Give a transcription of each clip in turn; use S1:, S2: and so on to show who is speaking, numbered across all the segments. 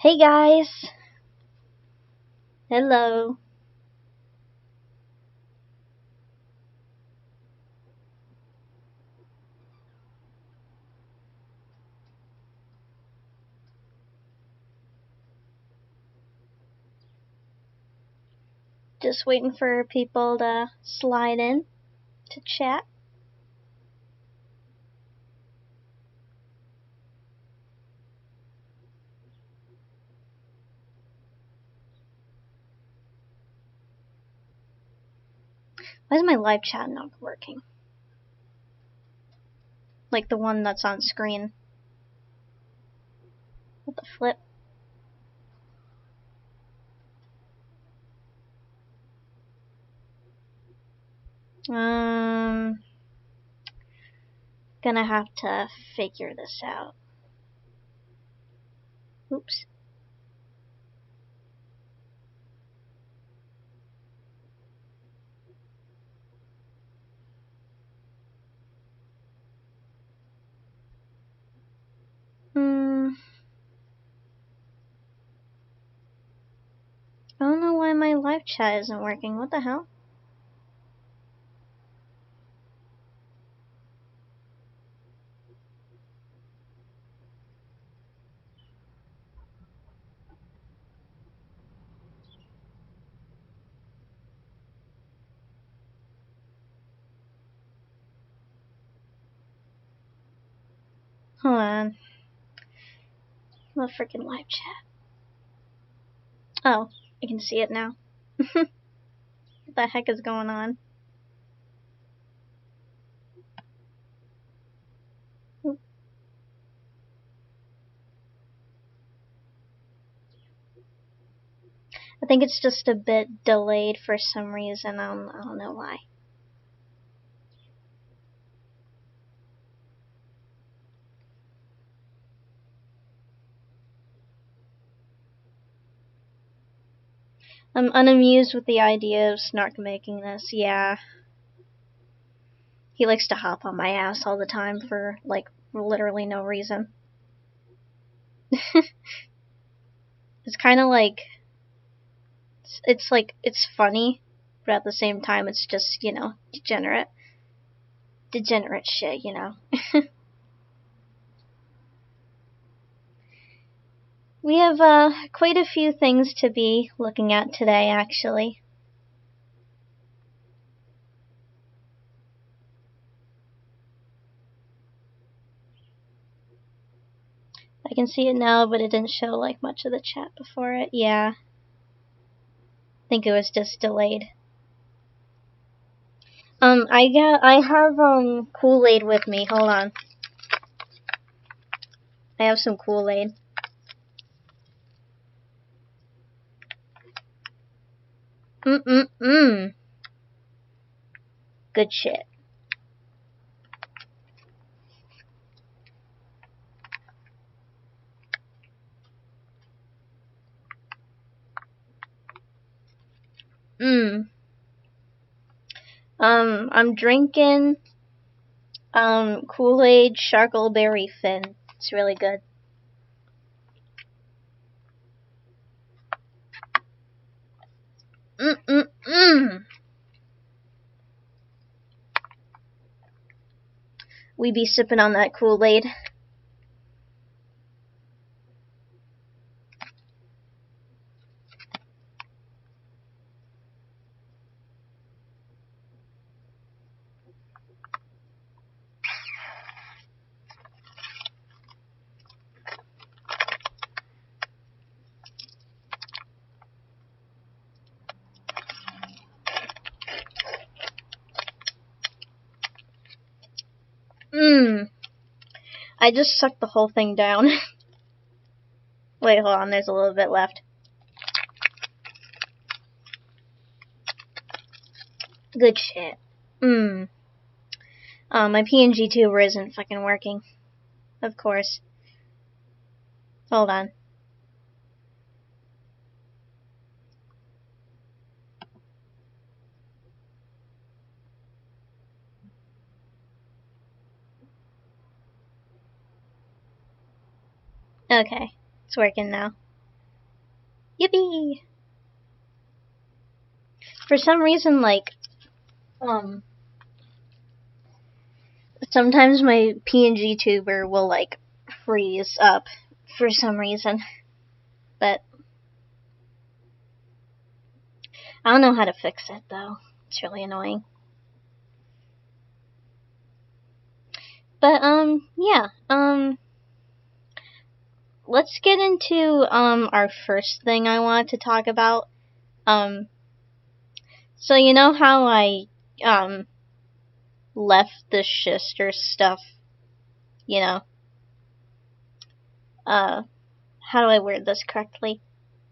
S1: Hey guys! Hello. Just waiting for people to slide in to chat. Why is my live chat not working? Like the one that's on screen. What the flip? Gonna have to figure this out. Oops. I don't know why my live chat isn't working. What the hell? Hold on. My freaking live chat. Oh, I can see it now. What the heck is going on? I think it's just a bit delayed for some reason. I don't know why. I'm unamused with the idea of Snark making this, yeah. He likes to hop on my ass all the time for, like, literally no reason. It's kind of like, it's funny, but at the same time it's just, you know, degenerate shit, you know. We have quite a few things to be looking at today, actually. I can see it now, but it didn't show like much of the chat before it. Yeah. I think it was just delayed. I have Kool-Aid with me. Hold on. I have some Kool-Aid. Good shit. I'm drinking Kool-Aid Sharkleberry Fin. It's really good. We be sipping on that Kool-Aid. I just sucked the whole thing down. Wait, hold on, there's a little bit left. Good shit. My PNG tuber isn't fucking working. Of course. Hold on. Okay, it's working now. Yippee! For some reason, like, sometimes my PNG tuber will, like, freeze up for some reason. But I don't know how to fix it, though. It's really annoying. But, yeah, let's get into, our first thing I wanted to talk about. So you know how I, left the Shister stuff, you know, how do I word this correctly?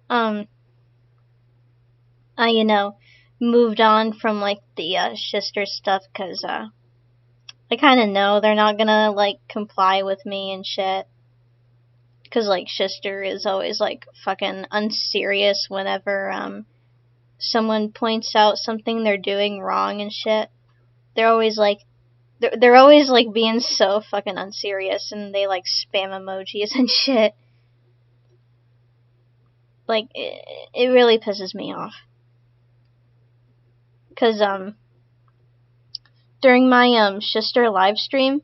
S1: I, moved on from, like, the, Shister stuff, cause, I kinda know they're not gonna, like, comply with me and shit. Cause, like, Shister is always, like, fucking unserious whenever, someone points out something they're doing wrong and shit. They're always, like, they're always, like, being so fucking unserious, and they, like, spam emojis and shit. Like, it really pisses me off. Cause, during my, Shister live stream,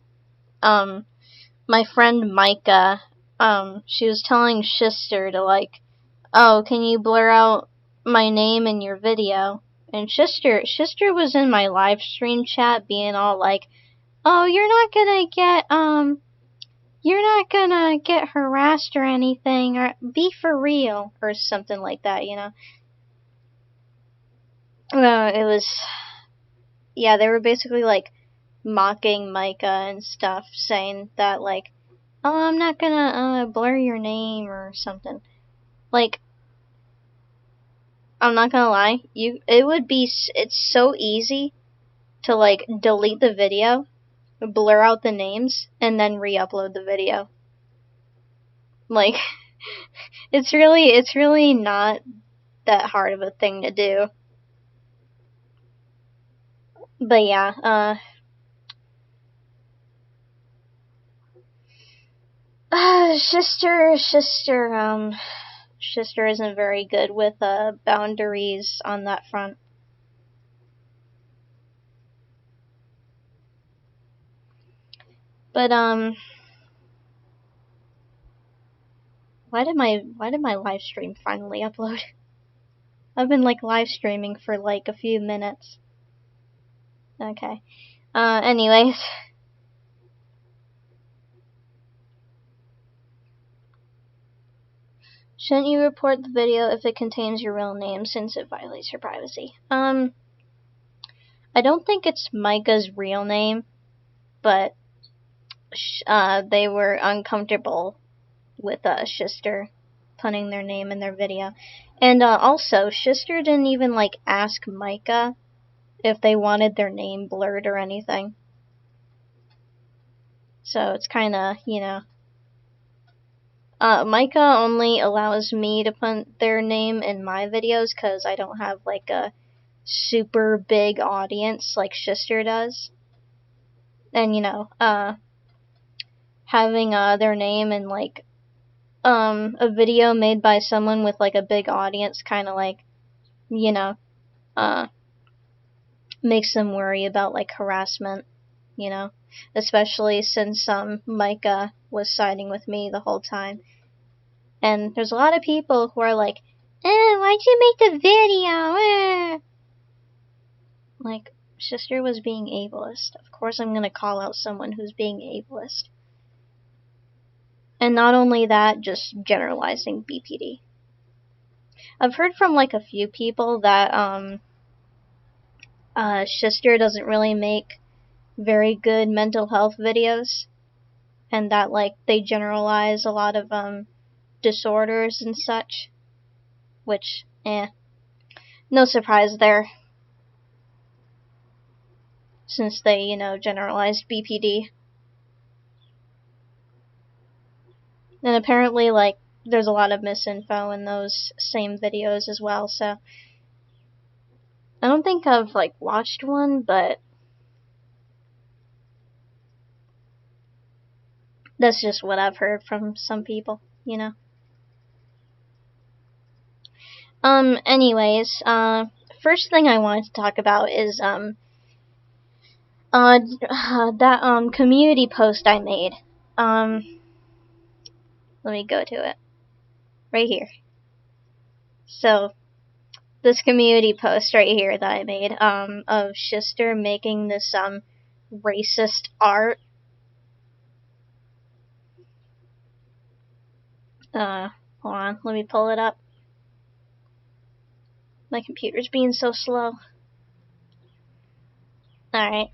S1: my friend Micah, she was telling Shister to, like, oh, can you blur out my name in your video? And Shister was in my live stream chat being all like, oh, you're not gonna get harassed or anything, or be for real, or something like that, you know? It was, yeah, they were basically, like, mocking Micah and stuff, saying that, like, oh, I'm not gonna, blur your name or something. Like, I'm not gonna lie, it's so easy to, like, delete the video, blur out the names, and then re-upload the video. Like, it's really not that hard of a thing to do. But yeah, Shister isn't very good with, boundaries on that front. But, why did my live stream finally upload? I've been, like, live streaming for, like, a few minutes. Okay. Anyways. Shouldn't you report the video if it contains your real name since it violates your privacy? I don't think it's Micah's real name, but, they were uncomfortable with, Shister putting their name in their video. And, also, Shister didn't even, like, ask Micah if they wanted their name blurred or anything. So it's kinda, you know. Micah only allows me to put their name in my videos because I don't have, like, a super big audience like Shister does. And, you know, having, their name in, like, a video made by someone with, like, a big audience kinda, like, you know, makes them worry about, like, harassment, you know? Especially since, Micah was siding with me the whole time. And there's a lot of people who are like, why'd you make the video? Like, Shister was being ableist. Of course I'm gonna call out someone who's being ableist. And not only that, just generalizing BPD. I've heard from, like, a few people that, Shister doesn't really make very good mental health videos. And that, like, they generalize a lot of, disorders and such. Which, no surprise there. Since they, you know, generalized BPD. And apparently, like, there's a lot of misinfo in those same videos as well, so I don't think I've, like, watched one, but that's just what I've heard from some people, you know. Anyways, first thing I wanted to talk about is, that, community post I made. Let me go to it. Right here. So, this community post right here that I made, of Shister making this, racist art. Hold on, let me pull it up. My computer's being so slow. Alright,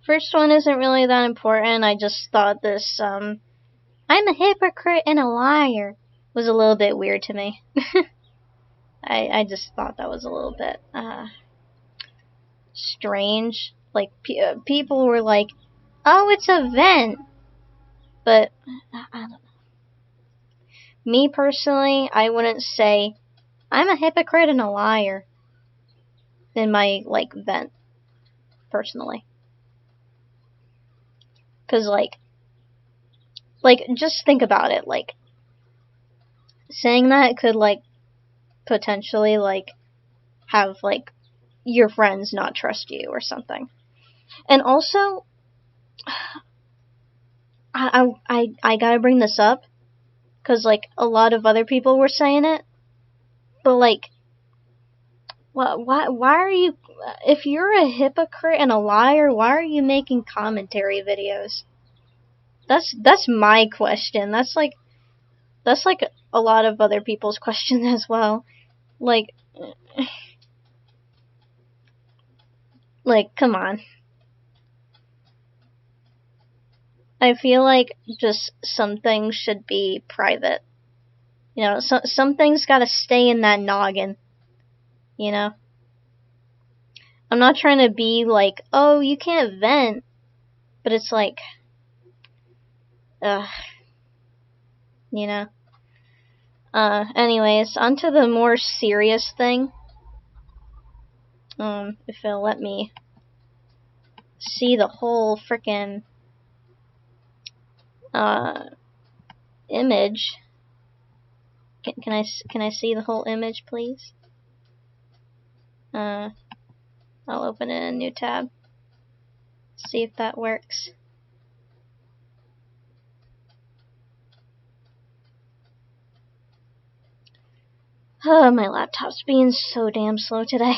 S1: first one isn't really that important. I just thought this, I'm a hypocrite and a liar was a little bit weird to me. I just thought that was a little bit, strange. Like, people were like, oh, it's a vent. But, I don't know. Me personally, I wouldn't say, I'm a hypocrite and a liar in my, like, vent. Personally. Because, like, just think about it. Like, saying that could, like, potentially, like, have, like, your friends not trust you or something. And also, I gotta bring this up, because, like, a lot of other people were saying it, but, like, why are you, if you're a hypocrite and a liar, why are you making commentary videos? That's my question. That's like a lot of other people's question as well. Like, come on. I feel like just some things should be private. You know, some things gotta stay in that noggin. You know? I'm not trying to be like, oh, you can't vent. But it's like, you know? Anyways, onto the more serious thing. If it'll let me see the whole frickin' image. Can I see the whole image, please? I'll open it in a new tab. See if that works. Oh, my laptop's being so damn slow today.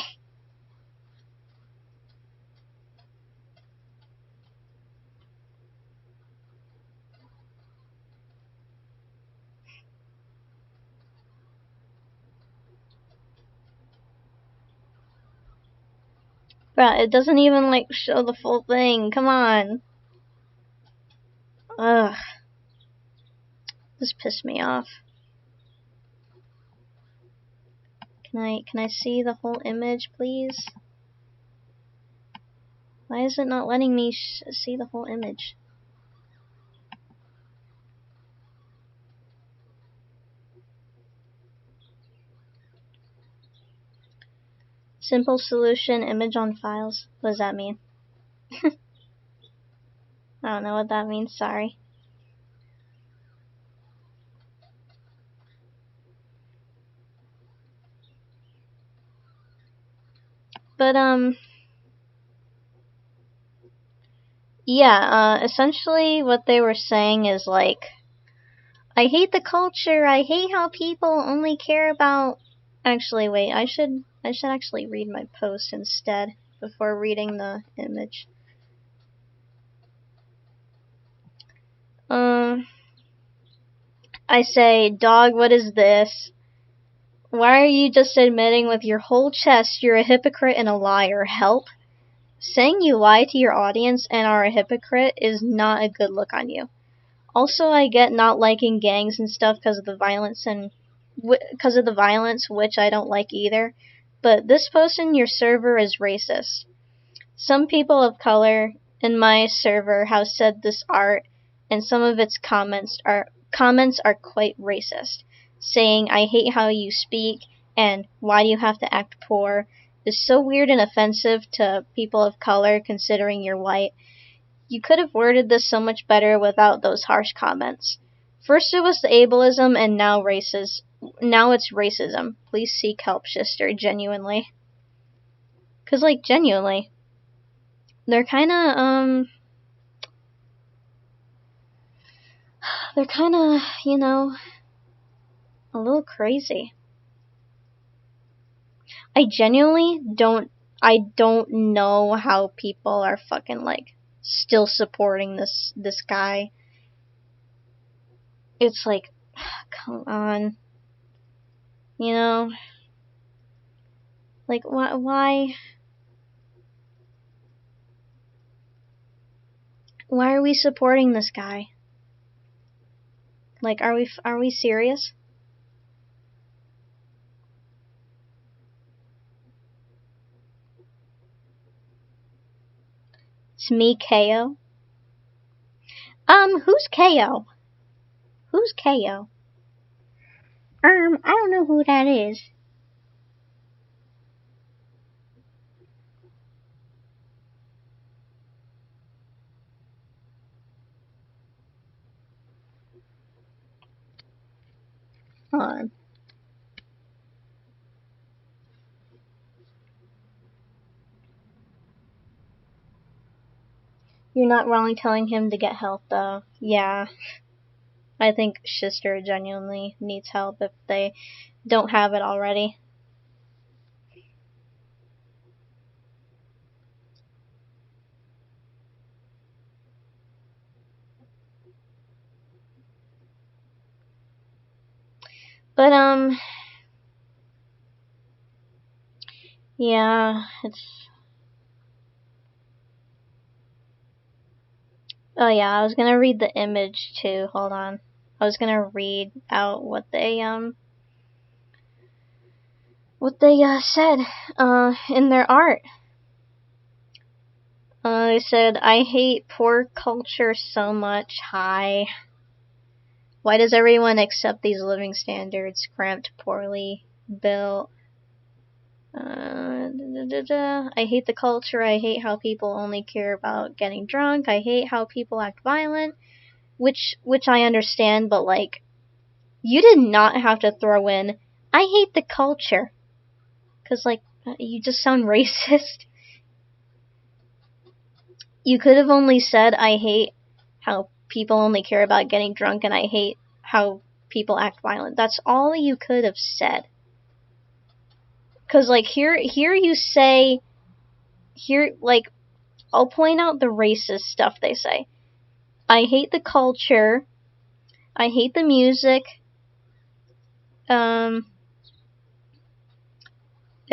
S1: Bruh, it doesn't even, like, show the full thing. Come on. Ugh. This pissed me off. Can I see the whole image, please? Why is it not letting me see the whole image? Simple solution, image on files. What does that mean? I don't know what that means, sorry. But, yeah, essentially what they were saying is, like, I hate the culture, I hate how people only care about... Actually, wait, I should actually read my post instead, before reading the image. I say, dog, what is this? Why are you just admitting with your whole chest you're a hypocrite and a liar? Help? Saying you lie to your audience and are a hypocrite is not a good look on you. Also, I get not liking gangs and stuff because of the violence which I don't like either. But this post in your server is racist. Some people of color in my server have said this art, and some of its comments are quite racist, saying I hate how you speak and why do you have to act poor is so weird and offensive to people of color considering you're white. You could have worded this so much better without those harsh comments. First it was the ableism, and now it's racism. Please seek help, Shister, genuinely. Cause, like, genuinely. They're kinda, you know, a little crazy. I genuinely don't know how people are fucking, like, still supporting this guy. It's like, come on. You know? Like, why? Why are we supporting this guy? Like, are we serious? It's me, KO. Who's KO? Who's KO? I don't know who that is. Hold on. You're not wrong telling him to get help, though. Yeah. I think Shister genuinely needs help if they don't have it already. But, yeah, it's... Oh, yeah, I was gonna read the image, too. Hold on. I was gonna read out what they said, in their art. They said, I hate poor culture so much. Hi. Why does everyone accept these living standards? Cramped, poorly built. I hate the culture. I hate how people only care about getting drunk. I hate how people act violent. Which I understand, but, like, you did not have to throw in, I hate the culture. Because, like, you just sound racist. You could have only said, I hate how people only care about getting drunk, and I hate how people act violent. That's all you could have said. Because, like, here you say, like, I'll point out the racist stuff they say. I hate the culture. I hate the music. It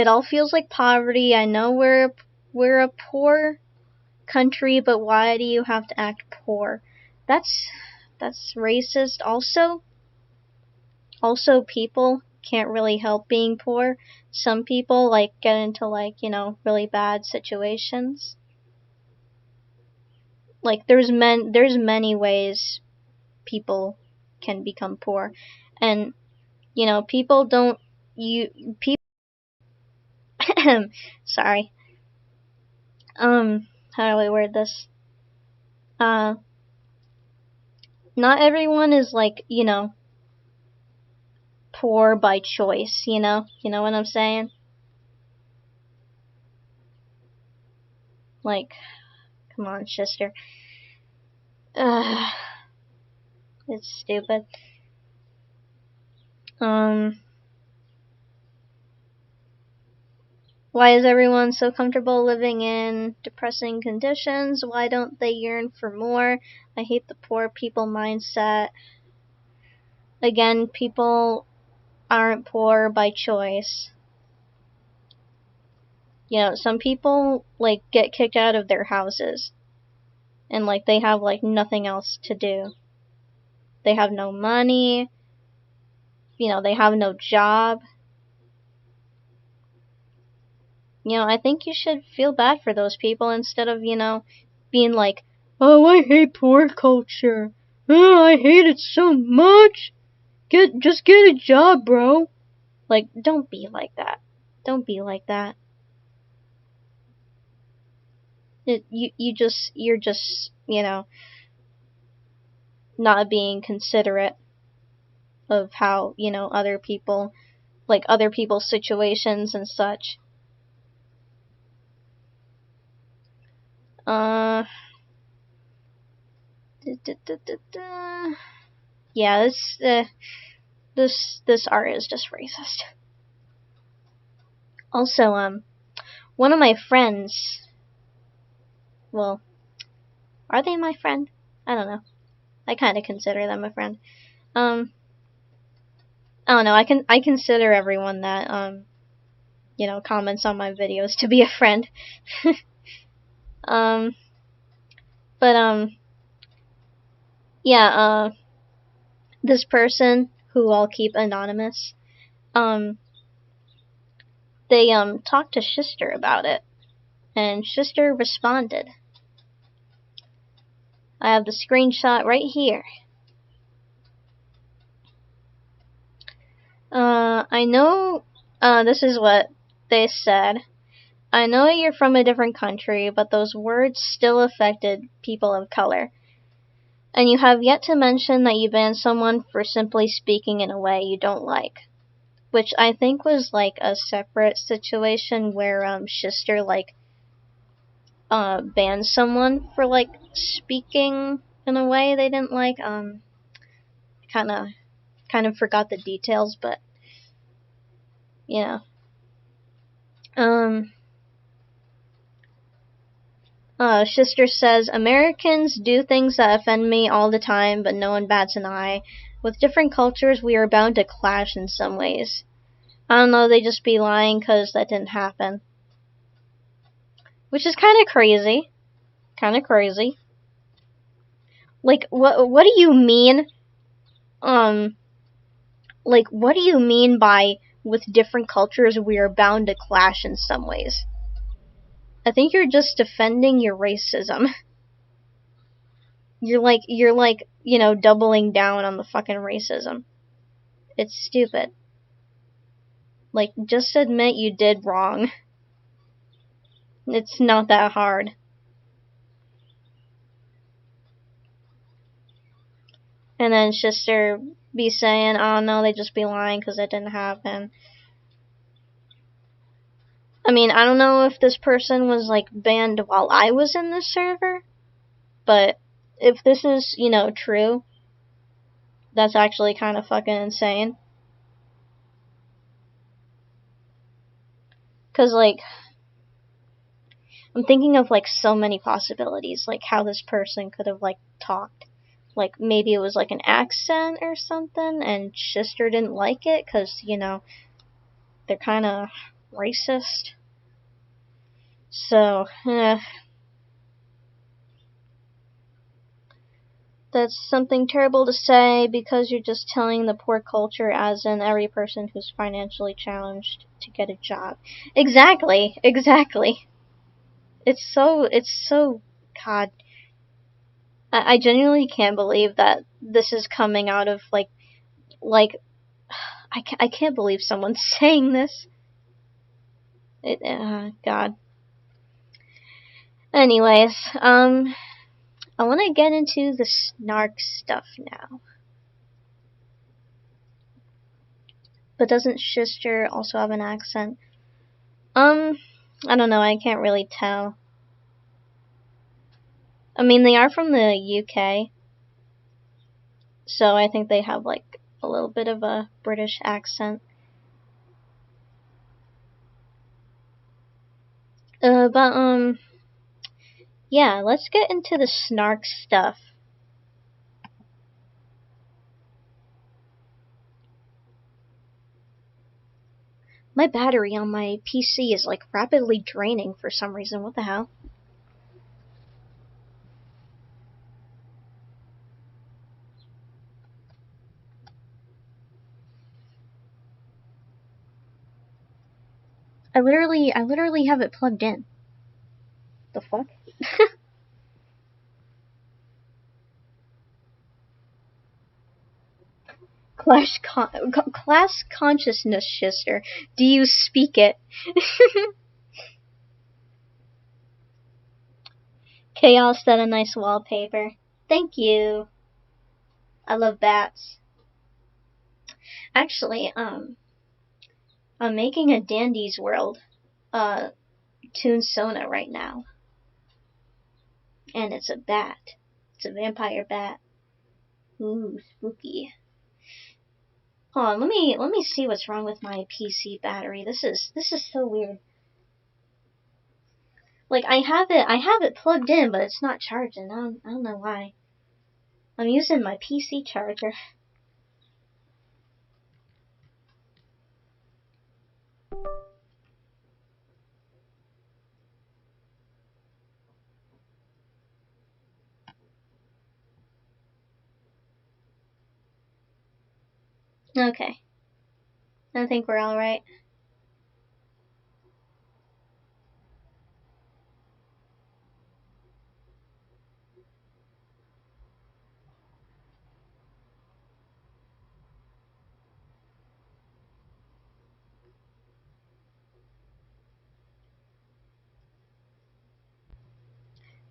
S1: all feels like poverty. I know we're a poor country, but why do you have to act poor? That's racist. Also, people can't really help being poor. Some people, like, get into, like, you know, really bad situations. Like, there's many ways people can become poor, and, you know, people don't sorry. How do I word this? Not everyone is, like, you know, poor by choice, you know? You know what I'm saying? Like, come on, Shister. It's stupid. Why is everyone so comfortable living in depressing conditions? Why don't they yearn for more? I hate the poor people mindset. Again, people aren't poor by choice. You know, some people, like, get kicked out of their houses. And, like, they have, like, nothing else to do. They have no money. You know, they have no job. You know, I think you should feel bad for those people instead of, you know, being like, oh, I hate poor culture. Oh, I hate it so much. Just get a job, bro. Like, don't be like that. Don't be like that. You're just, you know, not being considerate of how, you know, other people, like other people's situations and such. Yeah, this art is just racist. Also, one of my friends, well, are they my friend? I don't know. I kind of consider them a friend. I don't know. I consider everyone that you know, comments on my videos to be a friend. um, but yeah. This person who I'll keep anonymous. They talked to Shister about it, and Shister responded. I have the screenshot right here. I know, this is what they said. I know you're from a different country, but those words still affected people of color. And you have yet to mention that you banned someone for simply speaking in a way you don't like. Which I think was like a separate situation where Shister like banned someone for like speaking in a way they didn't like. Kind of forgot the details, but you know. Shister says, Americans do things that offend me all the time, but no one bats an eye. With different cultures, we are bound to clash in some ways. I don't know, they just be lying because that didn't happen. Which is kind of crazy. Kind of crazy. Like, what do you mean? Like, what do you mean by with different cultures we are bound to clash in some ways? I think you're just defending your racism. You're like, you know, doubling down on the fucking racism. It's stupid. Like, just admit you did wrong. It's not that hard. And then Shister be saying, oh no, they just be lying because it didn't happen. I mean, I don't know if this person was, like, banned while I was in this server, but if this is, you know, true, that's actually kind of fucking insane. Because, like, I'm thinking of, like, so many possibilities, like, how this person could have, like, talked. Like, maybe it was, like, an accent or something, and Shister didn't like it, because, you know, they're kind of racist. So, that's something terrible to say, because you're just telling the poor culture, as in every person who's financially challenged, to get a job. Exactly. It's so, God. I genuinely can't believe that this is coming out of, like, I can't believe someone's saying this. God. Anyways, I want to get into the Snark stuff now. But doesn't Shister also have an accent? I don't know, I can't really tell. I mean, they are from the UK, so I think they have, like, a little bit of a British accent. But yeah, let's get into the Snark stuff. My battery on my PC is, like, rapidly draining for some reason. What the hell? I literally have it plugged in. The fuck? Class consciousness, Shister. Do you speak it? Chaos did a nice wallpaper. Thank you. I love bats. Actually, I'm making a Dandy's World Toon Sona right now. And it's a bat. It's a vampire bat. Ooh, spooky. Hold on, let me see what's wrong with my PC battery. This is so weird. Like I have it plugged in, but it's not charging. I don't know why. I'm using my PC charger. Okay. I think we're alright.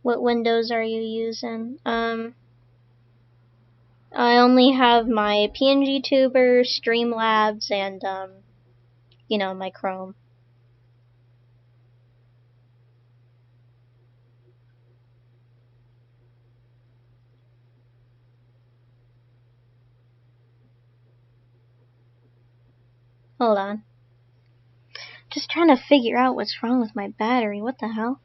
S1: What windows are you using? I only have my PNG Tuber, Streamlabs, and you know, my Chrome. Hold on. Just trying to figure out what's wrong with my battery. What the hell?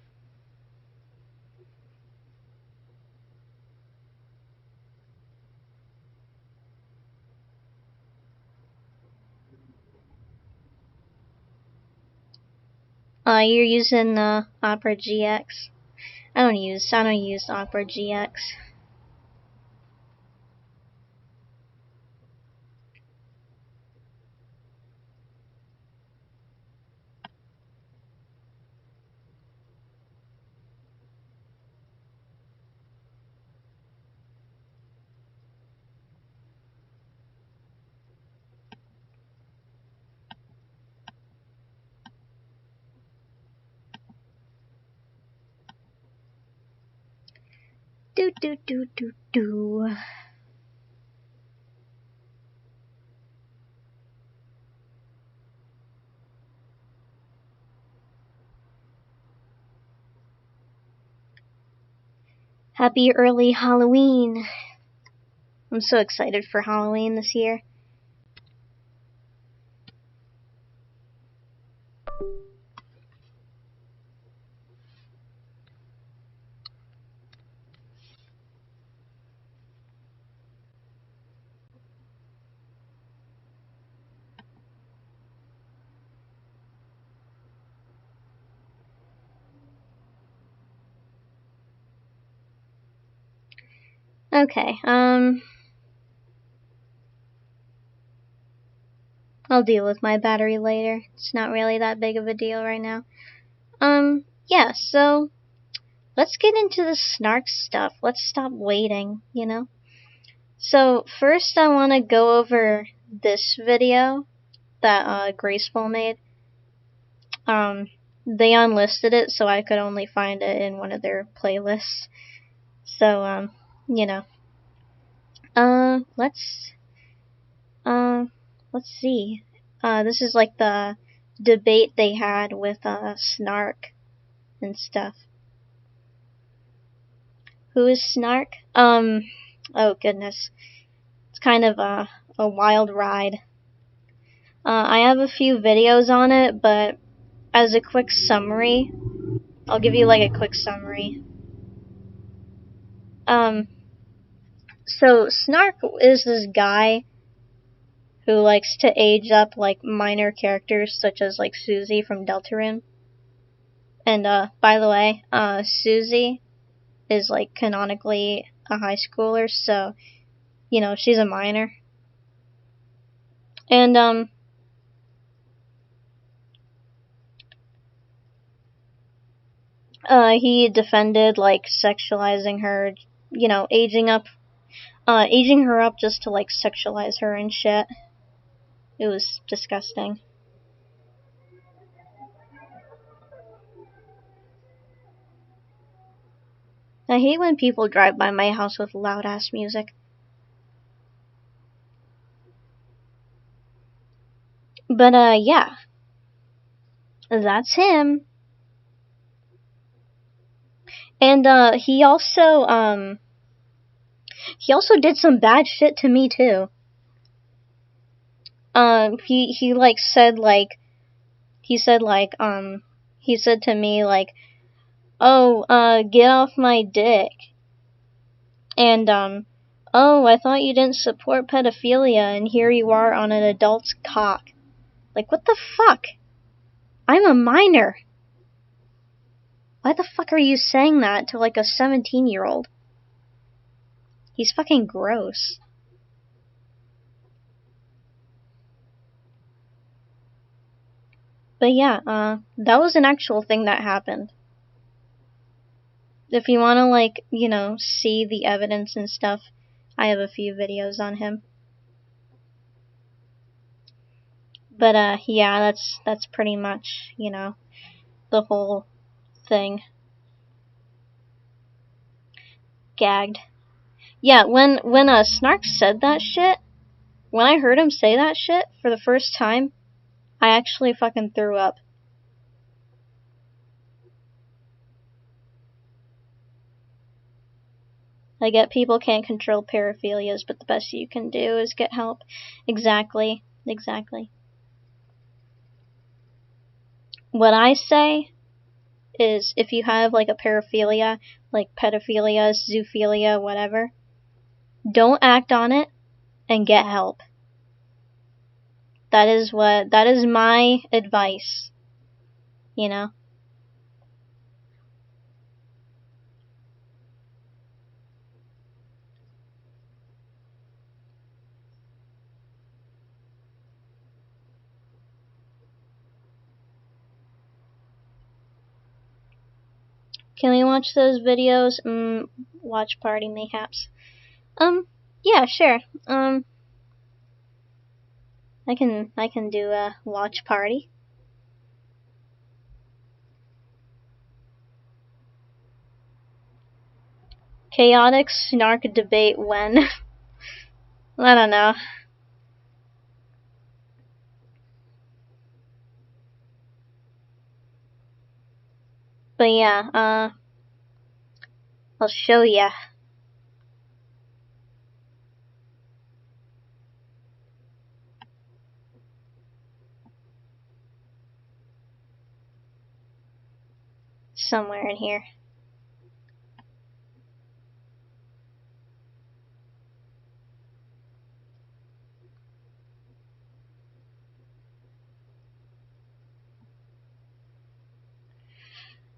S1: You're using the Opera GX. I don't use Opera GX. Do. Happy early Halloween. I'm so excited for Halloween this year. Okay, I'll deal with my battery later. It's not really that big of a deal right now. Yeah, so let's get into the Snark stuff. Let's stop waiting, you know? So first I want to go over this video that Graceful made. They unlisted it, so I could only find it in one of their playlists. So, you know. Let's see. This is like the debate they had with Snark and stuff. Who is Snark? Oh goodness. It's kind of a wild ride. I have a few videos on it, but as a quick summary, I'll give you like a quick summary. So Snark is this guy who likes to age up like minor characters such as like Susie from Deltarune. And by the way, Susie is like canonically a high schooler, so you know, she's a minor. And he defended like sexualizing her, you know, aging her up just to like sexualize her and shit. It was disgusting. I hate when people drive by my house with loud ass music. But yeah. That's him. And he also did some bad shit to me too. He like said like he said to me like, "Oh, get off my dick." And "Oh, I thought you didn't support pedophilia, and here you are on an adult's cock." Like, what the fuck? I'm a minor. Why the fuck are you saying that to like a 17-year-old? He's fucking gross. But yeah, that was an actual thing that happened. If you want to, like, you know, see the evidence and stuff, I have a few videos on him. But yeah, that's pretty much, you know, the whole thing. Gagged. Yeah, when Snark said that shit, when I heard him say that shit for the first time, I actually fucking threw up. I get people can't control paraphilias, but the best you can do is get help. Exactly. What I say is, if you have like a paraphilia, like pedophilia, zoophilia, whatever, don't act on it and get help. That is my advice, you know? Can we watch those videos? Watch party mayhaps. Yeah, sure. I can do a watch party. Chaotic Snark debate when? I don't know. But yeah, I'll show ya. Somewhere in here.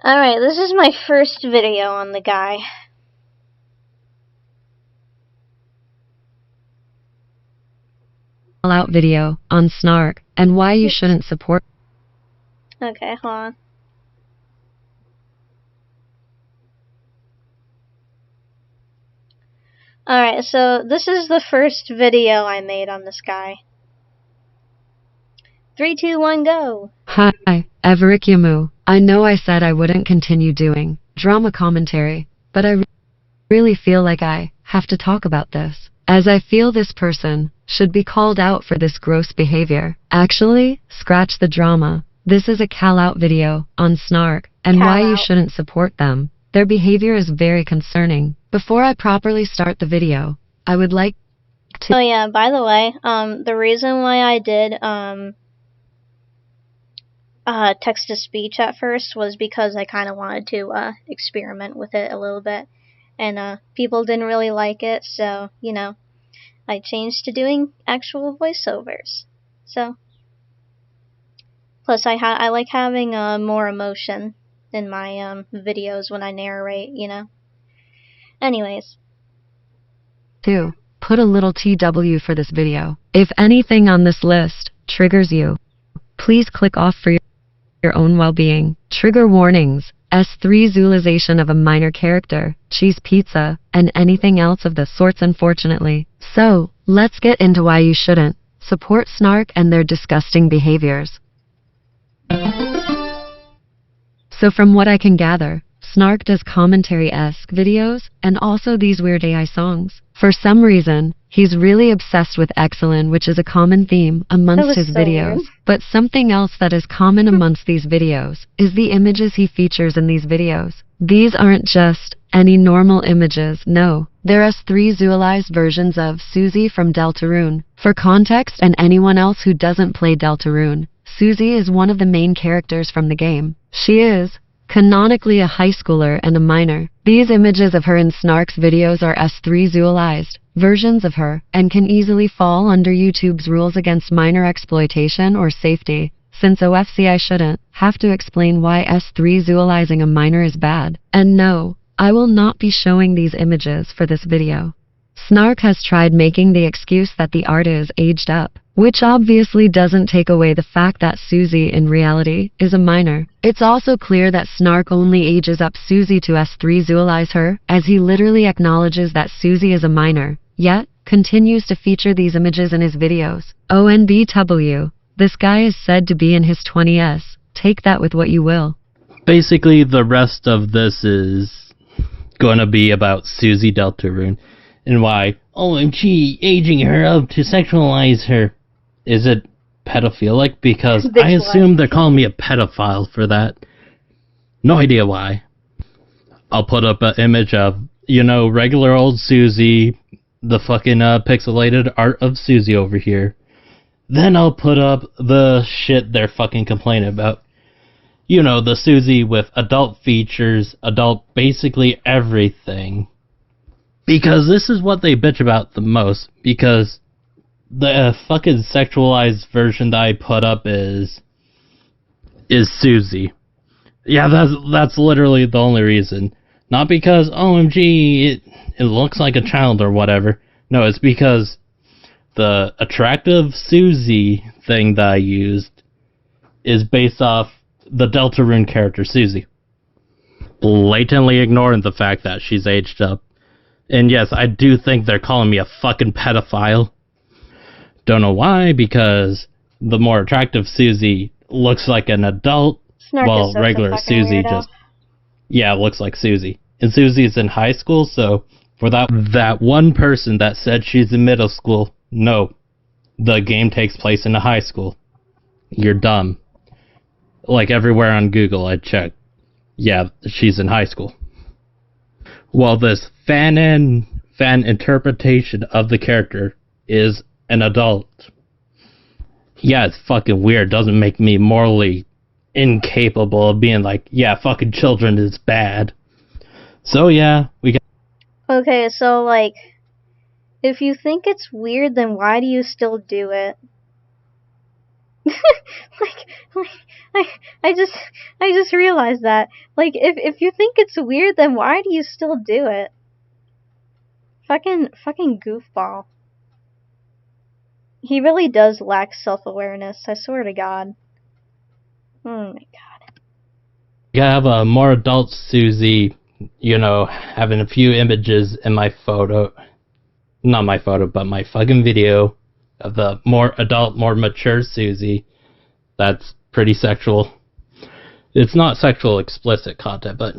S1: Alright, this is my first video on the guy.
S2: Out video on Snark and why you shouldn't support.
S1: Okay, hold on. Alright, so this is the first video I made on this guy. 3, 2, 1, go!
S2: Hi, Kumu. I know I said I wouldn't continue doing drama commentary, but I really feel like I have to talk about this, as I feel this person should be called out for this gross behavior. Actually, scratch the drama. This is a call-out video on Snark and why you shouldn't support them. Their behavior is very concerning. Before I properly start the video, I would like to...
S1: Oh yeah, by the way, the reason why I did, text-to-speech at first was because I kind of wanted to, experiment with it a little bit. And, people didn't really like it, so, you know, I changed to doing actual voiceovers. So, plus I like having, more emotion in my, videos when I narrate, you know? Anyways.
S2: 2. Put a little TW for this video. If anything on this list triggers you, please click off for your own well-being. Trigger warnings. S3 Zulization of a minor character, cheese pizza, and anything else of the sorts, unfortunately. So, let's get into why you shouldn't support Snark and their disgusting behaviors. So from what I can gather, Snark does commentary-esque videos and also these weird AI songs. For some reason, he's really obsessed with Excellent, which is a common theme amongst his videos.
S1: Weird.
S2: But something else that is common amongst these videos is the images he features in these videos. These aren't just any normal images, no. There are 3 sexualized versions of Susie from Deltarune. For context and anyone else who doesn't play Deltarune, Susie is one of the main characters from the game. She is canonically a high schooler and a minor. These images of her in Snark's videos are S3 sexualized versions of her and can easily fall under YouTube's rules against minor exploitation or safety. Since OFC, I shouldn't have to explain why S3 sexualizing a minor is bad. And no, I will not be showing these images for this video. Snark has tried making the excuse that the art is aged up, which obviously doesn't take away the fact that Susie in reality is a minor. It's also clear that Snark only ages up Susie to S3 sexualize her, as he literally acknowledges that Susie is a minor, yet continues to feature these images in his videos. ONBW. This guy is said to be in his 20s. Take that with what you will.
S3: Basically, the rest of this is going to be about Susie Deltarune and why OMG aging her up to sexualize her. Is it pedophilic? Because I assume they're calling me a pedophile for that. No idea why. I'll put up an image of, regular old Susie, the fucking pixelated art of Susie over here. Then I'll put up the shit they're fucking complaining about. The Susie with adult features, adult basically everything. Because this is what they bitch about the most. Because the fucking sexualized version that I put up is Susie. Yeah, that's literally the only reason. Not because, OMG, it looks like a child or whatever. No, it's because the attractive Susie thing that I used is based off the Deltarune character Susie. Blatantly ignoring the fact that she's aged up. And yes, I do think they're calling me a fucking pedophile. Don't know why, because the more attractive Susie looks like an adult,
S1: Snark
S3: while
S1: is
S3: regular Susie
S1: weirdo.
S3: looks like Susie. And Susie's in high school, so for that one person that said she's in middle school, no, the game takes place in a high school. You're dumb. Like everywhere on Google I checked, yeah, she's in high school. Well, this fan interpretation of the character is an adult. Yeah, it's fucking weird. Doesn't make me morally incapable of being like, yeah, fucking children is bad. So yeah, we got...
S1: Okay, so if you think it's weird, then why do you still do it? I just realized that. If you think it's weird, then why do you still do it? Fucking goofball. He really does lack self-awareness, I swear to God. Oh my God.
S3: You have a more adult Susie, having a few images in my photo. Not my photo, but my fucking video of the more adult, more mature Susie. That's pretty sexual. It's not sexual explicit content, but,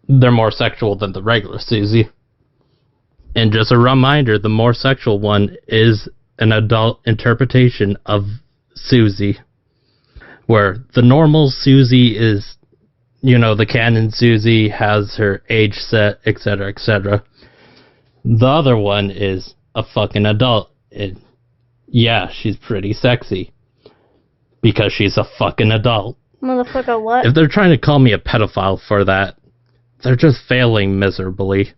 S3: they're more sexual than the regular Susie. And just a reminder, the more sexual one is an adult interpretation of Susie. Where the normal Susie is, the canon Susie has her age set, etc., etc. The other one is a fucking adult. Yeah, she's pretty sexy. Because she's a fucking adult.
S1: Motherfucker, what?
S3: If they're trying to call me a pedophile for that, they're just failing miserably.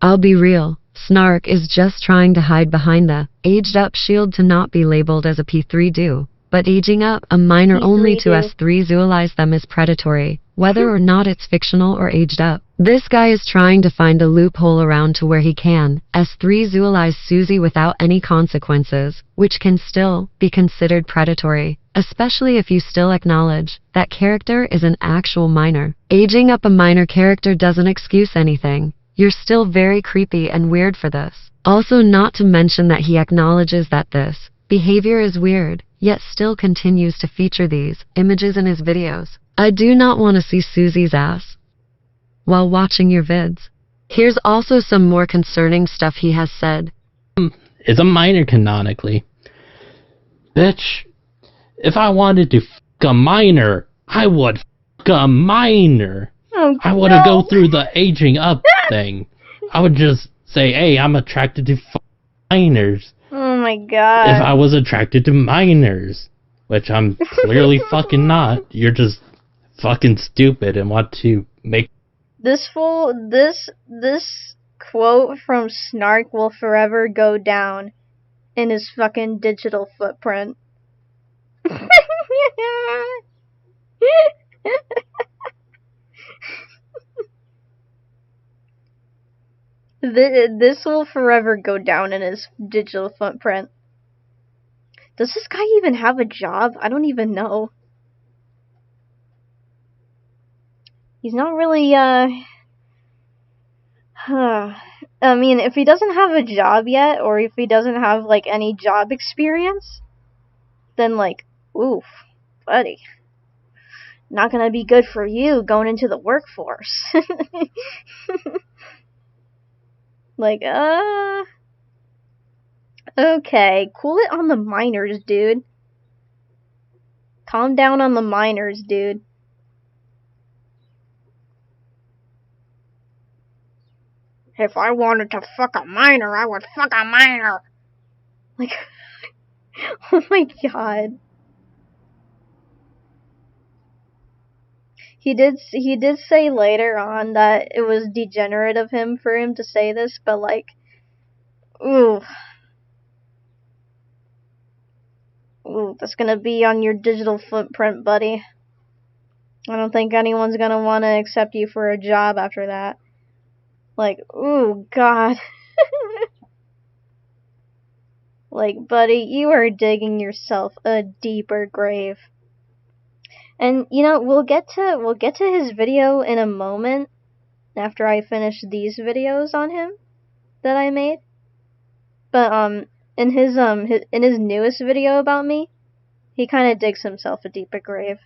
S2: I'll be real. Snark is just trying to hide behind the aged up shield to not be labeled as a P3 do. But aging up a minor only to S3 sexualize them is predatory, whether or not it's fictional or aged up. This guy is trying to find a loophole around to where he can S3 sexualize Susie without any consequences, which can still be considered predatory, especially if you still acknowledge that character is an actual minor. Aging up a minor character doesn't excuse anything. You're still very creepy and weird for this. Also, not to mention that he acknowledges that this behavior is weird, yet still continues to feature these images in his videos. I do not want to see Susie's ass while watching your vids. Here's also some more concerning stuff he has said.
S3: Is a minor canonically. Bitch, if I wanted to fuck a minor, I would fuck a minor.
S1: Oh,
S3: I wouldn't go through the aging up thing. I would just say, hey, I'm attracted to minors.
S1: Oh my god.
S3: If I was attracted to minors, which I'm clearly fucking not, you're just fucking stupid and want to make...
S1: This quote from Snark will forever go down in his fucking digital footprint. This will forever go down in his digital footprint. Does this guy even have a job? I don't even know. He's not really, I mean, if he doesn't have a job yet, or if he doesn't have, like, any job experience, then, like, oof, buddy. Not gonna be good for you going into the workforce. Like, okay, cool it on the minors, dude. Calm down on the minors, dude. If I wanted to fuck a minor, I would fuck a minor. Like, oh my god. He did say later on that it was degenerate of him for him to say this, but like, ooh. Ooh, that's gonna be on your digital footprint, buddy. I don't think anyone's gonna want to accept you for a job after that. Like, ooh, God. Like, buddy, you are digging yourself a deeper grave. And, you know, we'll get to his video in a moment after I finish these videos on him that I made. But, in his newest video about me, he kind of digs himself a deeper grave.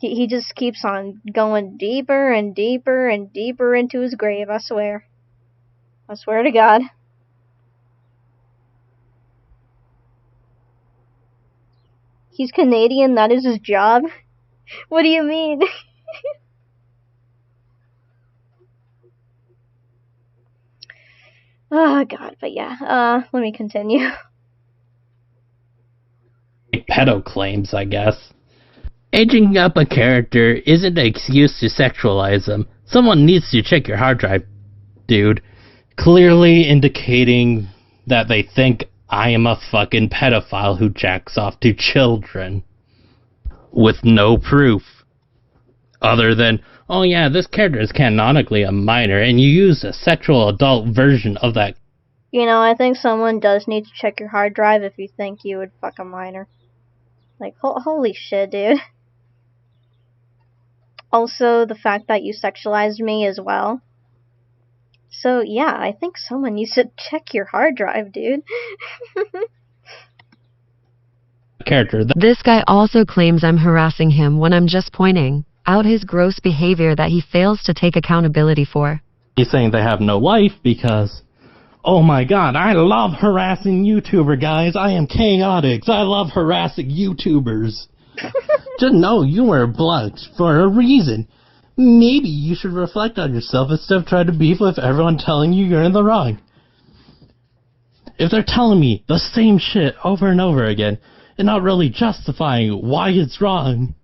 S1: He just keeps on going deeper and deeper and deeper into his grave, I swear. I swear to God. He's Canadian, that is his job? What do you mean? Oh, God, but yeah, let me continue.
S3: Pedo claims, I guess. Aging up a character isn't an excuse to sexualize them. Someone needs to check your hard drive, dude. Clearly indicating that they think I am a fucking pedophile who jacks off to children. With no proof. Other than, oh yeah, this character is canonically a minor, and you use a sexual adult version of that.
S1: You know, I think someone does need to check your hard drive if you think you would fuck a minor. Like, holy shit, dude. Also, the fact that you sexualized me as well. So, yeah, I think someone needs to check your hard drive, dude.
S3: Character.
S2: This guy also claims I'm harassing him when I'm just pointing out his gross behavior that he fails to take accountability for.
S3: He's saying they have no life because, oh my god, I love harassing YouTuber guys. I am chaotic. I love harassing YouTubers. Just know you were blocked for a reason. Maybe you should reflect on yourself instead of trying to beef with everyone telling you you're in the wrong. If they're telling me the same shit over and over again and not really justifying why it's wrong,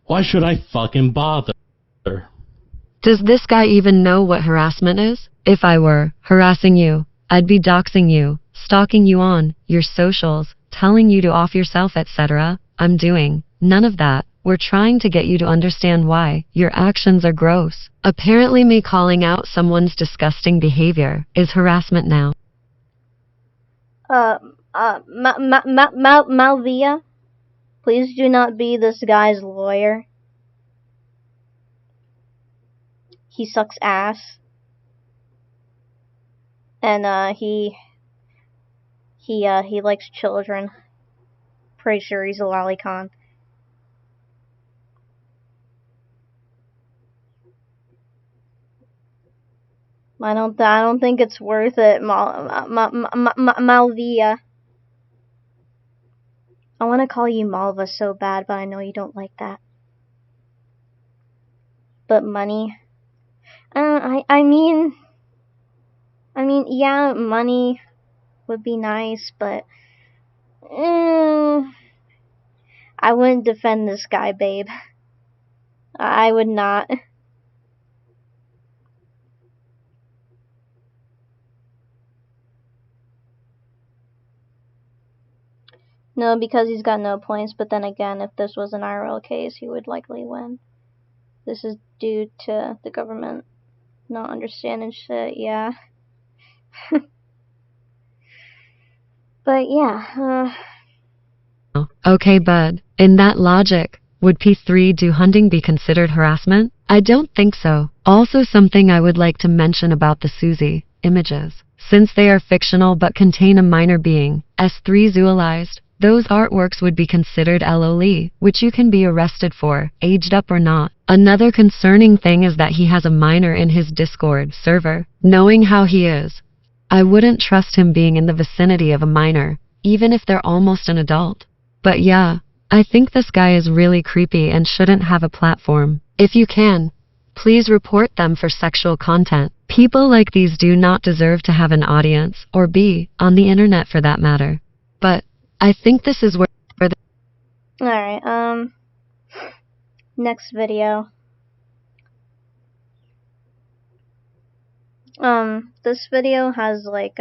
S3: why should I fucking bother?
S2: Does this guy even know what harassment is? If I were harassing you, I'd be doxing you, stalking you on your socials, telling you to off yourself, etc. I'm doing none of that. We're trying to get you to understand why your actions are gross. Apparently me calling out someone's disgusting behavior is harassment now.
S1: Malvia, please do not be this guy's lawyer. He sucks ass. And, he likes children. Pretty sure he's a lolicon. I don't think it's worth it, Malvia. I want to call you Malva so bad, but I know you don't like that. But money. I mean, yeah, money would be nice, but I wouldn't defend this guy, babe. I would not. No, because he's got no points, but then again, if this was an IRL case, he would likely win. This is due to the government not understanding shit, yeah. But yeah,
S2: Okay, bud. In that logic, would P3 do hunting be considered harassment? I don't think so. Also, something I would like to mention about the Susie images. Since they are fictional but contain a minor being, S3 sexualized, those artworks would be considered LOL, which you can be arrested for, aged up or not. Another concerning thing is that he has a minor in his Discord server. Knowing how he is, I wouldn't trust him being in the vicinity of a minor, even if they're almost an adult. But yeah, I think this guy is really creepy and shouldn't have a platform. If you can, please report them for sexual content. People like these do not deserve to have an audience, or be on the internet for that matter. But I think this is where the
S1: alright, next video. This video has like,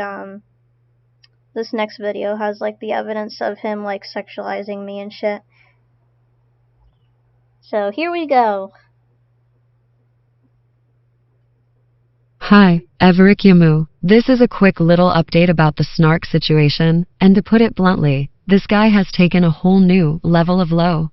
S1: this next video has like the evidence of him like sexualizing me and shit. So here we go.
S2: Hi, Kumu. This is a quick little update about the Snark situation, and to put it bluntly, this guy has taken a whole new level of low.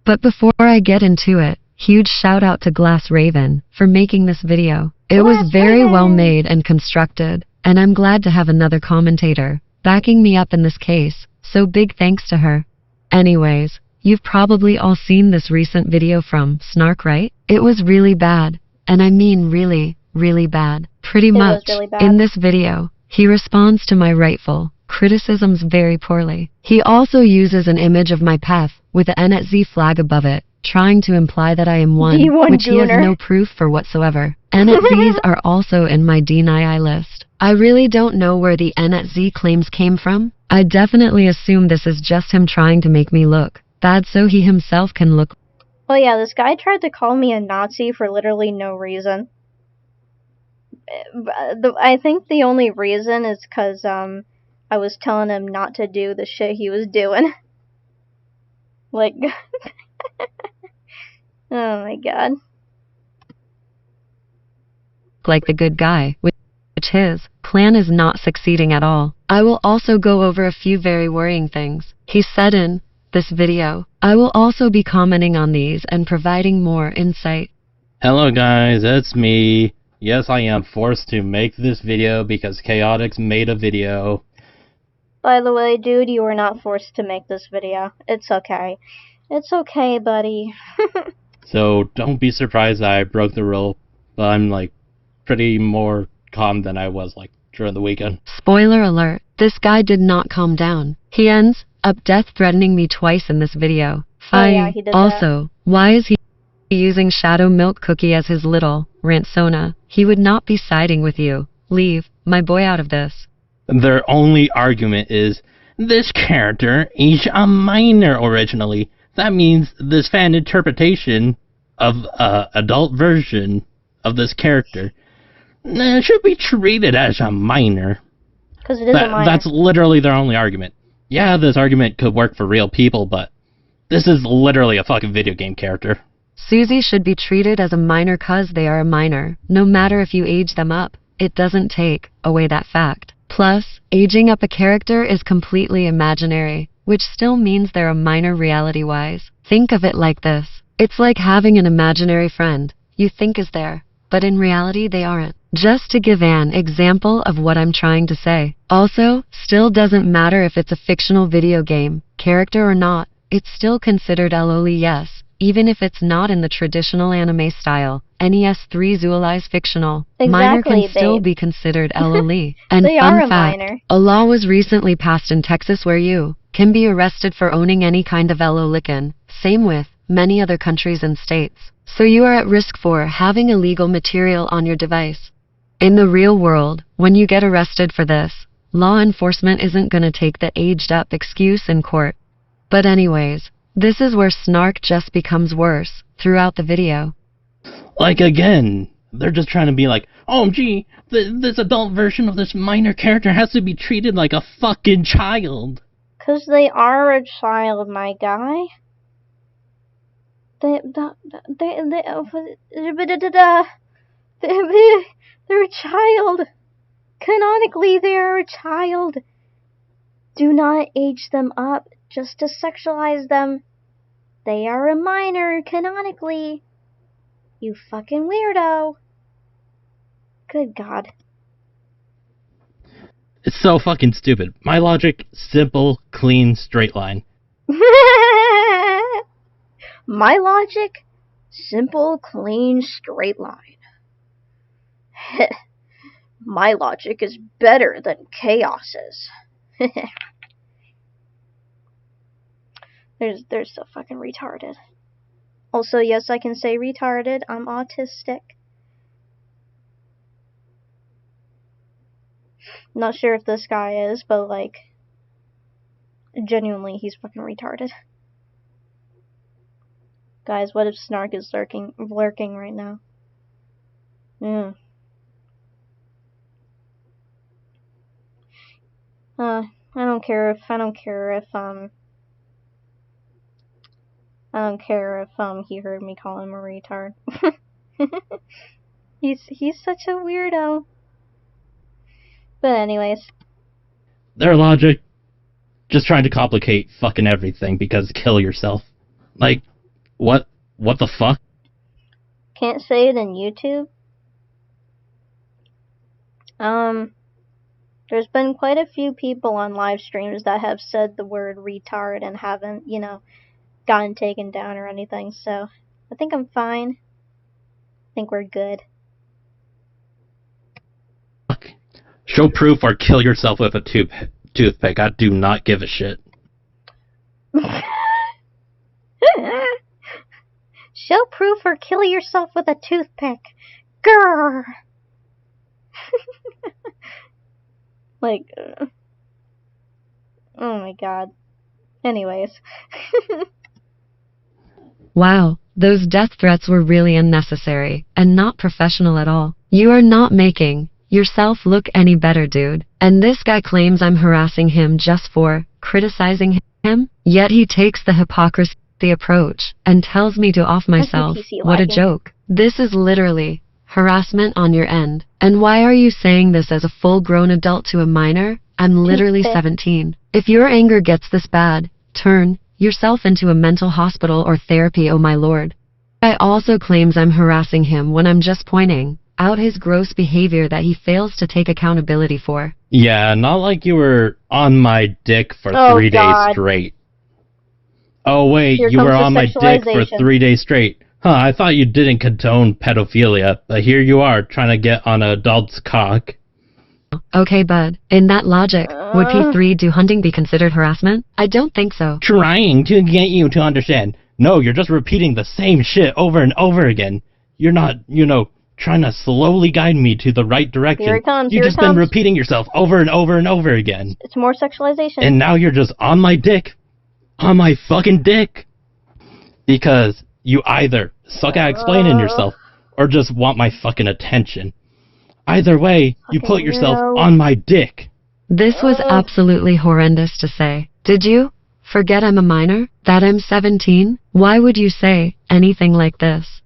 S2: But before I get into it, huge shout out to Glass Raven for making this video. It was very well made and constructed, and I'm glad to have another commentator backing me up in this case, so big thanks to her. Anyways, you've probably all seen this recent video from Snark, right? It was really bad, and I mean really, really bad. Pretty much,
S1: really bad.
S2: in this video, he responds to my rightful criticisms very poorly. He also uses an image of my path with a NZ flag above it, trying to imply that I am one, which he has no proof for whatsoever. NZs are also in my DNI list. I really don't know where the NZ claims came from. I definitely assume this is just him trying to make me look bad so he himself can look.
S1: Oh yeah, this guy tried to call me a Nazi for literally no reason. I think the only reason is because I was telling him not to do the shit he was doing. Like, oh my god.
S2: Like the good guy, which his plan is not succeeding at all. I will also go over a few very worrying things he said in this video. I will also be commenting on these and providing more insight.
S3: Hello guys, it's me. Yes, I am forced to make this video because Chaotix made a video.
S1: By the way, dude, you were not forced to make this video. It's okay. It's okay, buddy.
S3: So don't be surprised I broke the rule, but I'm like pretty more calm than I was like during the weekend.
S2: Spoiler alert, this guy did not calm down. He ends up death threatening me twice in this video.
S1: Oh yeah, he did
S2: also, why is he using Shadow Milk Cookie as his little Ransona? He would not be siding with you. Leave my boy out of this.
S3: Their only argument is, this character is a minor originally. That means this fan interpretation of adult version of this character should be treated as a minor.
S1: Because it is a minor.
S3: That's literally their only argument. Yeah, this argument could work for real people, but this is literally a fucking video game character.
S2: Susie should be treated as a minor cause they are a minor, no matter if you age them up. It doesn't take away that fact. Plus, aging up a character is completely imaginary, which still means they're a minor reality-wise. Think of it like this. It's like having an imaginary friend you think is there, but in reality they aren't. Just to give an example of what I'm trying to say. Also, still doesn't matter if it's a fictional video game character or not. It's still considered LOL, yes. even if it's not in the traditional anime style. NES3 Sexualize fictional.
S1: Exactly,
S2: Minor can still
S1: babe.
S2: be considered LOL. And
S1: They
S2: fun
S1: are a
S2: fact,
S1: minor.
S2: a law was recently passed in Texas where you can be arrested for owning any kind of LOL. Same with many other countries and states. So you are at risk for having illegal material on your device. In the real world, when you get arrested for this, law enforcement isn't gonna take the aged up excuse in court. But anyways, this is where Snark just becomes worse throughout the video.
S3: Like, again, they're just trying to be like, oh, gee, this adult version of this minor character has to be treated like a fucking child.
S1: 'Cause they are a child, my guy. They're a child. Canonically, they are a child. Do not age them up just to sexualize them. They are a minor, canonically. You fucking weirdo. Good God.
S3: It's so fucking stupid. My logic, simple, clean, straight line.
S1: My logic, simple, clean, straight line. My logic is better than Chaos's. They're so fucking retarded. Also, yes, I can say retarded. I'm autistic. Not sure if this guy is, but like, genuinely, he's fucking retarded. Guys, what if Snark is lurking right now? I don't care if he heard me call him a retard. He's such a weirdo. But anyways.
S3: Their logic, just trying to complicate fucking everything because kill yourself. Like, what the fuck?
S1: Can't say it in YouTube. There's been quite a few people on live streams that have said the word retard and haven't, gotten taken down or anything, so I think I'm fine. I think we're good.
S3: Show proof or kill yourself with a toothpick. I do not give a shit.
S1: Show proof or kill yourself with a toothpick. Grrr. Like, oh my god. Anyways.
S2: Wow, those death threats were really unnecessary and not professional at all. You are not making yourself look any better, dude. And this guy claims I'm harassing him just for criticizing him, yet he takes the hypocrisy approach and tells me to off myself. What a joke. This is literally harassment on your end. And why are you saying this as a full-grown adult to a minor? I'm literally 17. If your anger gets this bad, turn yourself into a mental hospital or therapy, oh my lord. Guy also claims I'm harassing him when I'm just pointing out his gross behavior that he fails to take accountability for.
S3: Yeah, not like you were on my dick for 3 days straight. Oh wait, you were on my dick for 3 days straight. Huh, I thought you didn't condone pedophilia, but here you are, trying to get on an adult's cock.
S2: Okay, bud. In that logic, would P3 do hunting be considered harassment? I don't think so.
S3: Trying to get you to understand. No, you're just repeating the same shit over and over again. You're not, trying to slowly guide me to the right direction.
S1: Here it comes,
S3: You've just been repeating yourself over and over and over again.
S1: It's more sexualization.
S3: And now you're just on my dick. On my fucking dick. Because you either suck at explaining yourself or just want my fucking attention. Either way, you put yourself on my dick.
S2: This was absolutely horrendous to say. Did you forget I'm a minor? That I'm 17? Why would you say anything like this?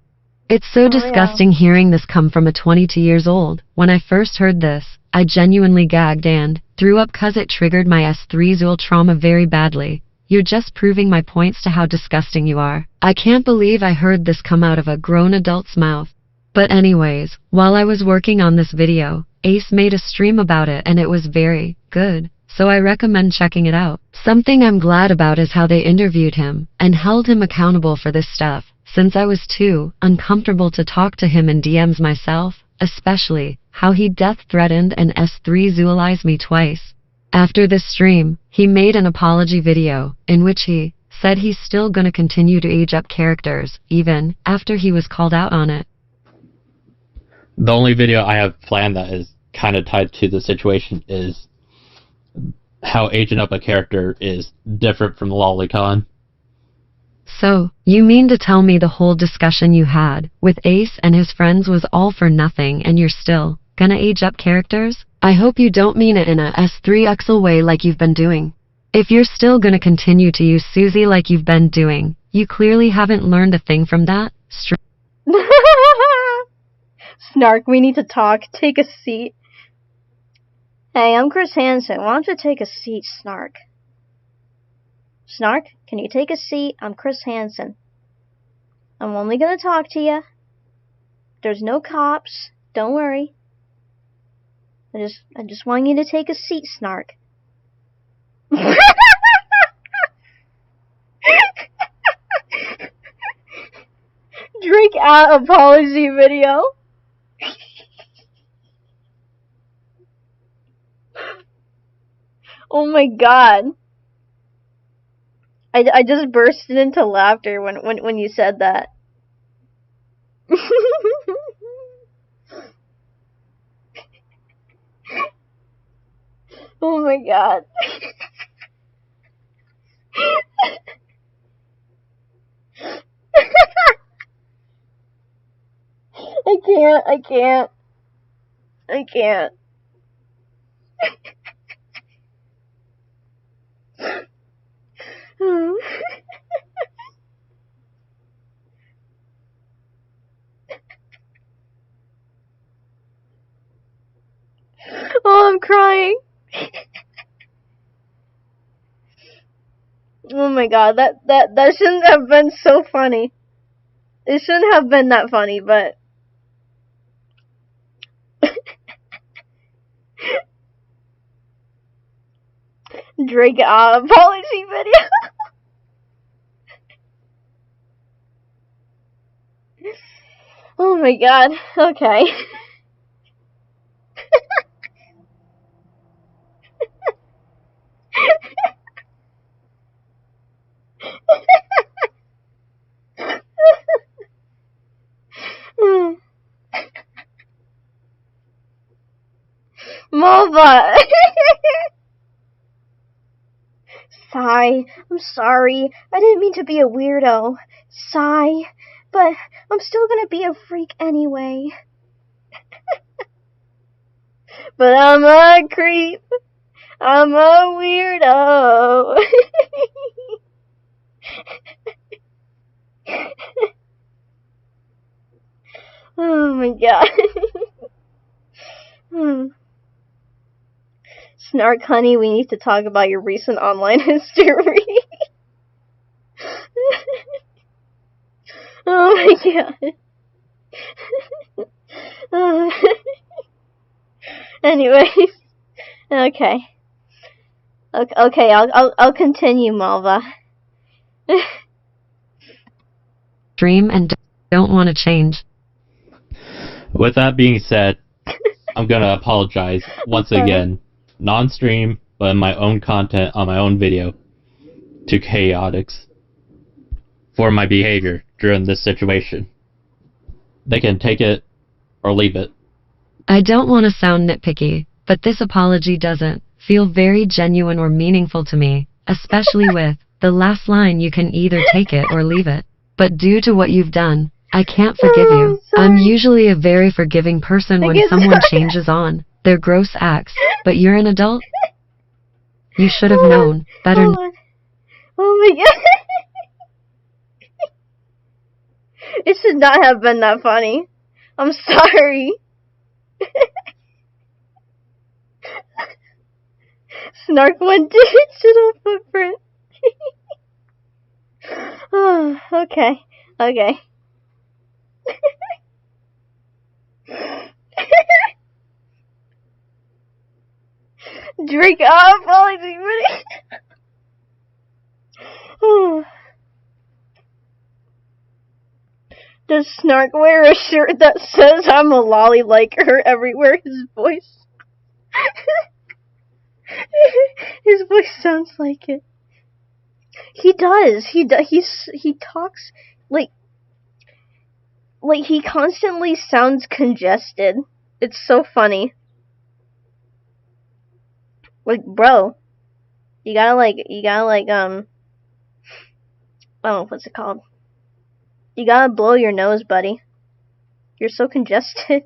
S2: It's so disgusting hearing this come from a 22 years old. When I first heard this, I genuinely gagged and threw up cause it triggered my S3 trauma very badly. You're just proving my points to how disgusting you are. I can't believe I heard this come out of a grown adult's mouth. But anyways, while I was working on this video, Ace made a stream about it and it was very good. so I recommend checking it out. Something I'm glad about is how they interviewed him and held him accountable for this stuff, since I was too uncomfortable to talk to him in DMs myself, especially how he death threatened and sexualized me twice. After this stream, he made an apology video, in which he said he's still gonna continue to age up characters, even after he was called out on it.
S3: The only video I have planned that is kind of tied to the situation is how aging up a character is different from lolicon.
S2: So, you mean to tell me the whole discussion you had with Ace and his friends was all for nothing and you're still gonna age up characters? I hope you don't mean it in a S3XL way like you've been doing. If you're still gonna continue to use Susie like you've been doing, you clearly haven't learned a thing from that.
S1: Snark, we need to talk. Take a seat. Hey, I'm Chris Hansen. Why don't you take a seat, Snark? Snark, can you take a seat? I'm Chris Hansen. I'm only gonna talk to you. There's no cops. Don't worry. I just want you to take a seat, Snark. Drake out apology video. Oh my god. I just bursted into laughter when you said that. Oh my god. I can't. Oh, I'm crying. Oh my god, that shouldn't have been so funny. It shouldn't have been that funny, but Drake apology video. Oh my god. Okay. Mova. Sigh. I'm sorry. I didn't mean to be a weirdo. Sigh. But I'm still gonna be a freak anyway. But I'm a creep. I'm a weirdo. Oh my god. Snark, honey, we need to talk about your recent online history. Oh my god. Anyways, okay, I'll continue, Malva.
S2: Dream and don't want to change.
S3: With that being said, I'm gonna apologize once again, non-stream, but in my own content on my own video, to Chaotix for my behavior during this situation. They can take it or leave it.
S2: I don't want to sound nitpicky, but this apology doesn't feel very genuine or meaningful to me, especially with the last line, you can either take it or leave it. But due to what you've done, I can't forgive you. I'm usually a very forgiving person when someone changes on their gross acts, but you're an adult. You should have known better.
S1: Oh my god. It should not have been that funny. I'm sorry. Snark went digital footprint. Oh, okay. drink up while I do video. Does Snark wear a shirt that says I'm a lolly like her everywhere? His voice. His voice sounds like it. He does. He talks like he constantly sounds congested. It's so funny. Like, bro, you gotta oh, what's it called? You gotta blow your nose, buddy. You're so congested.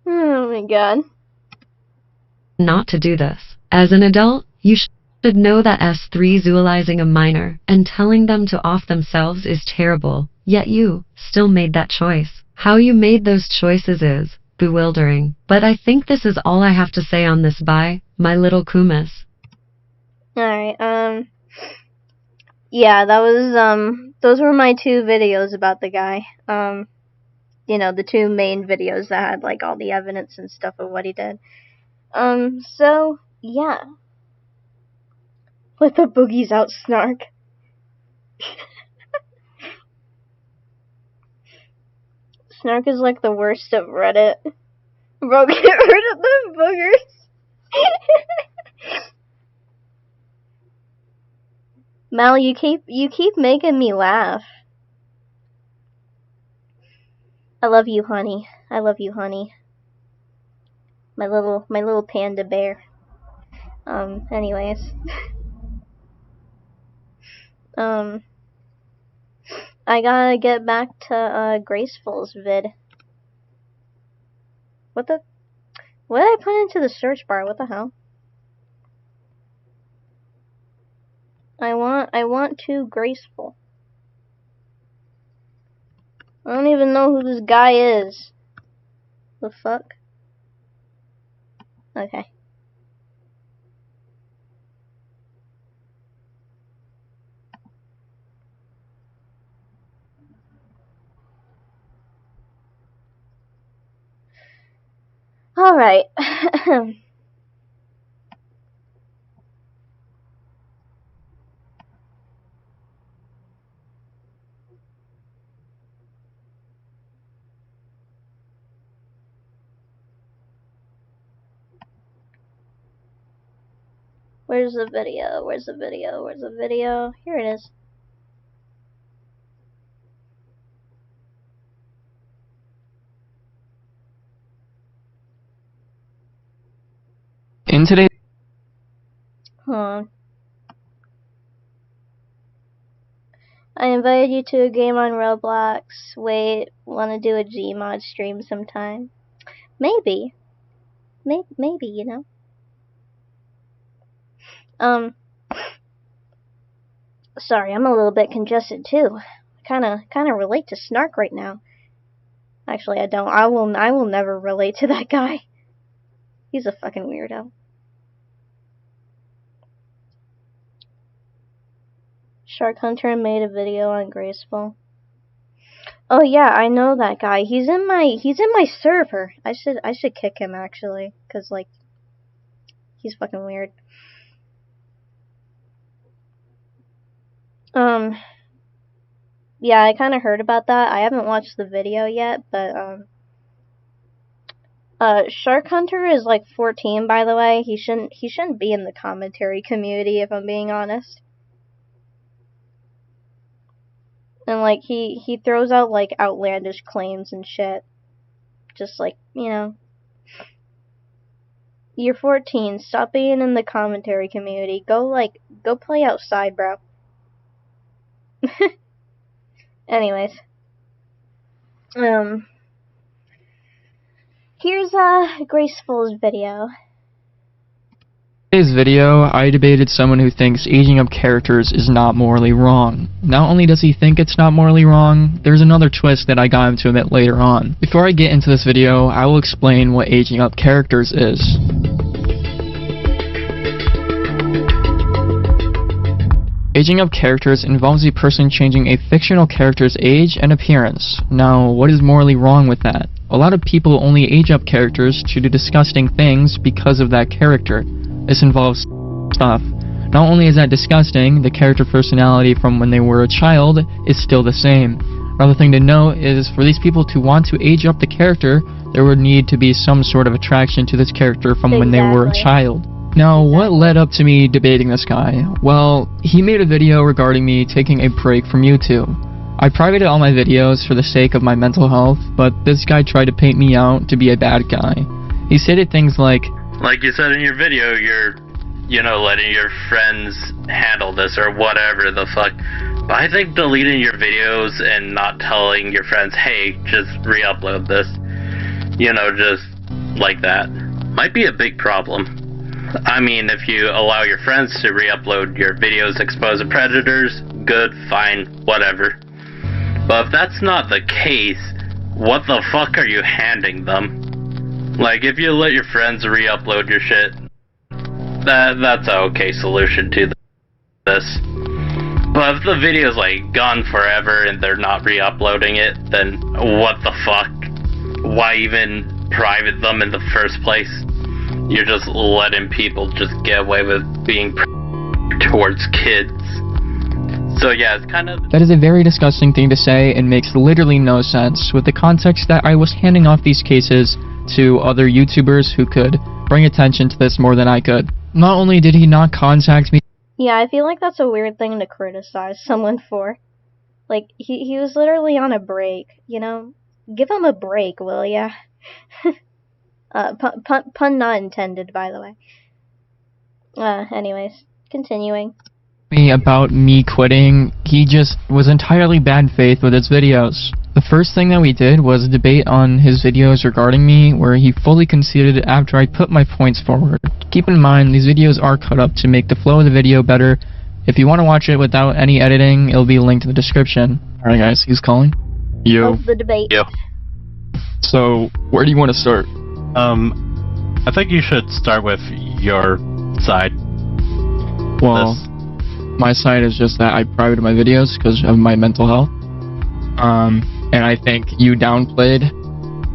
S1: Oh my god.
S2: Not to do this. As an adult, you should know that sexualizing a minor and telling them to off themselves is terrible, yet you still made that choice. How you made those choices is bewildering. But I think this is all I have to say on this. Bye, my little Kumus.
S1: Alright, yeah, that was, those were my 2 videos about the guy. You know, the 2 main videos that had, like, all the evidence and stuff of what he did. So, yeah. Let the boogies out, Snark. Snark is like the worst of Reddit. Bro, get rid of the boogers. Mal, you keep making me laugh. I love you, honey. I love you, honey. My little panda bear. Anyways. I gotta get back to Graceful's vid. What did I put into the search bar? What the hell? I want to Graceful. I don't even know who this guy is. The fuck? Okay. Alright. Where's the video? Where's the video? Where's the video? Here it is.
S4: In today.
S1: Hold on. I invited you to a game on Roblox. Wait, wanna do a Gmod stream sometime? Maybe. Maybe, you know? Sorry, I'm a little bit congested too. Kinda relate to Snark right now. Actually, I don't. I will never relate to that guy. He's a fucking weirdo. Shark Hunter made a video on Graceful. Oh yeah, I know that guy. He's in my server. I should kick him actually, 'cause like he's fucking weird. Yeah, I kind of heard about that. I haven't watched the video yet, but Shark Hunter is like 14, by the way. He shouldn't be in the commentary community, if I'm being honest. And like he throws out like outlandish claims and shit. Just like, you know, you're 14. Stop being in the commentary community. Go play outside, bro. Anyways, here's Graceful's video.
S4: In today's video, I debated someone who thinks aging up characters is not morally wrong. Not only does he think it's not morally wrong, there's another twist that I got him to a bit later on. Before I get into this video, I will explain what aging up characters is. Aging up characters involves a person changing a fictional character's age and appearance. Now, what is morally wrong with that? A lot of people only age up characters to do disgusting things because of that character. This involves stuff. Not only is that disgusting, the character personality from when they were a child is still the same. Another thing to note is for these people to want to age up the character, there would need to be some sort of attraction to this character from when they were a child. Now, what led up to me debating this guy? Well, he made a video regarding me taking a break from YouTube. I privated all my videos for the sake of my mental health, but this guy tried to paint me out to be a bad guy. He stated things like
S3: you said in your video, you're, letting your friends handle this or whatever the fuck. But I think deleting your videos and not telling your friends, hey, just re-upload this, just like that, might be a big problem. I mean, if you allow your friends to re-upload your videos exposing predators, good, fine, whatever. But if that's not the case, what the fuck are you handing them? Like, if you let your friends re-upload your shit, that's an okay solution to this. But if the video's, gone forever and they're not re-uploading it, then what the fuck? Why even private them in the first place? You're just letting people just get away with being towards kids. So yeah, it's kind of...
S4: That is a very disgusting thing to say and makes literally no sense with the context that I was handing off these cases to other YouTubers who could bring attention to this more than I could. Not only did he not contact me...
S1: Yeah, I feel like that's a weird thing to criticize someone for. Like, he was literally on a break, Give him a break, will ya? Pun not intended, by the way. Anyways, continuing.
S4: About me quitting, he just was entirely bad faith with his videos. The first thing that we did was debate on his videos regarding me, where he fully conceded after I put my points forward. Keep in mind, these videos are cut up to make the flow of the video better. If you want to watch it without any editing, it'll be linked in the description. Alright guys, he's calling. Yo.
S1: Of the debate.
S3: Yo.
S4: So, where do you want to start?
S3: I think you should start with your side.
S4: Well, my side is just that I privated my videos because of my mental health. And I think you downplayed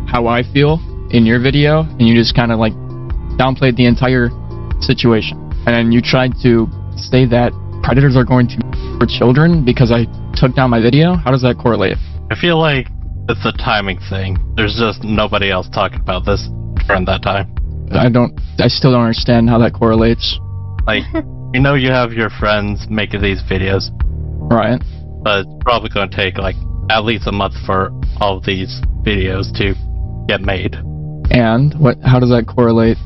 S4: how I feel in your video, and you just kind of downplayed the entire situation. And then you tried to say that predators are going to for children because I took down my video. How does that correlate?
S3: I feel like it's a timing thing. There's just nobody else talking about this around that time.
S4: I still don't understand how that correlates.
S3: You have your friends making these videos.
S4: Right.
S3: But it's probably going to take, at least a month for all of these videos to get made.
S4: And how does that correlate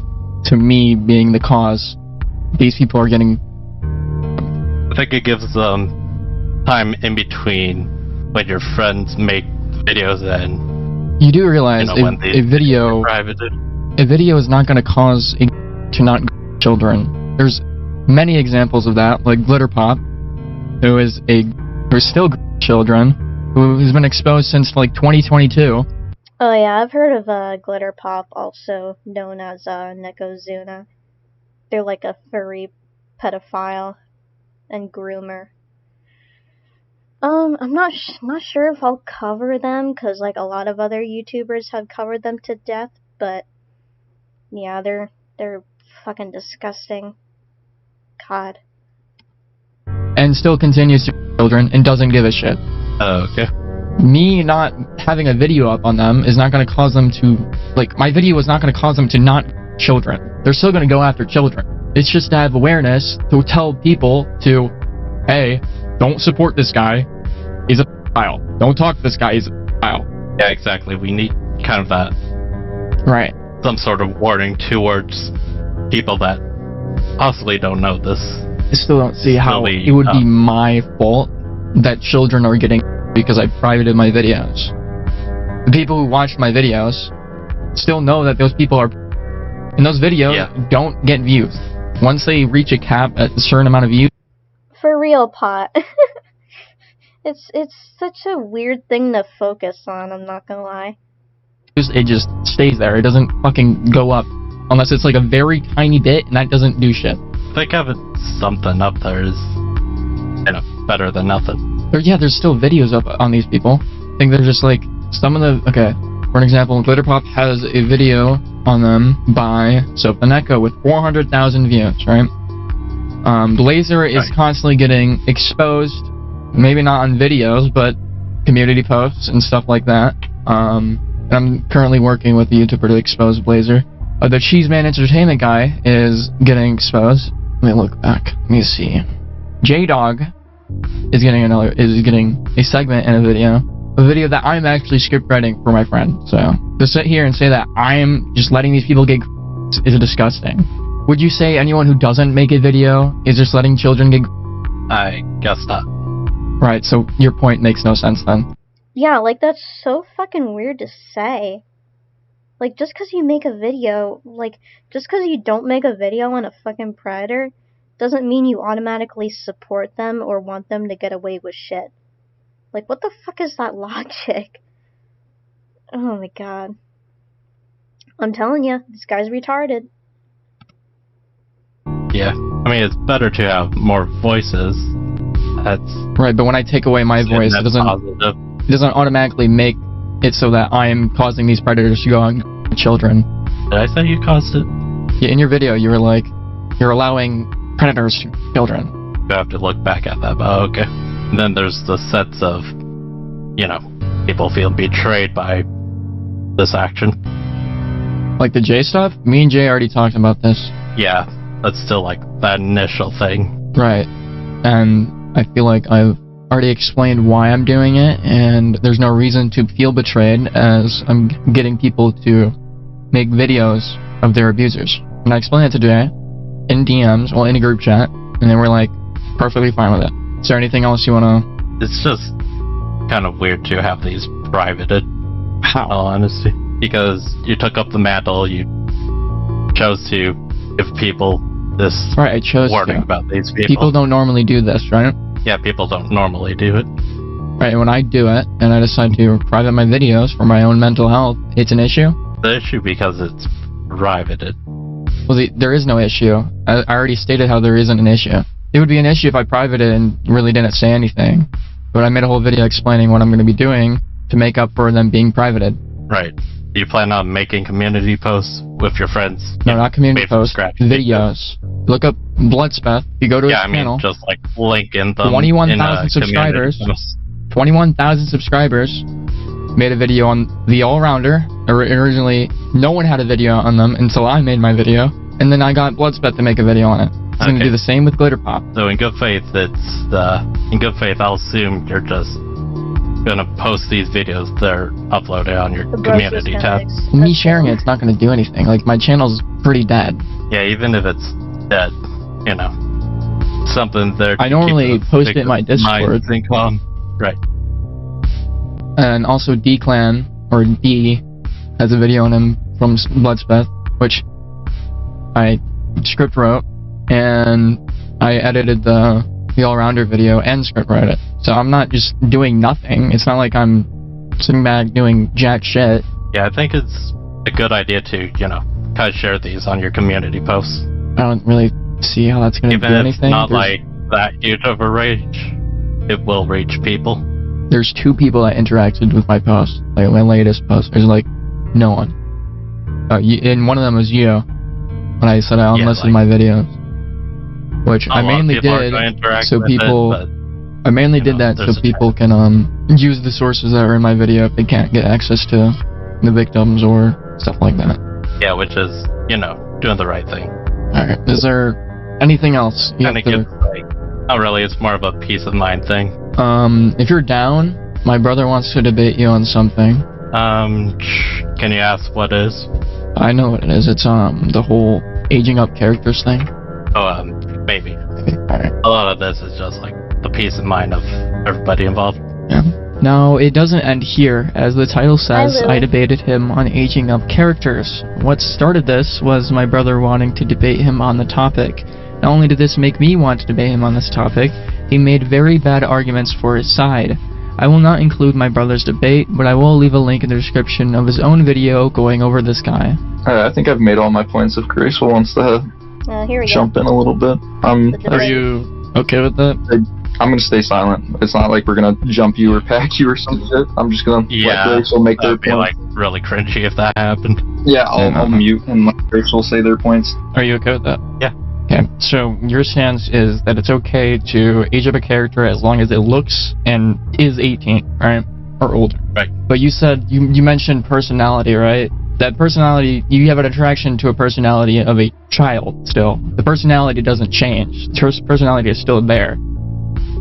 S4: to me being the cause? These people are getting...
S3: I think it gives them time in between when your friends make videos and...
S4: You do realize a video is not going to cause to not children. There's many examples of that, like Glitter Pop, who's still children, who's been exposed since 2022.
S1: Oh yeah, I've heard of Glitter Pop, also known as Nekozuna. They're like a furry pedophile and groomer. I'm not sure if I'll cover them, cause a lot of other YouTubers have covered them to death, but yeah, they're fucking disgusting. God. And still continues to children and doesn't give a shit.
S3: Oh, okay.
S4: Me not having a video up on them is not going to cause them to... my video is not going to cause them to not children. They're still going to go after children. It's just to have awareness to tell people to, hey, don't support this guy. He's a pedophile. Don't talk to this guy. He's a pedophile.
S3: Yeah, exactly. We need kind of that.
S4: Right.
S3: Some sort of warning towards people that possibly don't know this.
S4: I still don't see how it would be my fault that children are getting because I privated my videos. The people who watched my videos still know that those people are... And those videos don't get views. Once they reach a cap at a certain amount of views...
S1: For real, Pot. It's such a weird thing to focus on, I'm not gonna lie.
S4: It just stays there. It doesn't fucking go up. Unless it's a very tiny bit, and that doesn't do shit.
S3: I think having something up there is better than nothing.
S4: There's still videos up on these people. I think they're just some of the... Okay, For example, Glitterpop has a video on them by Sopaneko with 400,000 views, right? Blazer is constantly getting exposed, maybe not on videos, but community posts and stuff like that. I'm currently working with a YouTuber to expose Blazer. The Cheeseman Entertainment guy is getting exposed. Let me look back. Let me see. J-Dog is getting a segment in a video that I'm actually script writing for my friend. So to sit here and say that I'm just letting these people get is disgusting. Would you say anyone who doesn't make a video is just letting children get?
S3: I guess not.
S4: Right. So your point makes no sense then.
S1: Yeah, like that's so fucking weird to say. Like just because you make a video, just because you don't make a video on a fucking predator, doesn't mean you automatically support them or want them to get away with shit. Like, what the fuck is that logic? Oh my god. I'm telling you, this guy's retarded.
S3: Yeah. I mean, it's better to have more voices. That's...
S4: Right, but when I take away my voice, it doesn't automatically make it so that I am causing these predators to go on children.
S3: Did I say you caused it?
S4: Yeah, in your video, you were like, you're allowing predators to children.
S3: You have to look back at that, but okay. And then there's the sense of, people feel betrayed by this action.
S4: Like the J stuff? Me and Jay already talked about this.
S3: Yeah, that's still like that initial thing.
S4: Right. And I feel like I've already explained why I'm doing it, and there's no reason to feel betrayed as I'm getting people to make videos of their abusers. And I explained it to Jay in DMs, in a group chat, and they were like, perfectly fine with it. Is there anything else you wanna...
S3: It's just kind of weird to have these privated.
S4: How?
S3: In all honesty. Because you took up the mantle, you chose to give people this
S4: I chose
S3: warning
S4: to.
S3: about these people.
S4: People don't normally do this, right?
S3: Yeah, people don't normally do it.
S4: Right, when I do it, and I decide to private my videos for my own mental health, it's an issue?
S3: The issue because it's privated.
S4: Well, there is no issue. I already stated how there isn't an issue. It would be an issue if I privated and really didn't say anything. But I made a whole video explaining what I'm going to be doing to make up for them being privated.
S3: Right. Do you plan on making community posts with your friends?
S4: No, not community posts, videos. Look up Bloodspeth. You go to his channel.
S3: Just like link in them.
S4: 21,000 subscribers. 21,000 subscribers. Made a video on the All-Rounder. Originally, no one had a video on them until I made my video. And then I got Bloodspeth to make a video on it. I'm going to do the same with Glitterpop.
S3: So in good faith, I'll assume you're just gonna post these videos they're uploaded on your community tab.
S4: Me sharing it's not gonna do anything. Like, my channel's pretty dead.
S3: Yeah, even if it's dead, something there.
S4: I normally post it in my Discord.
S3: Right.
S4: And also D-Clan, or D, has a video on him from Bloodspeth, which I script wrote, and I edited the All-Rounder video and script wrote it. So I'm not just doing nothing. It's not like I'm sitting back doing jack shit.
S3: Yeah, I think it's a good idea to, kind of share these on your community posts.
S4: I don't really see how that's going to do anything.
S3: Even if it's not like that huge of a reach, it will reach people.
S4: There's 2 people that interacted with my post, like my latest post. There's like no one. And one of them was you, when I said I unlisted my videos. Which I mainly did so people... I mainly did that so people can use the sources that are in my video if they can't get access to the victims or stuff like that.
S3: Yeah, which is, doing the right thing.
S4: Alright, is there anything else?
S3: Not really, it's more of a peace of mind thing.
S4: If you're down, my brother wants to debate you on something.
S3: Can you ask what it is?
S4: I know what it is. It's the whole aging up characters thing.
S3: Oh, maybe.
S4: Alright.
S3: A lot of this is just like the peace of mind of everybody involved.
S4: Yeah. Now, it doesn't end here. As the title says, I debated him on aging up characters. What started this was my brother wanting to debate him on the topic. Not only did this make me want to debate him on this topic, he made very bad arguments for his side. I will not include my brother's debate, but I will leave a link in the description of his own video going over this guy.
S5: I think I've made all my points. If Graceful wants to
S1: here we
S5: jump in a little bit.
S4: Are you okay with that?
S5: I'm gonna stay silent. It's not like we're gonna jump you or pack you or some shit. I'm just gonna let Graceful make their
S3: that'd be
S5: point.
S3: like really cringy if that happened.
S5: Yeah, I'll mute and let Graceful say their points.
S4: Are you okay with that?
S3: Yeah.
S4: Okay, so your stance is that it's okay to age up a character as long as it looks and is 18, right? Or older.
S3: Right.
S4: But you said, you mentioned personality, right? That personality, you have an attraction to a personality of a child still. The personality doesn't change. The personality is still there.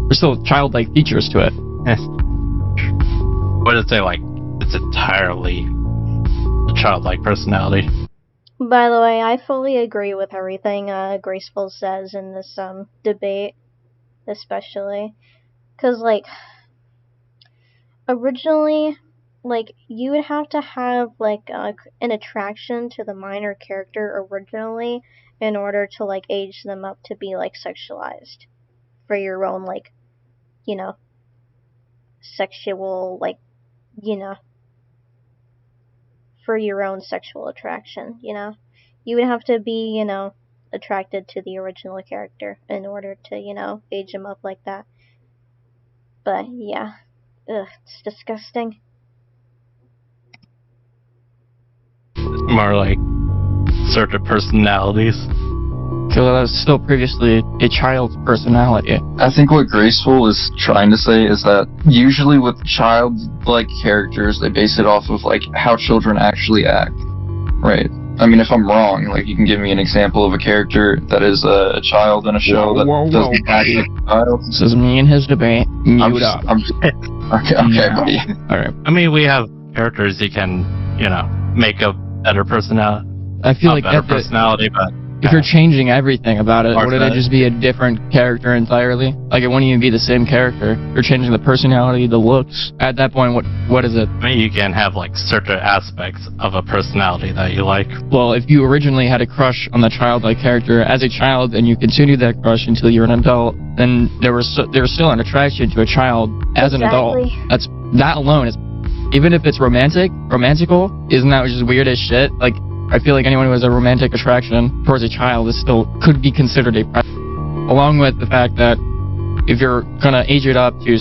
S4: There's still childlike features to it.
S3: What did it say, like, it's entirely a childlike personality?
S1: By the way, I fully agree with everything Graceful says in this debate, especially. Because, like, originally, like, you would have to have, like, an attraction to the minor character originally in order to, like, age them up to be, like, sexualized. For your own, like, you know, sexual, like, you know, for your own sexual attraction, you know? You would have to be, you know, attracted to the original character in order to, you know, age him up like that. But, yeah. Ugh, it's disgusting.
S3: More like certain personalities.
S4: So that was still previously a child's personality.
S5: I think what Graceful is trying to say is that usually with childlike characters, they base it off of like how children actually act, right? I mean, if I'm wrong, like you can give me an example of a character that is a child in a show that doesn't act like a child.
S4: This is me and his debate. Mute up.
S5: Okay, buddy.
S4: Alright.
S3: I mean, we have characters you can, you know, make a better personality.
S4: I feel like
S3: personality, but
S4: if you're changing everything about it, wouldn't it
S3: that.
S4: just be a different character entirely? Like, it wouldn't even be the same character. You're changing the personality, the looks. At that point, what is it?
S3: I mean, you can have like certain aspects of a personality that you like.
S4: Well, if you originally had a crush on the childlike character as a child, and you continued that crush until you're an adult, then there was still an attraction to a child as an adult. That alone is, even if it's romantical, isn't that just weird as shit? Like, I feel like anyone who has a romantic attraction towards a child is still could be considered a predator. Along with the fact that if you're gonna age it up to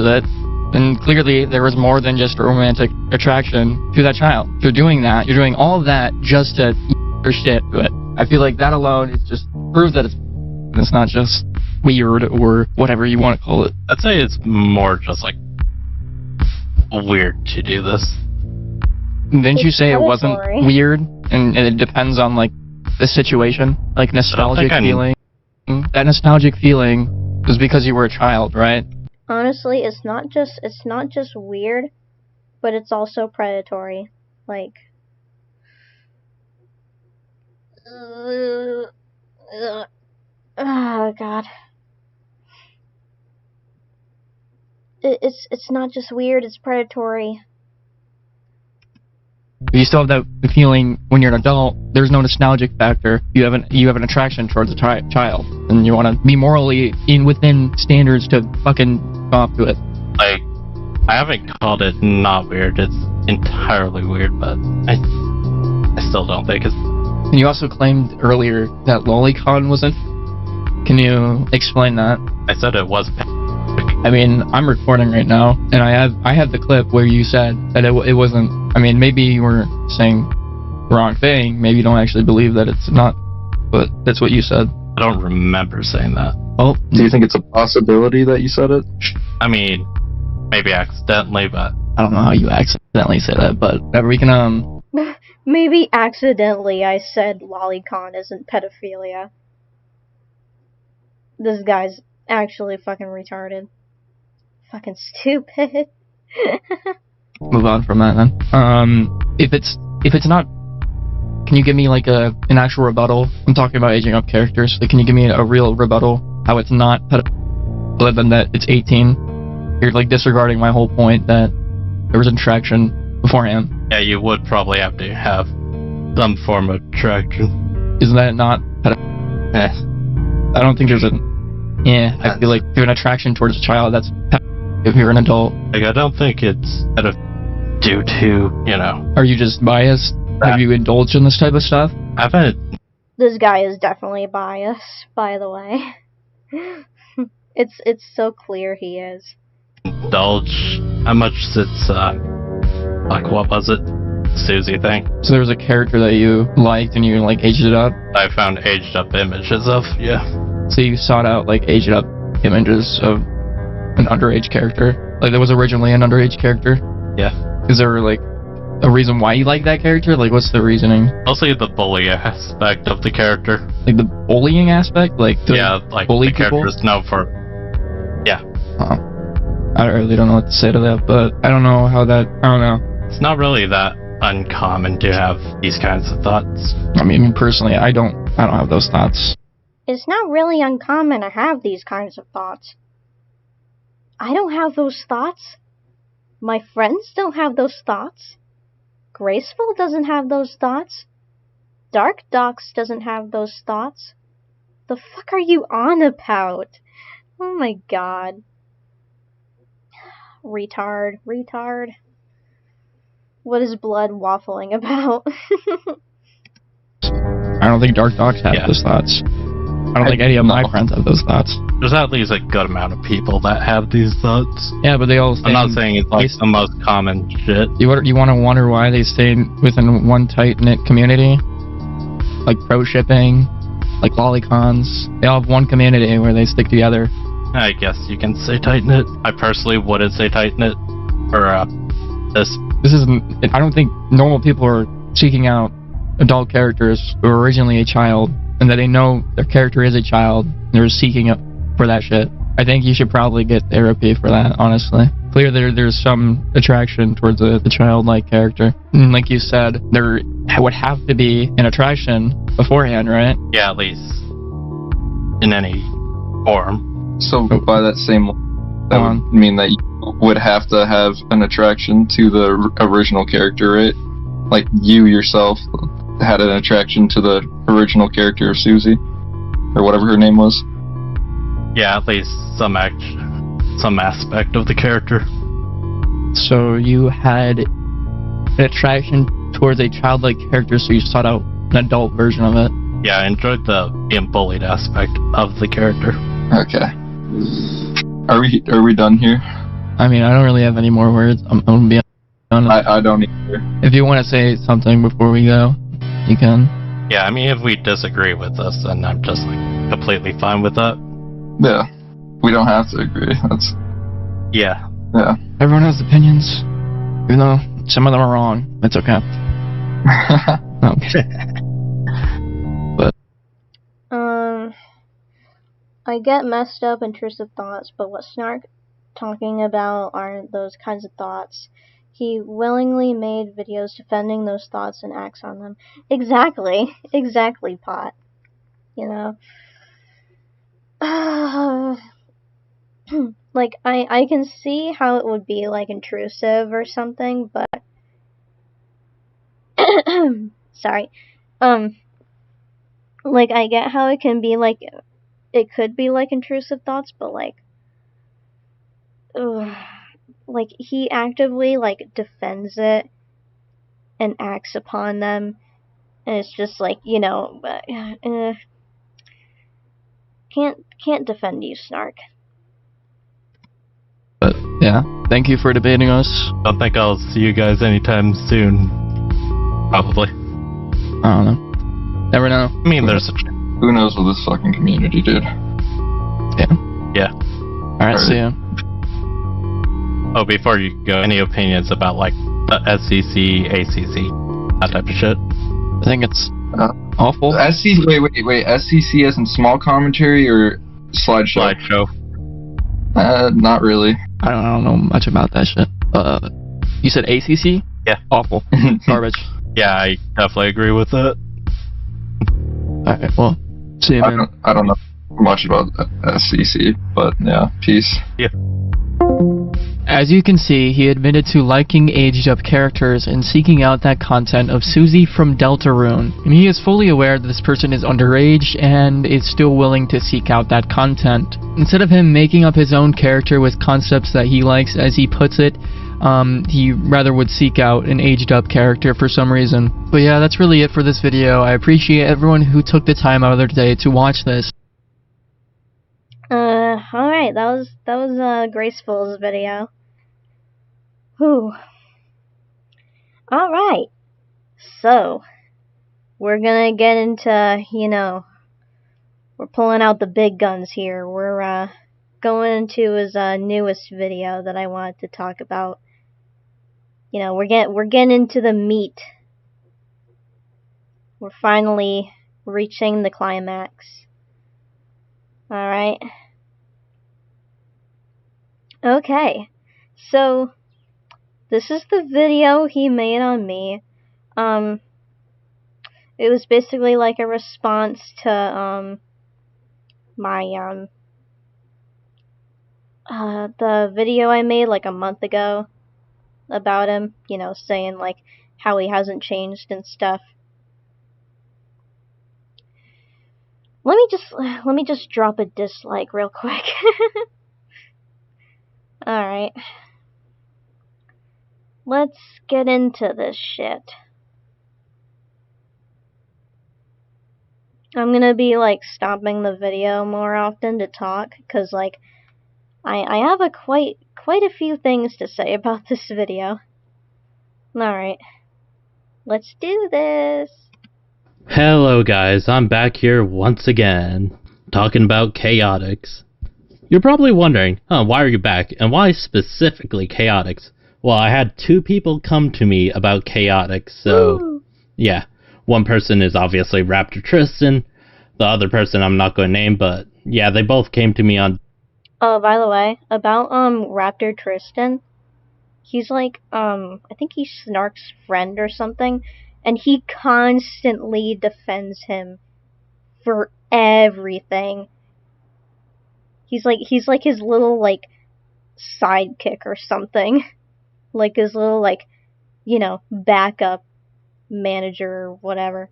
S4: that, then clearly there was more than just a romantic attraction to that child. If you're doing that, you're doing all of that just to your shit to it. I feel like that alone is just proves that it's not just weird or whatever you want to call it.
S3: I'd say it's more just like weird to do this.
S4: Didn't you say it wasn't
S1: predatory.
S4: weird? And it depends on, like, the situation? Like, nostalgic feeling? That nostalgic feeling was because you were a child, right?
S1: Honestly, it's not just weird, but it's also predatory. Like, oh god. It's not just weird, it's predatory.
S4: But you still have that feeling when you're an adult. There's no nostalgic factor. You have an attraction towards a child, and you want to be morally within standards to fucking go off to it.
S3: Like, I haven't called it not weird. It's entirely weird, but I still don't think it's.
S4: And you also claimed earlier that lolicon wasn't. Can you explain that?
S3: I said it was.
S4: I mean, I'm recording right now, and I have the clip where you said that it wasn't. I mean, maybe you were saying the wrong thing. Maybe you don't actually believe that it's not, but that's what you said.
S3: I don't remember saying that.
S4: Well,
S5: Do you think it's a possibility that you said it?
S3: I mean, maybe accidentally, but
S4: I don't know how you accidentally said that, but whatever. We can
S1: Maybe accidentally I said lolicon isn't pedophilia. This guy's actually fucking retarded. Fucking stupid.
S4: move on from that then. If it's not, can you give me like an actual rebuttal? I'm talking about aging up characters. Like, can you give me a real rebuttal how it's not other than that it's 18? You're like disregarding my whole point that there was attraction beforehand.
S3: yeah, you would probably have to have some form of attraction.
S4: Isn't that not?
S3: Eh,
S4: I don't think there's a. Yeah, I feel like there's an attraction towards a child. That's if you're an adult.
S3: like, I don't think it's due to, you know,
S4: Are you just biased? Have you indulged in this type of stuff?
S3: I haven't.
S1: This guy is definitely biased, by the way. It's so clear he is.
S3: Indulge. How much it's like what was it? Susie thing.
S4: So there was a character that you liked and you like aged it up?
S3: I found aged up images of, yeah.
S4: So you sought out like aged up images of an underage character? Like there was originally an underage character?
S3: Yeah.
S4: Is there like a reason why you like that character? Like what's the reasoning?
S3: Mostly the bully aspect of the character.
S4: Like the bullying aspect? Like
S3: yeah, like
S4: bully
S3: the
S4: people?
S3: character is known for. Yeah.
S4: I really don't know what to say to that, but I don't know how that. I don't know.
S3: It's not really that uncommon to have these kinds of thoughts.
S4: I mean, personally, I don't have those thoughts.
S1: It's not really uncommon to have these kinds of thoughts. I don't have those thoughts. My friends don't have those thoughts. Graceful doesn't have those thoughts. Dark Docs doesn't have those thoughts. The fuck are you on about? Oh my god. Retard. What is blood waffling about?
S4: I don't think Dark Dogs have those thoughts. I don't think any of my friends have those thoughts.
S3: There's at least a good amount of people that have these thoughts.
S4: Yeah, but they all stay.
S3: I'm not saying it's like the most common shit.
S4: You want to wonder why they stay within one tight-knit community? Like pro-shipping, like lolicons. They all have one community where they stick together.
S3: I guess you can say tight-knit. I personally wouldn't say tight-knit. Or,
S4: This isn't... I don't think normal people are seeking out adult characters who were originally a child, and that they know their character is a child, and they're seeking up for that shit. I think you should probably get therapy for that, honestly. Clear there's some attraction towards the childlike character. And like you said, there would have to be an attraction beforehand, right?
S3: Yeah, at least in any form.
S5: So by that same, that would mean that you would have to have an attraction to the original character, right? Like you yourself had an attraction to the original character of Susie, or whatever her name was.
S3: Yeah, at least some aspect of the character.
S4: So you had an attraction towards a childlike character, so you sought out an adult version of it.
S3: Yeah, I enjoyed the being bullied aspect of the character.
S5: Okay. Are we done here?
S4: I mean, I don't really have any more words. I'm gonna be honest.
S5: I don't either.
S4: If you want to say something before we go, you can.
S3: Yeah, I mean, if we disagree with this, then I'm just like completely fine with that.
S5: Yeah. We don't have to agree. That's...
S3: Yeah.
S5: Yeah.
S4: Everyone has opinions, even though some of them are wrong. It's okay. No. But
S1: I get messed up intrusive thoughts, but what Snark talking about aren't those kinds of thoughts. He willingly made videos defending those thoughts and acts on them. Exactly, Pot. You know. Like, I can see how it would be, like, intrusive or something, but... Sorry. Like, I get how it can be, like... It could be, like, intrusive thoughts, but, like... Like, he actively, like, defends it and acts upon them. And it's just, like, you know... Can't defend you, Snark.
S4: But yeah, thank you for debating us.
S3: Don't think I'll see you guys anytime soon. Probably.
S4: I don't know. Never know.
S3: I mean, there's a...
S5: Who knows with this fucking community, dude?
S4: Yeah.
S3: Yeah.
S4: Alright, see ya.
S3: Oh, before you go, any opinions about, like, the SCC, ACC, that type of shit?
S4: I think it's awful.
S5: Wait. SCC as in small commentary or slideshow?
S3: Slideshow.
S5: Not really.
S4: I don't know much about that shit. You said ACC?
S3: Yeah.
S4: Awful. Garbage.
S3: Yeah, I definitely agree with that.
S4: Alright, well, see you, man.
S5: I don't know much about SCC, but yeah, peace.
S3: Yeah.
S4: As you can see, he admitted to liking aged-up characters and seeking out that content of Susie from Deltarune. And he is fully aware that this person is underage and is still willing to seek out that content. Instead of him making up his own character with concepts that he likes, as he puts it, he rather would seek out an aged-up character for some reason. But yeah, that's really it for this video. I appreciate everyone who took the time out of their day to watch this.
S1: alright, that was Graceful's video. Whew. Alright. So, we're gonna get into, we're pulling out the big guns here. We're, going into his, newest video that I wanted to talk about. We're getting into the meat. We're finally reaching the climax. Alright. Okay. So, this is the video he made on me. It was basically like a response to, my, the video I made like a month ago about him, saying like how he hasn't changed and stuff. Let me just drop a dislike real quick. Alright. Let's get into this shit. I'm gonna be like stopping the video more often to talk, cause like I have quite a few things to say about this video. Alright. Let's do this.
S3: Hello guys, I'm back here once again, talking about chaotics. You're probably wondering, why are you back, and why specifically chaotics? Well, I had two people come to me about chaotics, so
S1: Woo.
S3: Yeah. One person is obviously Raptor Tristan, the other person I'm not going to name, but yeah, they both came to me on...
S1: Oh, by the way, about Raptor Tristan, he's like, I think he's Snark's friend or something, and he constantly defends him for everything. He's like his little like sidekick or something. Like his little like, backup manager or whatever.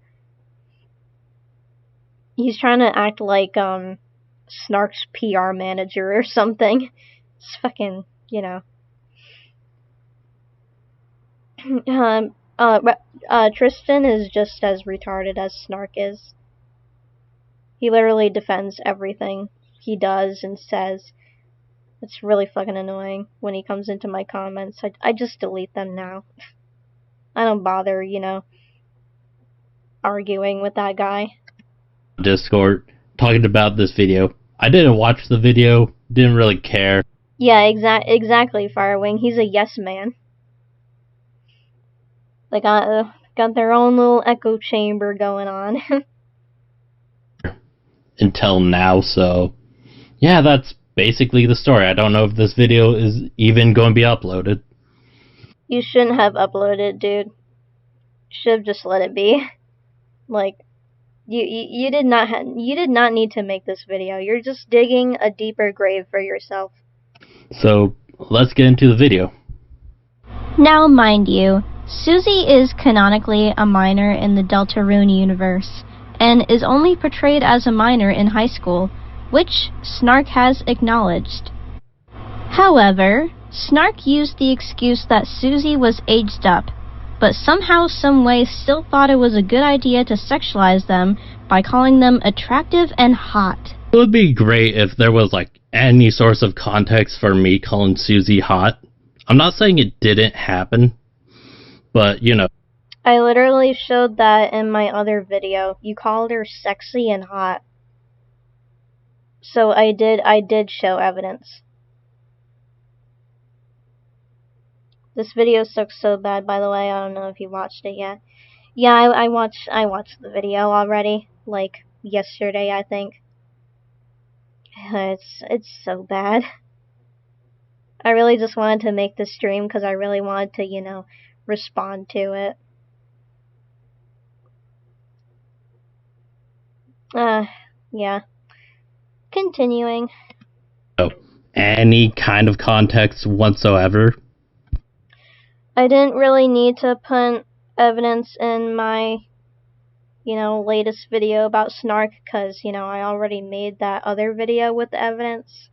S1: He's trying to act like Snark's PR manager or something. It's fucking, Tristan is just as retarded as Snark is. He literally defends everything he does and says. It's really fucking annoying when he comes into my comments. I just delete them now. I don't bother, arguing with that guy.
S3: Discord, talking about this video. I didn't watch the video, didn't really care.
S1: Yeah, exactly, Firewing. He's a yes man. They got their own little echo chamber going on.
S3: Until now, so yeah, that's basically the story. I don't know if this video is even going to be uploaded.
S1: You shouldn't have uploaded, dude. Should have just let it be. Like, you did not need to make this video. You're just digging a deeper grave for yourself.
S3: So let's get into the video.
S1: Now, mind you, Susie is canonically a minor in the Deltarune universe, and is only portrayed as a minor in high school, which Snark has acknowledged. However, Snark used the excuse that Susie was aged up, but somehow, someway still thought it was a good idea to sexualize them by calling them attractive and hot.
S3: It would be great if there was like any source of context for me calling Susie hot. I'm not saying it didn't happen, but
S1: I literally showed that in my other video. You called her sexy and hot. So I did show evidence. This video sucks so bad, by the way. I don't know if you watched it yet. Yeah, I watched the video already, like yesterday, I think. It's so bad. I really just wanted to make this stream because I really wanted to, respond to it. Yeah. Continuing.
S3: So, any kind of context whatsoever.
S1: I didn't really need to put evidence in my, latest video about Snark because, I already made that other video with the evidence.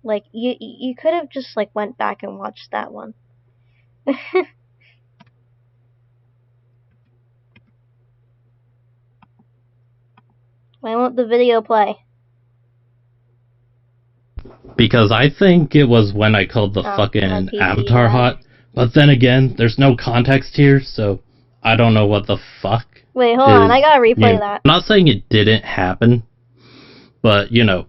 S1: Like, you could have just, like, went back and watched that one. Why won't the video play?
S3: Because I think it was when I called the fucking avatar hot. But then again, there's no context here, so I don't know what the fuck.
S1: Wait, hold on, I gotta replay that.
S3: I'm not saying it didn't happen, but, you know.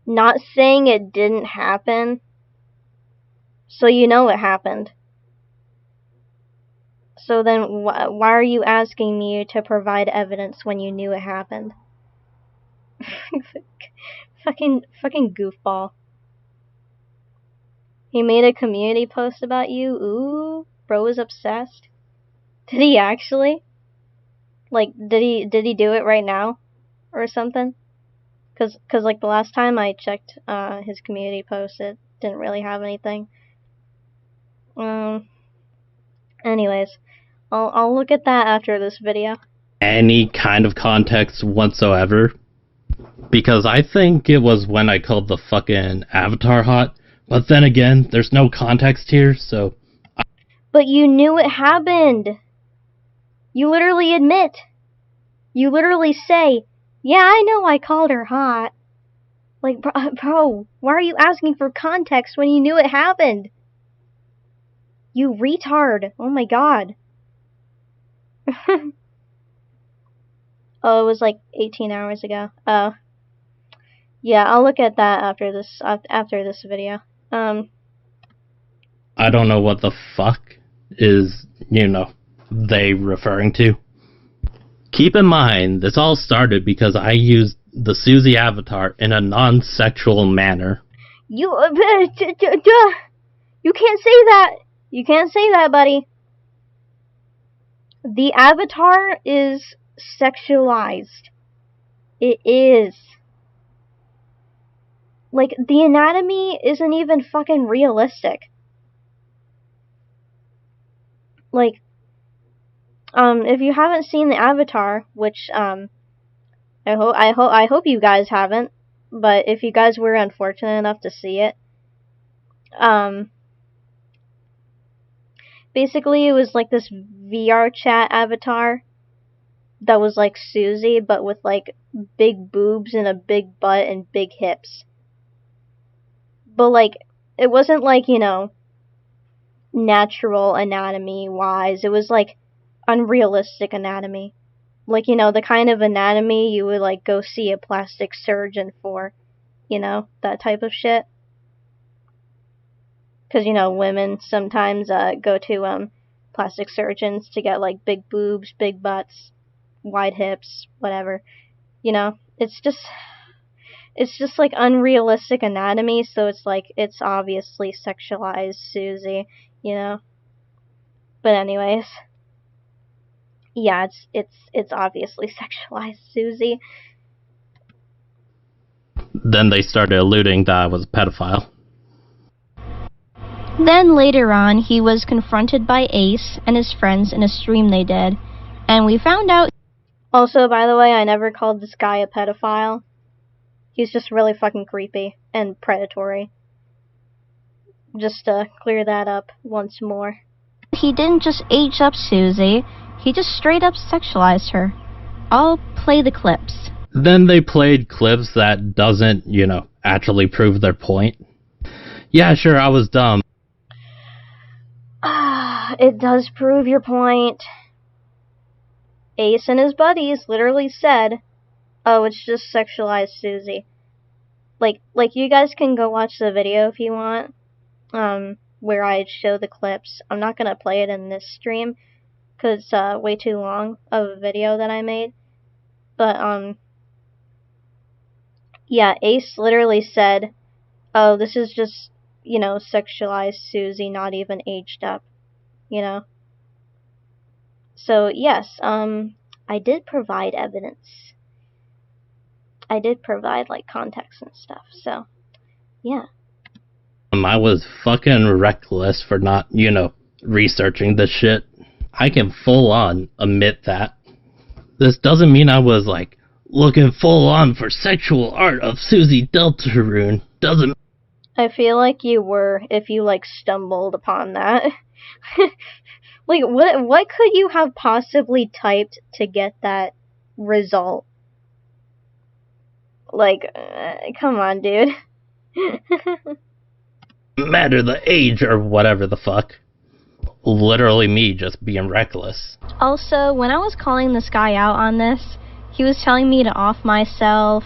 S1: Not saying it didn't happen, so you know it happened. So then why are you asking me to provide evidence when you knew it happened? fucking goofball. He made a community post about you. Ooh, bro is obsessed. Did he actually? Like, did he do it right now? Or something? Cause like the last time I checked his community post, it didn't really have anything. Anyways, I'll look at that after this video.
S3: Any kind of context whatsoever. Because I think it was when I called the fucking avatar hot. But then again, there's no context here, so...
S1: But you knew it happened! You literally admit. You literally say, yeah, I know I called her hot. Like, bro, why are you asking for context when you knew it happened? You retard. Oh my god. Oh, it was like 18 hours ago. Oh. Yeah, I'll look at that after this video.
S3: I don't know what the fuck is, you know, they referring to. Keep in mind, this all started because I used the Susie avatar in a non-sexual manner.
S1: You can't say that! You can't say that, buddy. The avatar is sexualized. It is. Like, the anatomy isn't even fucking realistic. Like, if you haven't seen the Avatar, which I hope you guys haven't, but if you guys were unfortunate enough to see it, basically it was like this VR chat avatar that was like Susie, but with like big boobs and a big butt and big hips. But like, it wasn't like, you know, natural anatomy wise. It was like unrealistic anatomy. Like, you know, the kind of anatomy you would like go see a plastic surgeon for. You know, that type of shit. Because, you know, women sometimes go to plastic surgeons to get like big boobs, big butts, wide hips, whatever. You know, it's just like unrealistic anatomy, so it's like, it's obviously sexualized Susie, you know? But anyways, yeah, it's obviously sexualized Susie.
S3: Then they started alluding that I was a pedophile.
S1: Then later on, he was confronted by Ace and his friends in a stream they did, and we found out... Also, by the way, I never called this guy a pedophile. He's just really fucking creepy and predatory. Just to clear that up once more. He didn't just H up Susie, he just straight up sexualized her. I'll play the clips.
S3: Then they played clips that doesn't, you know, actually prove their point. Yeah, sure, I was dumb.
S1: It does prove your point. Ace and his buddies literally said, oh, it's just sexualized Susie. Like you guys can go watch the video if you want, where I show the clips. I'm not gonna play it in this stream, cause it's way too long of a video that I made. But, yeah, Ace literally said, oh, this is just, you know, sexualized Susie, not even aged up, you know? So, yes, I did provide evidence. I did provide, like, context and stuff, so, yeah.
S3: I was fucking reckless for not, you know, researching this shit. I can full on admit that. This doesn't mean I was, like, looking full on for sexual art of Susie Deltarune. Doesn't...
S1: I feel like you were, if you, like, stumbled upon that. Like, what could you have possibly typed to get that result? Like, come on, dude.
S3: Matter the age or whatever the fuck. Literally me just being reckless.
S1: Also, when I was calling this guy out on this, he was telling me to off myself,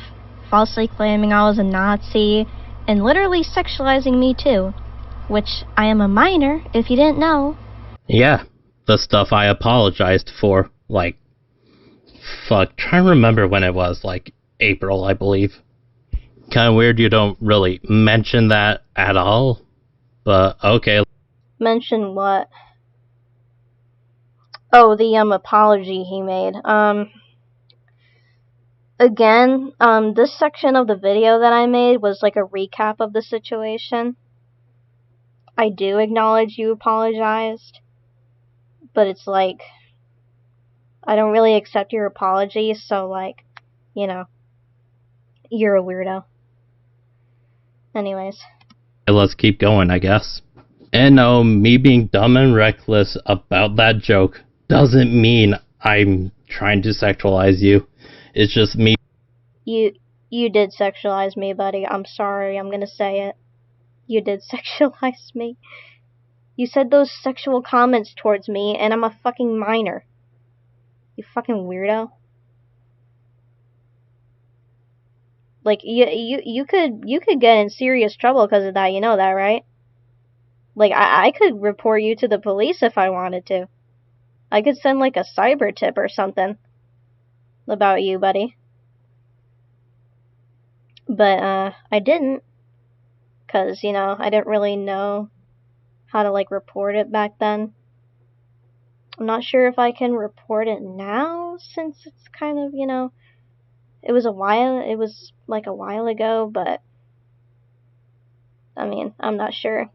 S1: falsely claiming I was a Nazi, and literally sexualizing me too. Which, I am a minor, if you didn't know.
S3: Yeah, the stuff I apologized for, like, fuck, trying to remember when it was, like, April, I believe. Kinda weird you don't really mention that at all, but okay.
S1: Mention what? Oh, the apology he made. Again, this section of the video that I made was like a recap of the situation. I do acknowledge you apologized, but it's like, I don't really accept your apology, so like, you know, you're a weirdo. Anyways.
S3: Let's keep going, I guess. And no, me being dumb and reckless about that joke doesn't mean I'm trying to sexualize you. It's just me.
S1: You did sexualize me, buddy. I'm sorry, I'm gonna say it. You did sexualize me. You said those sexual comments towards me, and I'm a fucking minor. You fucking weirdo. Like, you could get in serious trouble because of that, you know that, right? Like, I could report you to the police if I wanted to. I could send, like, a cyber tip or something about you, buddy. But, I didn't. Because, you know, I didn't really know how to, like, report it back then. I'm not sure if I can report it now, since it's kind of, you know, it was like a while ago, but, I mean, I'm not sure.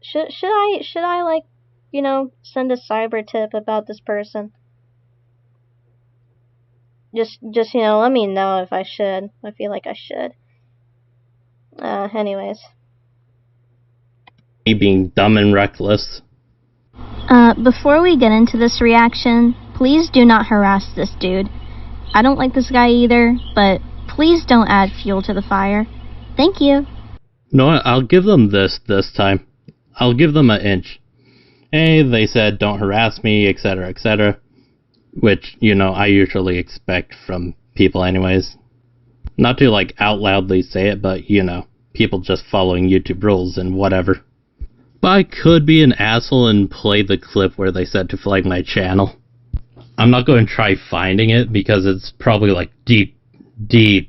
S1: Should I, like, you know, send a cyber tip about this person? Just, you know, let me know if I should. I feel like I should. Anyways.
S3: Me being dumb and reckless.
S1: Before we get into this reaction, please do not harass this dude. I don't like this guy either, but please don't add fuel to the fire. Thank you.
S3: No, I'll give them this time. I'll give them an inch. Hey, they said don't harass me, etc., etc. Which, you know, I usually expect from people anyways. Not to, like, out loudly say it, but, you know, people just following YouTube rules and whatever. But I could be an asshole and play the clip where they said to flag my channel. I'm not going to try finding it because it's probably, like, deep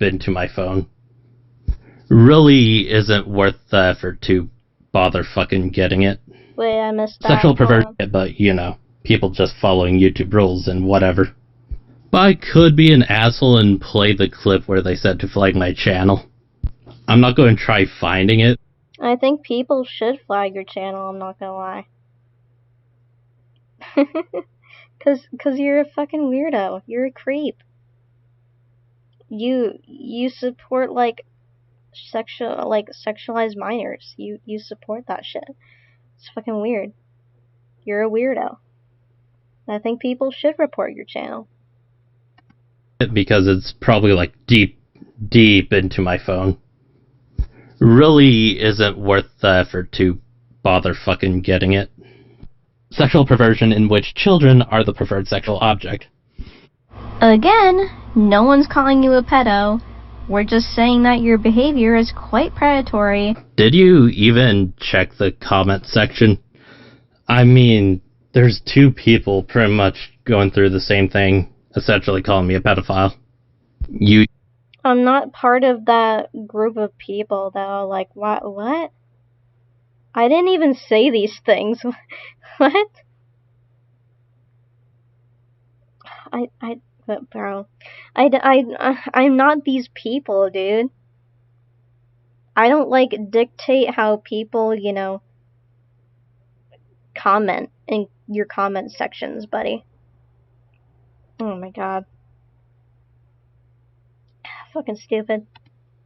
S3: into my phone. Really isn't worth the effort to bother fucking getting it.
S1: Wait, I missed that.
S3: Sexual perversion, but, you know, people just following YouTube rules and whatever. But I could be an asshole and play the clip where they said to flag my channel. I'm not going to try finding it.
S1: I think people should flag your channel, I'm not gonna lie. Cause you're a fucking weirdo. You're a creep. You support, like, sexualized minors. You support that shit. It's fucking weird. You're a weirdo. I think people should report your channel.
S3: Because it's probably, like, deep into my phone. Really isn't worth the effort to bother fucking getting it. Sexual perversion in which children are the preferred sexual object.
S1: Again, no one's calling you a pedo. We're just saying that your behavior is quite predatory.
S3: Did you even check the comment section? I mean, there's two people pretty much going through the same thing, essentially calling me a pedophile.
S1: I'm not part of that group of people, though. Like, what? I didn't even say these things. What? Bro. I'm not these people, dude. I don't, like, dictate how people, you know, comment in your comment sections, buddy. Oh my god. Fucking stupid.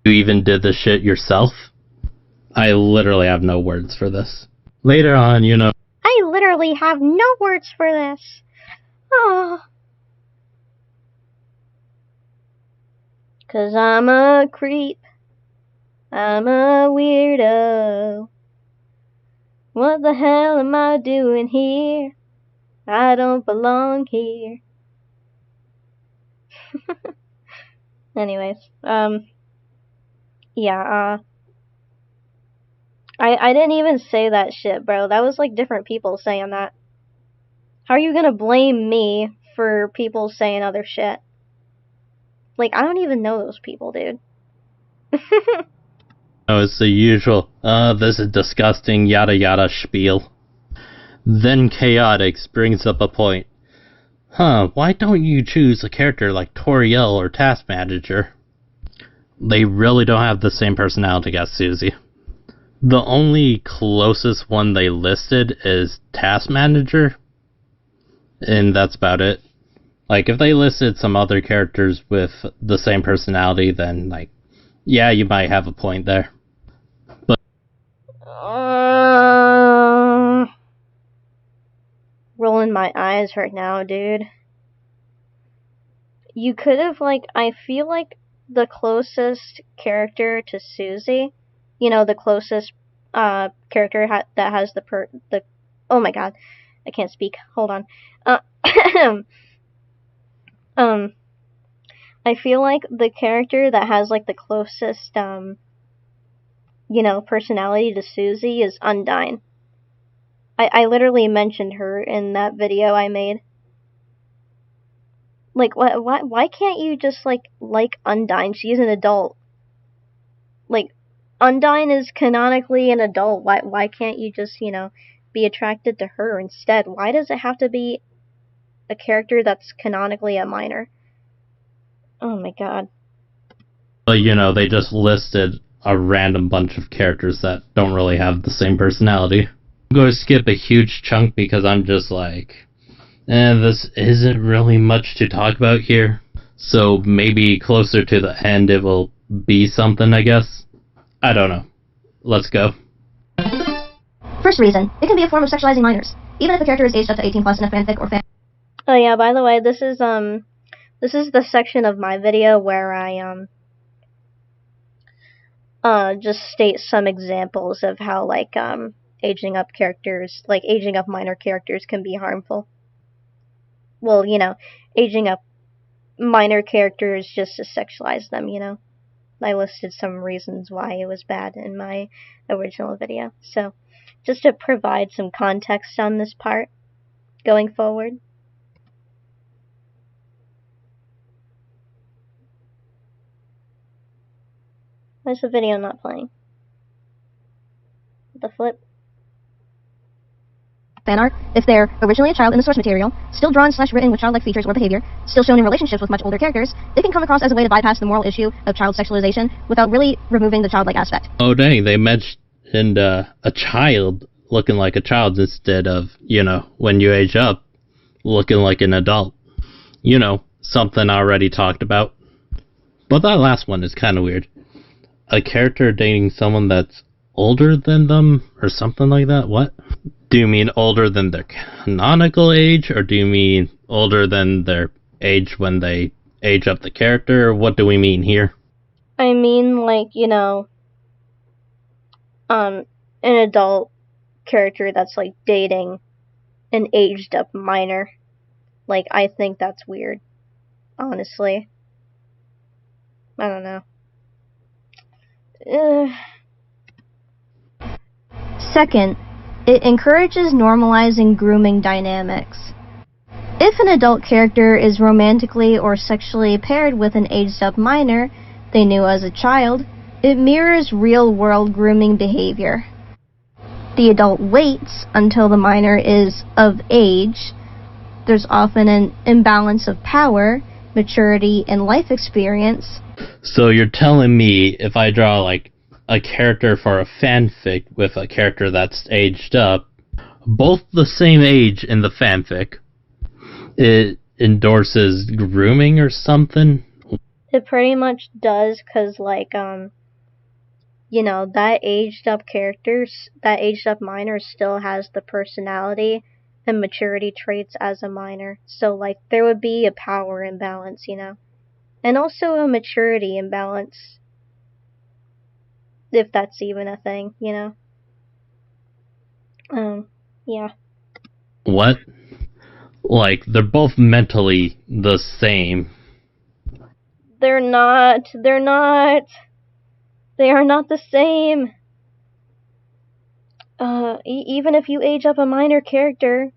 S3: You even did this shit yourself? I literally have no words for this. Later on, you know.
S1: I literally have no words for this. Oh. 'Cause I'm a creep. I'm a weirdo. What the hell am I doing here? I don't belong here. Anyways, yeah, I didn't even say that shit, bro. That was like different people saying that. How are you gonna blame me for people saying other shit? Like, I don't even know those people, dude.
S3: Oh, it's the usual, this is disgusting, yada yada spiel. Then Chaotix brings up a point. Why don't you choose a character like Toriel or Task Manager? They really don't have the same personality as Susie. The only closest one they listed is Task Manager, and that's about it. Like, if they listed some other characters with the same personality, then, like, yeah, you might have a point there. But
S1: rolling my eyes right now, dude. You could have, like, I feel like the closest character to Susie, you know, the closest character that has the oh my god, I can't speak. Hold on. I feel like the character that has like the closest you know, personality to Susie is Undyne. I literally mentioned her in that video I made. Like, why can't you just like Undyne? She's an adult. Like, Undyne is canonically an adult. Why can't you just, you know, be attracted to her instead? Why does it have to be a character that's canonically a minor? Oh my god.
S3: But, you know, they just listed a random bunch of characters that don't really have the same personality. I'm going to skip a huge chunk because I'm just like, this isn't really much to talk about here. So maybe closer to the end it will be something, I guess. I don't know. Let's go.
S6: First reason, it can be a form of sexualizing minors, even if the character is aged up to 18 plus in a fanfic or fan.
S1: Oh yeah, by the way, this is the section of my video where I just state some examples of how like aging up minor characters can be harmful. Well, you know, aging up minor characters just to sexualize them, you know. I listed some reasons why it was bad in my original video. So, just to provide some context on this part going forward. Why is the video not playing? The flip.
S6: Fan art, if they're originally a child in the source material, still drawn / written with childlike features or behavior, still shown in relationships with much older characters, they can come across as a way to bypass the moral issue of child sexualization without really removing the childlike aspect.
S3: Oh dang, they mentioned a child looking like a child instead of, you know, when you age up, looking like an adult. You know, something I already talked about. But that last one is kind of weird. A character dating someone that's older than them, or something like that? What? Do you mean older than their canonical age, or do you mean older than their age when they age up the character, or what do we mean here?
S1: I mean, like, you know, an adult character that's, like, dating an aged up minor. Like, I think that's weird. Honestly. I don't know.
S6: Second, it encourages normalizing grooming dynamics. If an adult character is romantically or sexually paired with an aged-up minor they knew as a child, it mirrors real-world grooming behavior. The adult waits until the minor is of age. There's often an imbalance of power, maturity, and life experience.
S3: So you're telling me if I draw, like, a character for a fanfic with a character that's aged up, both the same age in the fanfic, it endorses grooming or something?
S1: It pretty much does, cause like, you know, that aged up minor still has the personality and maturity traits as a minor. So like, there would be a power imbalance, you know, and also a maturity imbalance. If that's even a thing, you know? Yeah.
S3: What? Like, they're both mentally the same.
S1: They're not. They're not. They are not the same. Even if you age up a minor character,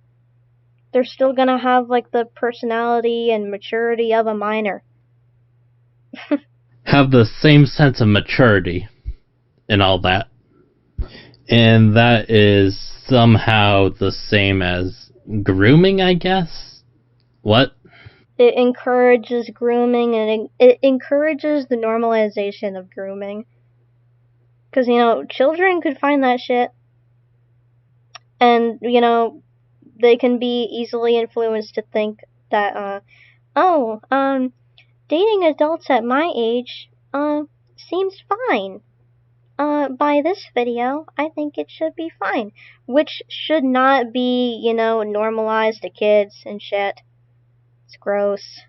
S1: they're still gonna have, like, the personality and maturity of a minor.
S3: Have the same sense of maturity and all that. And that is somehow the same as grooming, I guess? What?
S1: It encourages grooming, and it encourages the normalization of grooming. Because, you know, children could find that shit. And, you know, they can be easily influenced to think that, dating adults at my age, seems fine. By this video, I think it should be fine. Which should not be, you know, normalized to kids and shit. It's gross.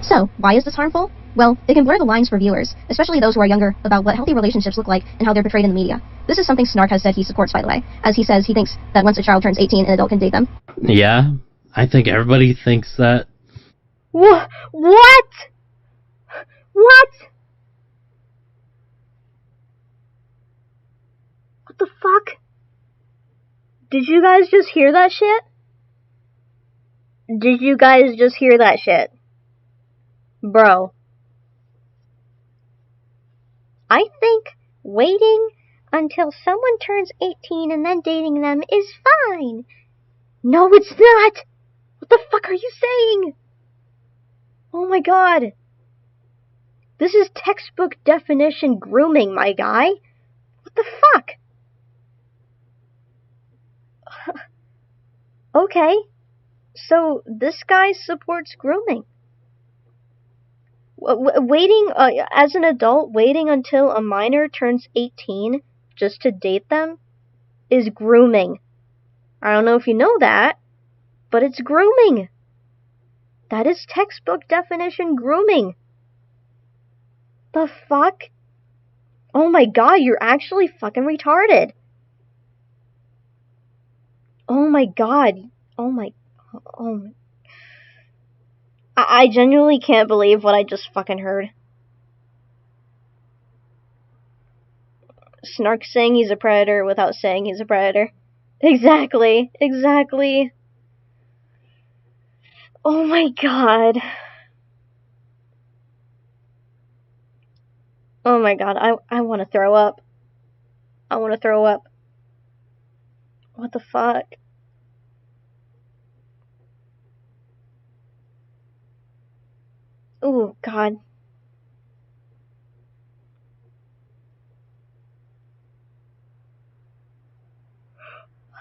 S6: So, why is this harmful? Well, it can blur the lines for viewers, especially those who are younger, about what healthy relationships look like and how they're portrayed in the media. This is something Snark has said he supports, by the way, as he says he thinks that once a child turns 18, an adult can date them.
S3: Yeah, I think everybody thinks that.
S1: What? What? What the fuck? Did you guys just hear that shit? Did you guys just hear that shit? Bro. I think waiting until someone turns 18 and then dating them is fine. No, it's not. What the fuck are you saying? Oh my god. This is textbook definition grooming, my guy. What the fuck? Okay. So, this guy supports grooming. Waiting, as an adult, waiting until a minor turns 18 just to date them is grooming. I don't know if you know that, but it's grooming. That is textbook definition grooming. The fuck? Oh my god, you're actually fucking retarded. Oh my god. Oh my... I genuinely can't believe what I just fucking heard. Snark saying he's a predator without saying he's a predator. Exactly. Oh my god. Oh my god, I want to throw up. What the fuck? Oh god.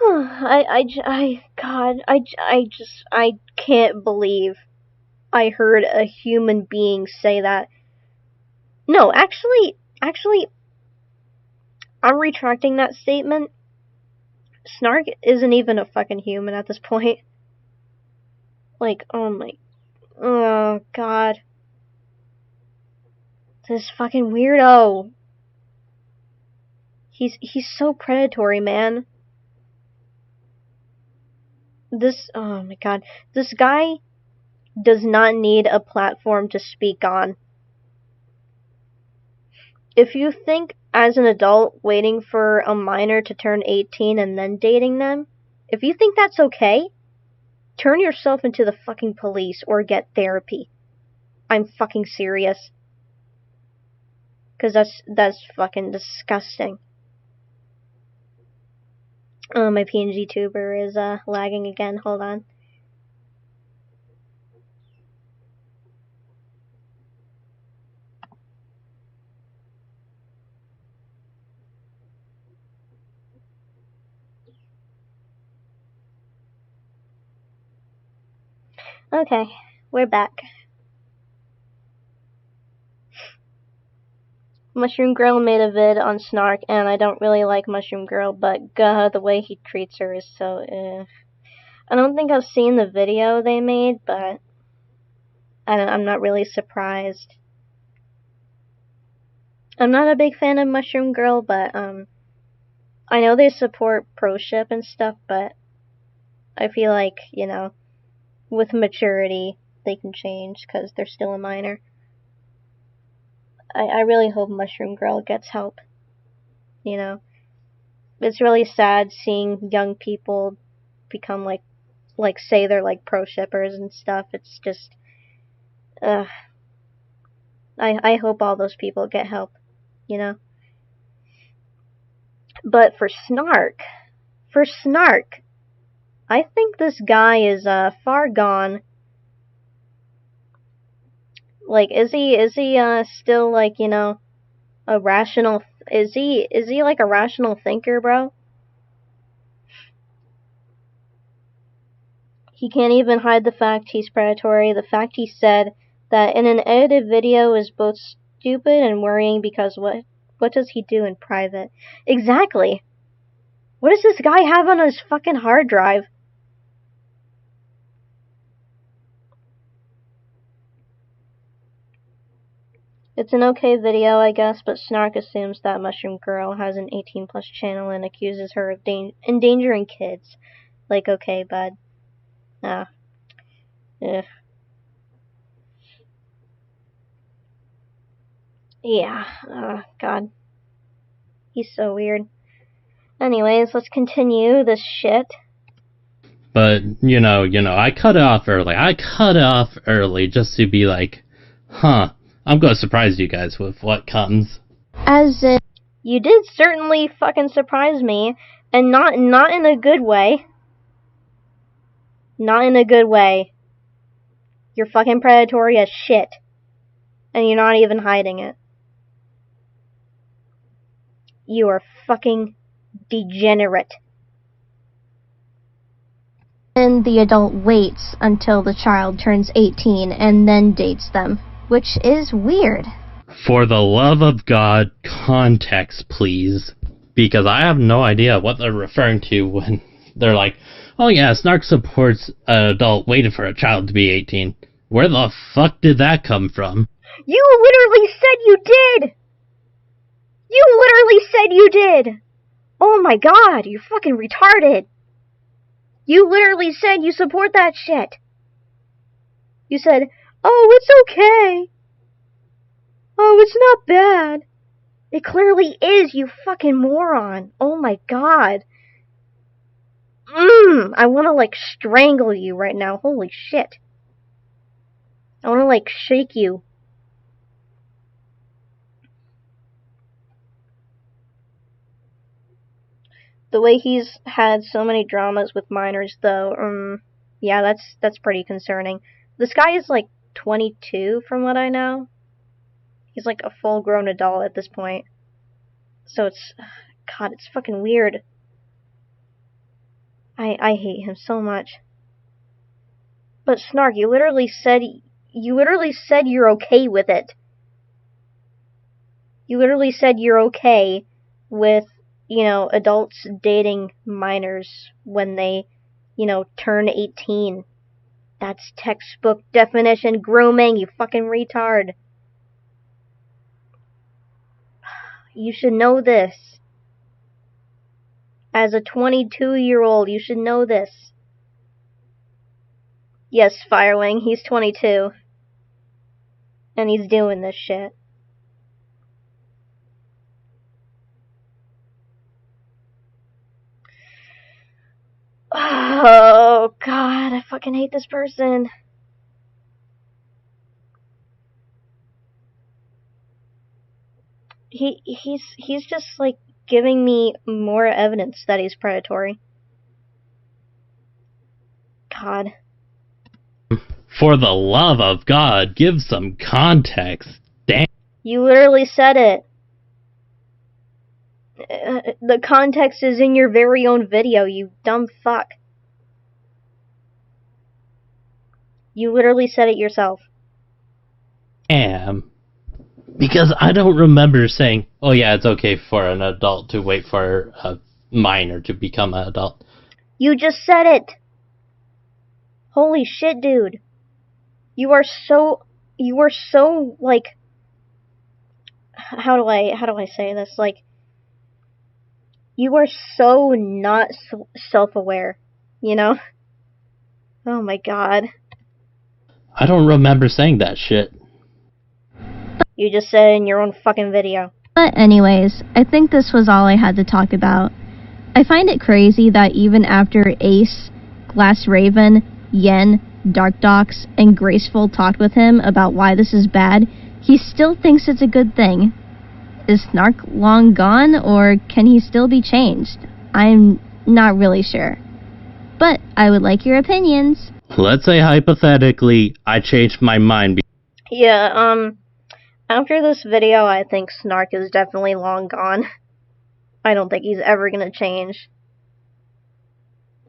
S1: I can't believe I heard a human being say that. No, actually, I'm retracting that statement. Snark isn't even a fucking human at this point. Like, oh god. This fucking weirdo. He's so predatory, man. Oh my god. This guy does not need a platform to speak on. If you think as an adult waiting for a minor to turn 18 and then dating them, if you think that's okay, turn yourself into the fucking police or get therapy. I'm fucking serious. Cause that's fucking disgusting. Oh, my PNG tuber is lagging again. Hold on. Okay, we're back. Mushroom Girl made a vid on Snark, and I don't really like Mushroom Girl, but the way he treats her is so, I don't think I've seen the video they made, but I'm not really surprised. I'm not a big fan of Mushroom Girl, but I know they support pro-ship and stuff, but I feel like, you know, with maturity, they can change because they're still a minor. I really hope Mushroom Girl gets help. You know, it's really sad seeing young people become like say they're like pro-shippers and stuff. It's just, I hope all those people get help, you know. But for Snark, I think this guy is far gone. Like, is he still like, you know, a rational? Is he like a rational thinker, bro? He can't even hide the fact he's predatory. The fact he said that in an edited video is both stupid and worrying because what does he do in private? Exactly. What does this guy have on his fucking hard drive? It's an okay video, I guess, but Snark assumes that Mushroom Girl has an 18+ channel and accuses her of endangering kids. Like, okay, bud. Ugh. Yeah. God. He's so weird. Anyways, let's continue this shit.
S3: But, you know, I cut it off early just to be like, huh, I'm gonna surprise you guys with what comes.
S6: As in,
S1: you did certainly fucking surprise me, and not in a good way. Not in a good way. You're fucking predatory as shit. And you're not even hiding it. You are fucking degenerate.
S6: and the adult waits until the child turns 18 and then dates them, which is weird.
S3: For the love of God, context, please. Because I have no idea what they're referring to when they're like, oh yeah, Snark supports an adult waiting for a child to be 18. Where the fuck did that come from?
S1: You literally said you did! You literally said you did! Oh my god, you're fucking retarded! You literally said you support that shit! You said, oh, it's okay. Oh, it's not bad. It clearly is, you fucking moron. Oh my god. I want to, like, strangle you right now. Holy shit. I want to, like, shake you. The way he's had so many dramas with minors, though, yeah, that's pretty concerning. This guy is, like, 22, from what I know. He's, like, a full-grown adult at this point. So it's... God, it's fucking weird. I hate him so much. But Snark, you literally said you're okay with it. You literally said you're okay with, you know, adults dating minors when they, you know, turn 18. That's textbook definition grooming, you fucking retard. You should know this. As a 22-year-old, you should know this. Yes, Firewing, he's 22. And he's doing this shit. Oh, God, I fucking hate this person. He's just, like, giving me more evidence that he's predatory. God.
S3: For the love of God, give some context. Damn.
S1: You literally said it. The context is in your very own video, you dumb fuck. You literally said it yourself.
S3: Damn. Because I don't remember saying, oh yeah, it's okay for an adult to wait for a minor to become an adult.
S1: You just said it! Holy shit, dude. You are so, like... how do I say this? Like, you are so not self-aware, you know? Oh my god.
S3: I don't remember saying that shit.
S1: You just said it in your own fucking video.
S6: But anyways, I think this was all I had to talk about. I find it crazy that even after Ace, Glass Raven, Yen, Dark Docs, and Graceful talked with him about why this is bad, he still thinks it's a good thing. Is Snark long gone, or can he still be changed? I'm not really sure. But I would like your opinions.
S3: Let's say hypothetically, I changed my mind.
S1: Yeah, after this video, I think Snark is definitely long gone. I don't think he's ever gonna change.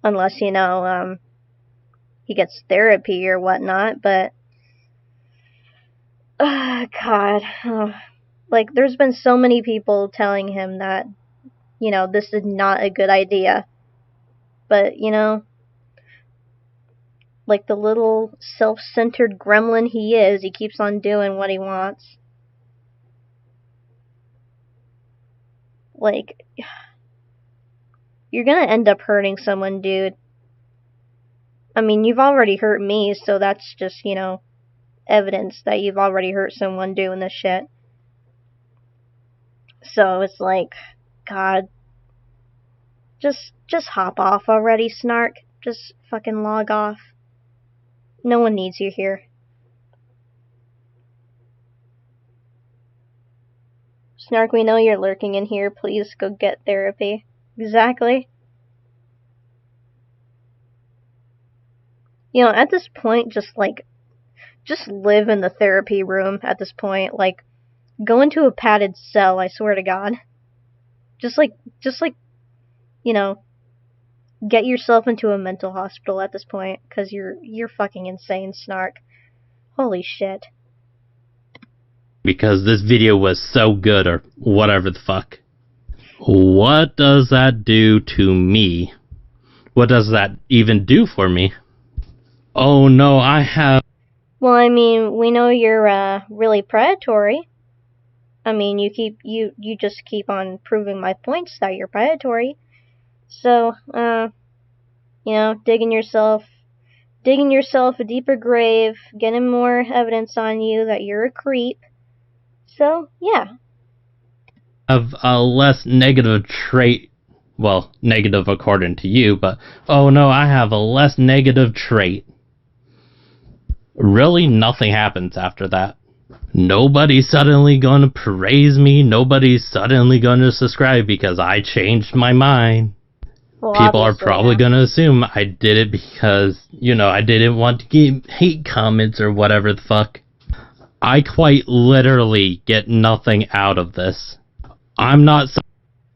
S1: Unless, you know, he gets therapy or whatnot, but... God. Like, there's been so many people telling him that, you know, this is not a good idea. But, you know, like the little self-centered gremlin he is, he keeps on doing what he wants. Like, you're gonna end up hurting someone, dude. I mean, you've already hurt me, so that's just, you know, evidence that you've already hurt someone doing this shit. So it's like, God, just hop off already, Snark. Just fucking log off. No one needs you here. Snark, we know you're lurking in here. Please go get therapy. Exactly. You know, at this point, just live in the therapy room at this point. Like, go into a padded cell, I swear to God. Just like, you know, get yourself into a mental hospital at this point, because you're fucking insane, Snark. Holy shit.
S3: Because this video was so good, or whatever the fuck. What does that do to me? What does that even do for me? Oh no, I have...
S1: Well, I mean, we know you're, really predatory. I mean, you just keep on proving my points that you're predatory. So, you know, digging yourself a deeper grave, getting more evidence on you that you're a creep. So, yeah.
S3: Have a less negative trait. Well, negative according to you, but oh no, I have a less negative trait. Really, nothing happens after that. Nobody's suddenly gonna praise me. Nobody's suddenly gonna subscribe because I changed my mind.
S1: Well,
S3: people are probably gonna assume I did it because, you know, I didn't want to get hate comments or whatever the fuck. I quite literally get nothing out of this. I'm not...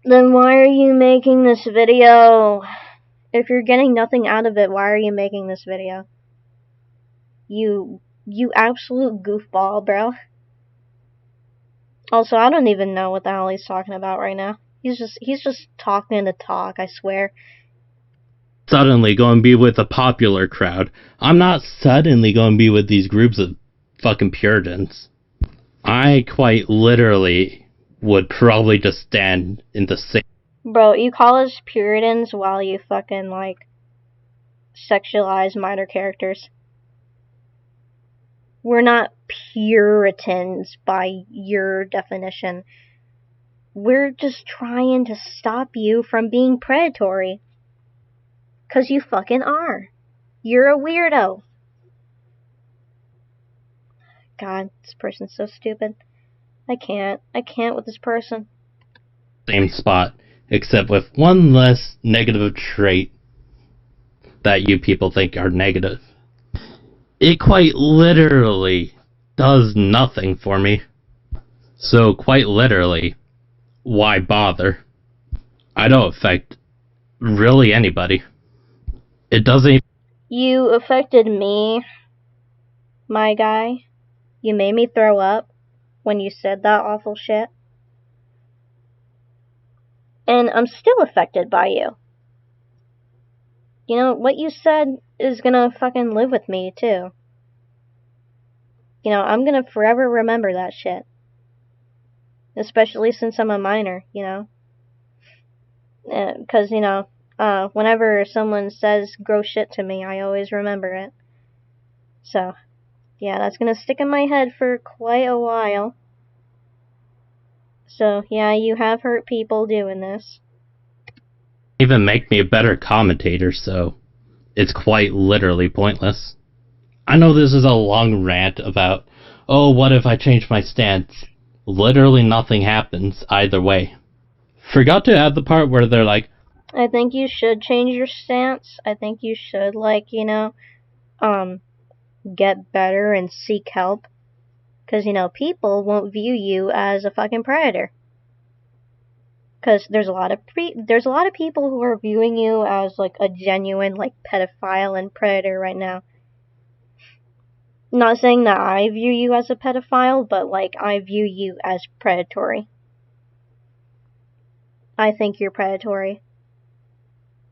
S1: Then why are you making this video? If you're getting nothing out of it, why are you making this video? You absolute goofball, bro. Also, I don't even know what the hell he's talking about right now. He's just talking to talk, I swear.
S3: Suddenly going to be with a popular crowd. I'm not suddenly going to be with these groups of fucking Puritans. I quite literally would probably just stand in the same...
S1: Bro, you call us Puritans while you fucking, like, sexualize minor characters. We're not Puritans by your definition. We're just trying to stop you from being predatory. 'Cause you fucking are. You're a weirdo. God, this person's so stupid. I can't with this person.
S3: Same spot, except with one less negative trait that you people think are negative. It quite literally does nothing for me. So quite literally, why bother? I don't affect really anybody. It doesn't...
S1: You affected me, my guy. You made me throw up when you said that awful shit. And I'm still affected by you. You know, what you said is gonna fucking live with me, too. You know, I'm gonna forever remember that shit. especially since I'm a minor, you know? Because, you know, whenever someone says gross shit to me, I always remember it. So, yeah, that's gonna stick in my head for quite a while. So, yeah, you have hurt people doing this.
S3: Even make me a better commentator, so it's quite literally pointless. I know this is a long rant about, oh, what if I change my stance? Literally nothing happens either way. Forgot to add the part where they're like,
S1: I think you should change your stance. I think you should, like, you know, get better and seek help. Because, you know, people won't view you as a fucking predator. Because there's a lot of people who are viewing you as, like, a genuine, like, pedophile and predator right now. Not saying that I view you as a pedophile, but, like, I view you as predatory. I think you're predatory.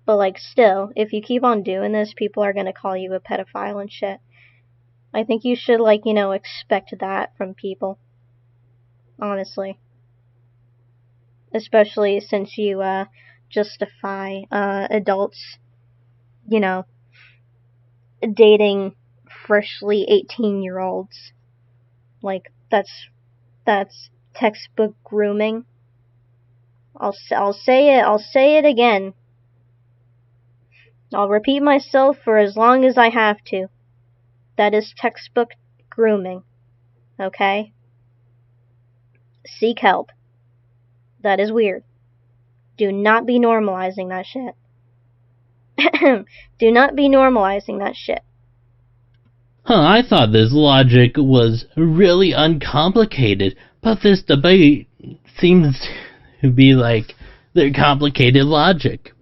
S1: But, like, still, if you keep on doing this, people are gonna call you a pedophile and shit. I think you should, like, you know, expect that from people. Honestly. Especially since you, justify, adults, you know, dating freshly 18-year-olds. Like, that's textbook grooming. I'll say it again. I'll repeat myself for as long as I have to. That is textbook grooming. Okay? Seek help. That is weird. Do not be normalizing that shit. Do not be normalizing that shit.
S3: I thought this logic was really uncomplicated, but this debate seems to be like their complicated logic.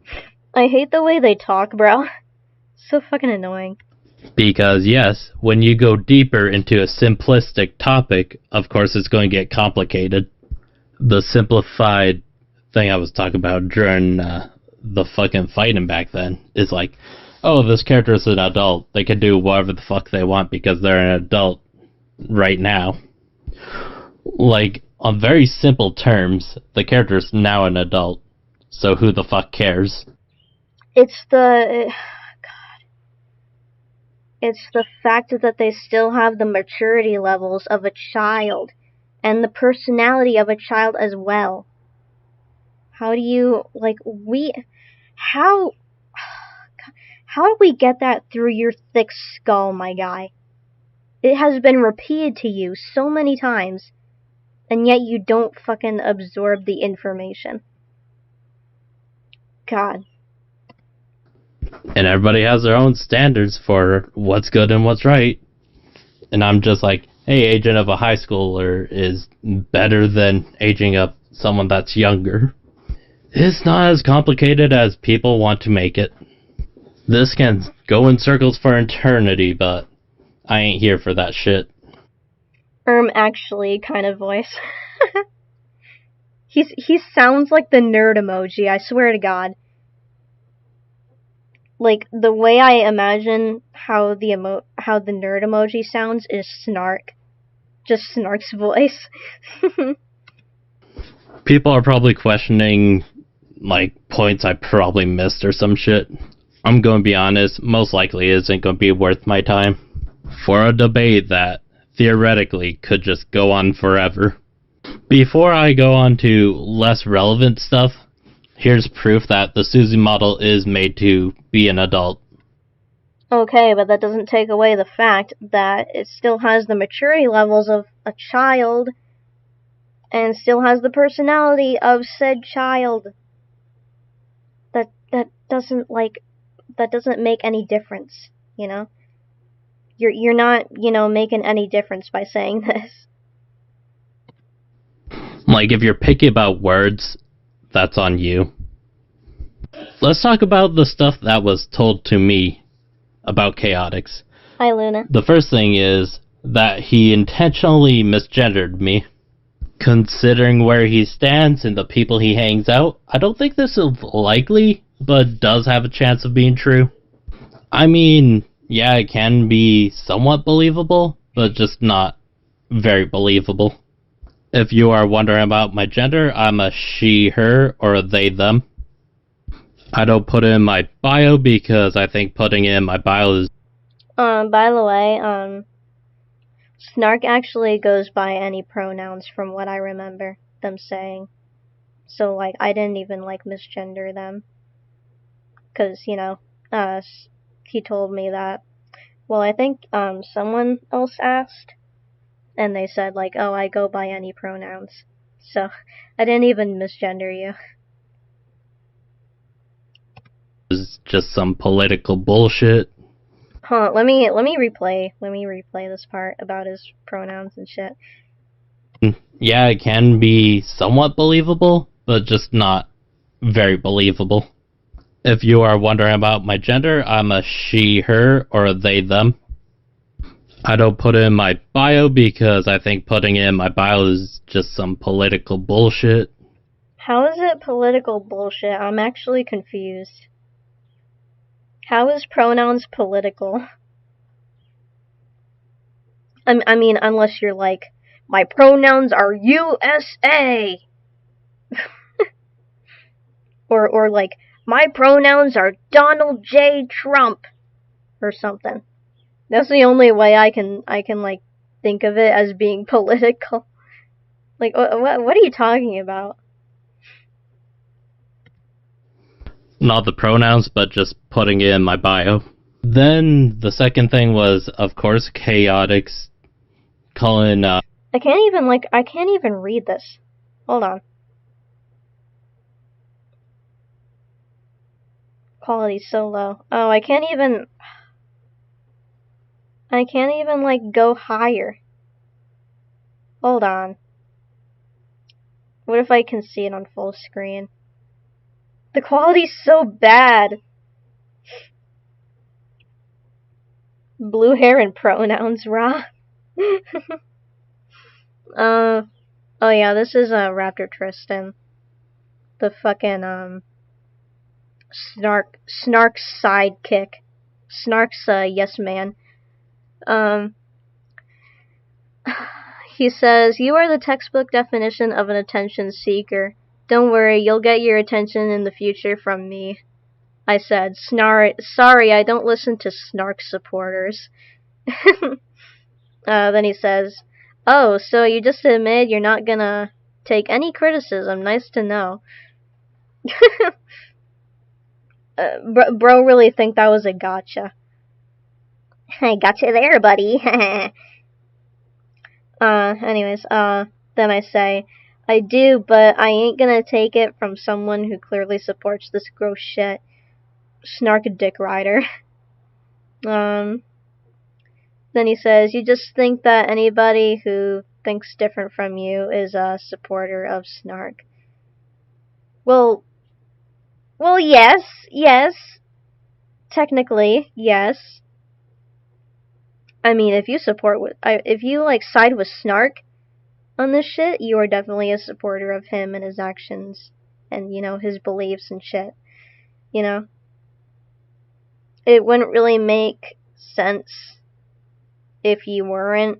S1: I hate the way they talk, bro. So fucking annoying.
S3: Because yes, when you go deeper into a simplistic topic, of course it's going to get complicated. The simplified thing I was talking about during the fucking fighting back then is like, oh, this character is an adult. They can do whatever the fuck they want because they're an adult right now. Like, on very simple terms, the character is now an adult. So who the fuck cares?
S1: It's the fact that they still have the maturity levels of a child and the personality of a child as well. How do you, like, how do we get that through your thick skull, my guy? It has been repeated to you so many times, and yet you don't fucking absorb the information. God.
S3: And everybody has their own standards for what's good and what's right. And I'm just like, hey, aging up a high schooler is better than aging up someone that's younger. It's not as complicated as people want to make it. This can go in circles for eternity, but I ain't here for that shit.
S1: Actually kind of voice. He sounds like the nerd emoji, I swear to God. Like, the way I imagine how the nerd emoji sounds is Snark. Just Snark's voice.
S3: People are probably questioning, like, points I probably missed or some shit. I'm going to be honest, most likely isn't going to be worth my time. For a debate that, theoretically, could just go on forever. Before I go on to less relevant stuff, here's proof that the Susie model is made to be an adult.
S1: Okay, but that doesn't take away the fact that it still has the maturity levels of a child, and still has the personality of said child. That doesn't make any difference, you know? You're not, you know, making any difference by saying this.
S3: Like, if you're picky about words, that's on you. Let's talk about the stuff that was told to me about Chaotix.
S1: Hi, Luna.
S3: The first thing is that he intentionally misgendered me. Considering where he stands and the people he hangs out, I don't think this is likely, but does have a chance of being true. I mean, yeah, it can be somewhat believable, but just not very believable. If you are wondering about my gender, I'm a she, her, or a they, them. I don't put it in my bio because I think putting it in my bio is...
S1: By the way, Snark actually goes by any pronouns from what I remember them saying. So, like, I didn't even, like, misgender them. Because, you know, he told me that. Well, I think, someone else asked, and they said, like, oh, I go by any pronouns. So, I didn't even misgender you.
S3: Is just some political bullshit.
S1: Huh, let me replay this part about his pronouns and shit.
S3: Yeah, it can be somewhat believable, but just not very believable. If you are wondering about my gender, I'm a she, her, or a they, them. I don't put it in my bio because I think putting it in my bio is just some political bullshit.
S1: How is it political bullshit? I'm actually confused. How is pronouns political? I mean, unless you're like, my pronouns are USA! or like, my pronouns are Donald J. Trump! Or something. That's the only way I can like, think of it as being political. Like, what are you talking about?
S3: Not the pronouns, but just putting it in my bio. Then the second thing was, of course, chaotics calling,
S1: I can't even read this. Hold on. Quality's so low. Oh, I can't even, like, go higher. Hold on. What if I can see it on full screen? The quality's so bad. Blue hair and pronouns, rah. Oh yeah, this is Raptor Tristan. The fucking Snark's sidekick. Snark's yes man. He says, you are the textbook definition of an attention seeker. Don't worry, you'll get your attention in the future from me. I said, sorry, I don't listen to Snark supporters. Then he says, oh, so you just admit you're not gonna take any criticism. Nice to know. Bro really think that was a gotcha. I gotcha there, buddy. Anyways, then I say, I do, but I ain't gonna take it from someone who clearly supports this gross shit. Snark dick rider. Then he says, you just think that anybody who thinks different from you is a supporter of Snark. Well, yes. Technically, yes. I mean, if you like side with Snark on this shit, you are definitely a supporter of him and his actions and, you know, his beliefs and shit. You know? It wouldn't really make sense if you were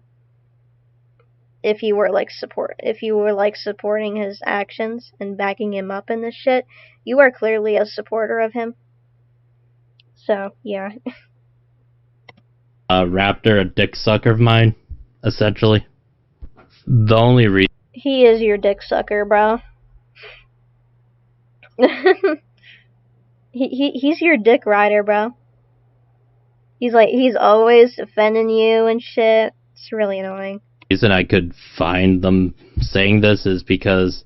S1: supporting his actions and backing him up in this shit. You are clearly a supporter of him. So, yeah.
S3: Raptor, a dick sucker of mine, essentially. The only reason...
S1: He is your dick sucker, bro. He's your dick rider, bro. He's always offending you and shit. It's really annoying.
S3: The reason I could find them saying this is because,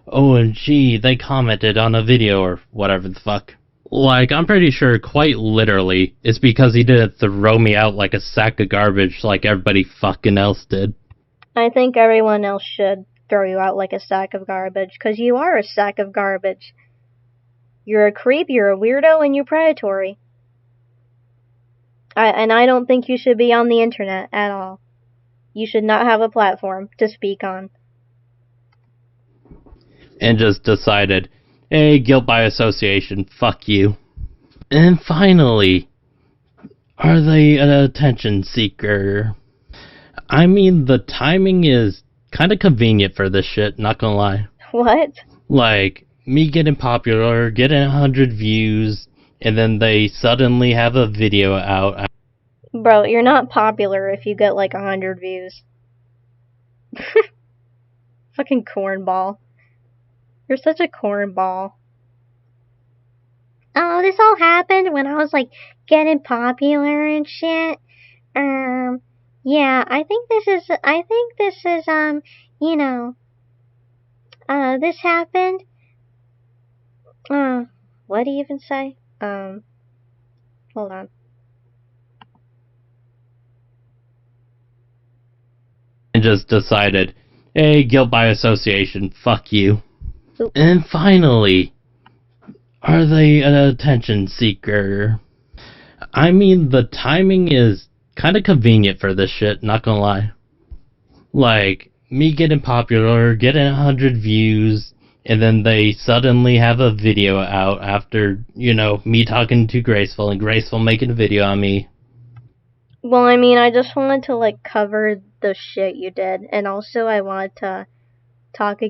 S3: OMG, they commented on a video or whatever the fuck. Like, I'm pretty sure, quite literally, it's because he didn't throw me out like a sack of garbage like everybody fucking else did.
S1: I think everyone else should throw you out like a sack of garbage, because you are a sack of garbage. You're a creep, you're a weirdo, and you're predatory. And I don't think you should be on the internet at all. You should not have a platform to speak on.
S3: And just decided, hey, guilt by association, fuck you. And finally, are they an attention seeker? I mean, the timing is kind of convenient for this shit, not gonna lie.
S1: What?
S3: Like, me getting popular, getting 100 views, and then they suddenly have a video out.
S1: Bro, you're not popular if you get like 100 views. Fucking cornball. You're such a cornball. Oh, this all happened when I was like getting popular and shit. Yeah, I think this is, you know, this happened. What do you even say? Hold on.
S3: And just decided, hey, guilt by association, fuck you.
S1: Oop.
S3: And finally, are they an attention seeker? I mean, the timing is kind of convenient for this shit, not gonna lie. Like, me getting popular, getting 100 views, and then they suddenly have a video out after, you know, me talking to Graceful and Graceful making a video on me.
S1: Well, I mean, I just wanted to like cover the shit you did, and also I wanted to talk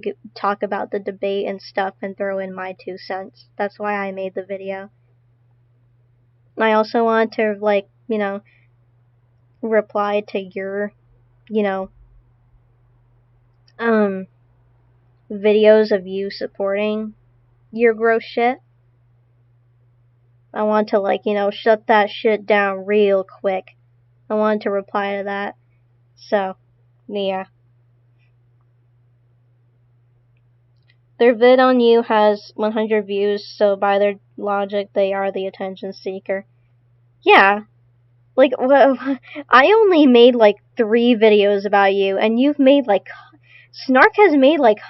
S1: about the debate and stuff and throw in my 2 cents. That's why I made the video. I also wanted to, like, you know, reply to your, you know, videos of you supporting your gross shit. I want to, like, you know, shut that shit down real quick. I wanted to reply to that. So, yeah. Their vid on you has 100 views, so by their logic, they are the attention seeker. Yeah. Like, well, I only made, like, 3 videos about you, and you've made, like, Snark has made, like,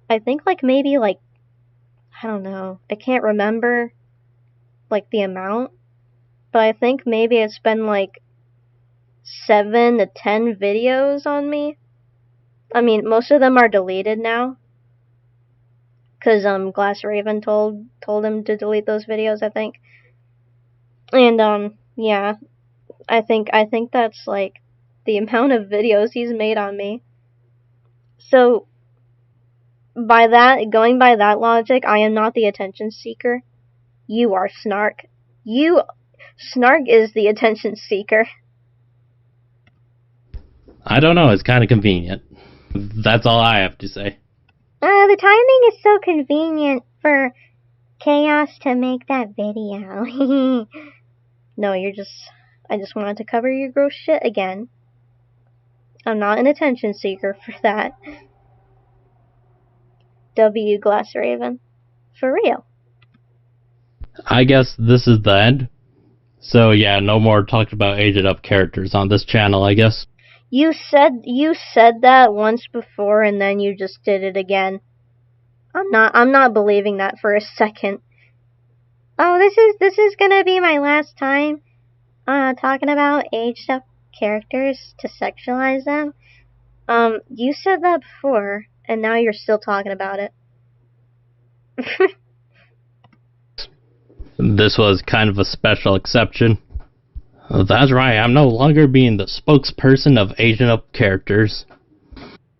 S1: I think, like, maybe, like, I don't know, I can't remember, like, the amount, but I think maybe it's been, like, 7 to 10 videos on me. I mean, most of them are deleted now. Because, Glass Raven told him to delete those videos, I think. And, yeah. I think that's, like, the amount of videos he's made on me. So, going by that logic, I am not the attention seeker. You are Snark. Snark is the attention seeker.
S3: I don't know, it's kind of convenient. That's all I have to say.
S1: The timing is so convenient for Chaos to make that video. No, I just wanted to cover your gross shit again. I'm not an attention seeker for that. W Glass Raven. For real.
S3: I guess this is the end. So yeah, no more talked about aged up characters on this channel, I guess.
S1: You said that once before and then you just did it again. I'm not believing that for a second. Oh, this is gonna be my last time talking about aged up characters to sexualize them. You said that before and now you're still talking about it.
S3: This was kind of a special exception. That's right, I'm no longer being the spokesperson of aged up characters.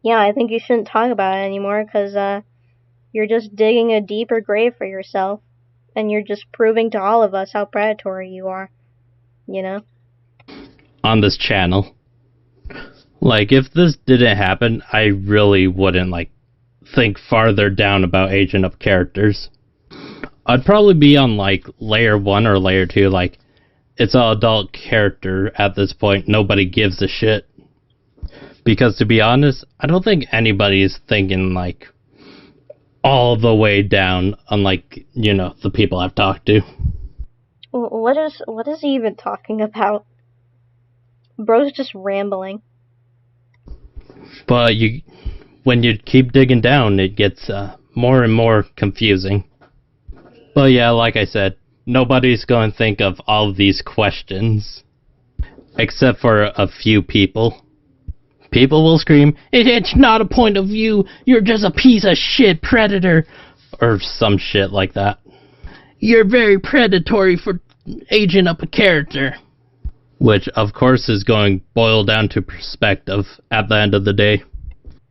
S1: Yeah, I think you shouldn't talk about it anymore, because you're just digging a deeper grave for yourself, and you're just proving to all of us how predatory you are, you know?
S3: On this channel. Like, if this didn't happen, I really wouldn't, like, think farther down about aging up characters. I'd probably be on, like, layer 1 or layer 2, like, it's an adult character at this point, nobody gives a shit. Because, to be honest, I don't think anybody's thinking, like, all the way down, unlike, you know, the people I've talked to.
S1: What is he even talking about? Bro's just rambling.
S3: But when you keep digging down, it gets more and more confusing. But yeah, like I said, nobody's going to think of all of these questions. Except for a few people. People will scream, it's not a point of view, you're just a piece of shit predator. Or some shit like that. You're very predatory for aging up a character. Which, of course, is going boiled down to perspective at the end of the day.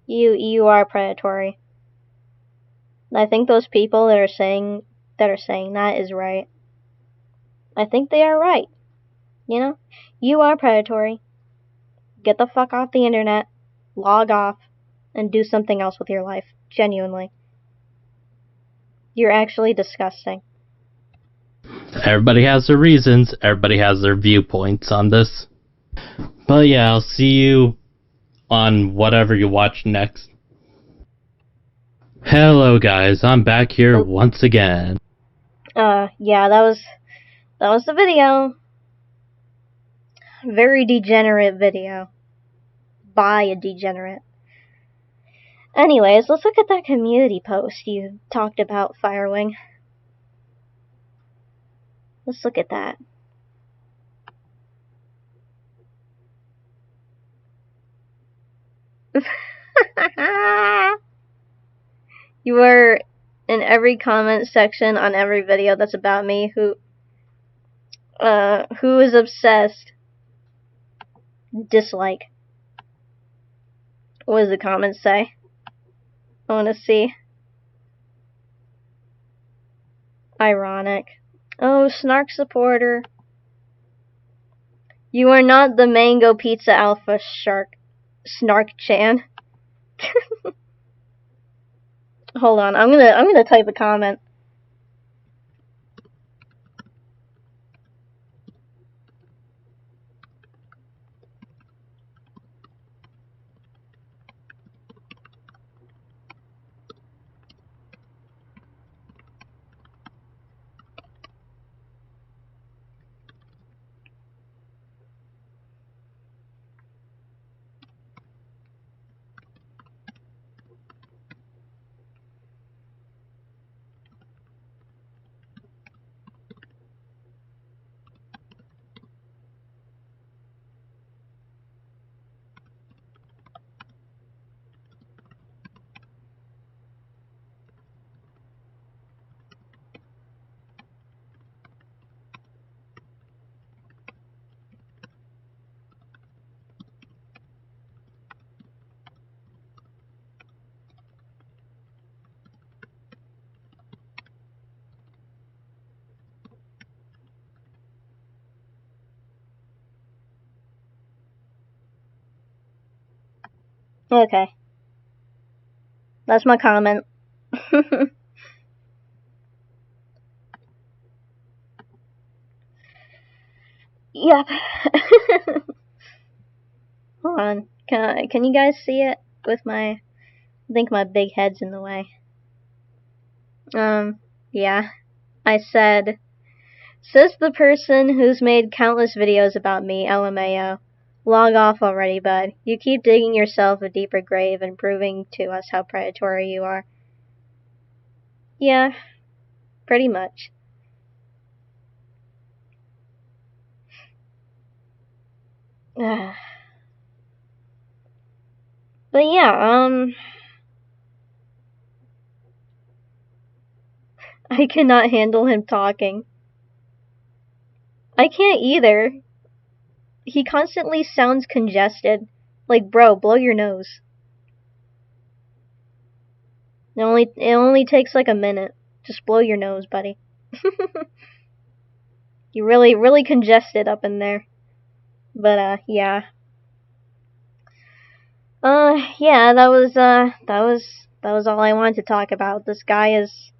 S1: You are predatory. I think those people that are saying that is right. I think they are right. You know? You are predatory. Get the fuck off the internet. Log off. And do something else with your life. Genuinely. You're actually disgusting.
S3: Everybody has their reasons. Everybody has their viewpoints on this. But yeah, I'll see you on whatever you watch next. Hello guys, I'm back here once again.
S1: Yeah, that was the video. Very degenerate video. By a degenerate. Anyways, let's look at that community post you talked about, Firewing. Let's look at that. You were in every comment section on every video that's about me who is obsessed. Dislike. What does the comments say? I wanna see. Ironic. Oh, Snark supporter. You are not the mango pizza alpha shark. Snark-chan. Hold on, I'm gonna type a comment. Okay. That's my comment. Yep. Hold on. Can you guys see it with my... I think my big head's in the way. Yeah. I said, says the person who's made countless videos about me, LMAO. Log off already, bud. You keep digging yourself a deeper grave and proving to us how predatory you are. Yeah, pretty much. But yeah, I cannot handle him talking. I can't either. He constantly sounds congested. Like, bro, blow your nose. It only takes like a minute. Just blow your nose, buddy. You really congested up in there. But yeah. Yeah, that was all I wanted to talk about. This guy is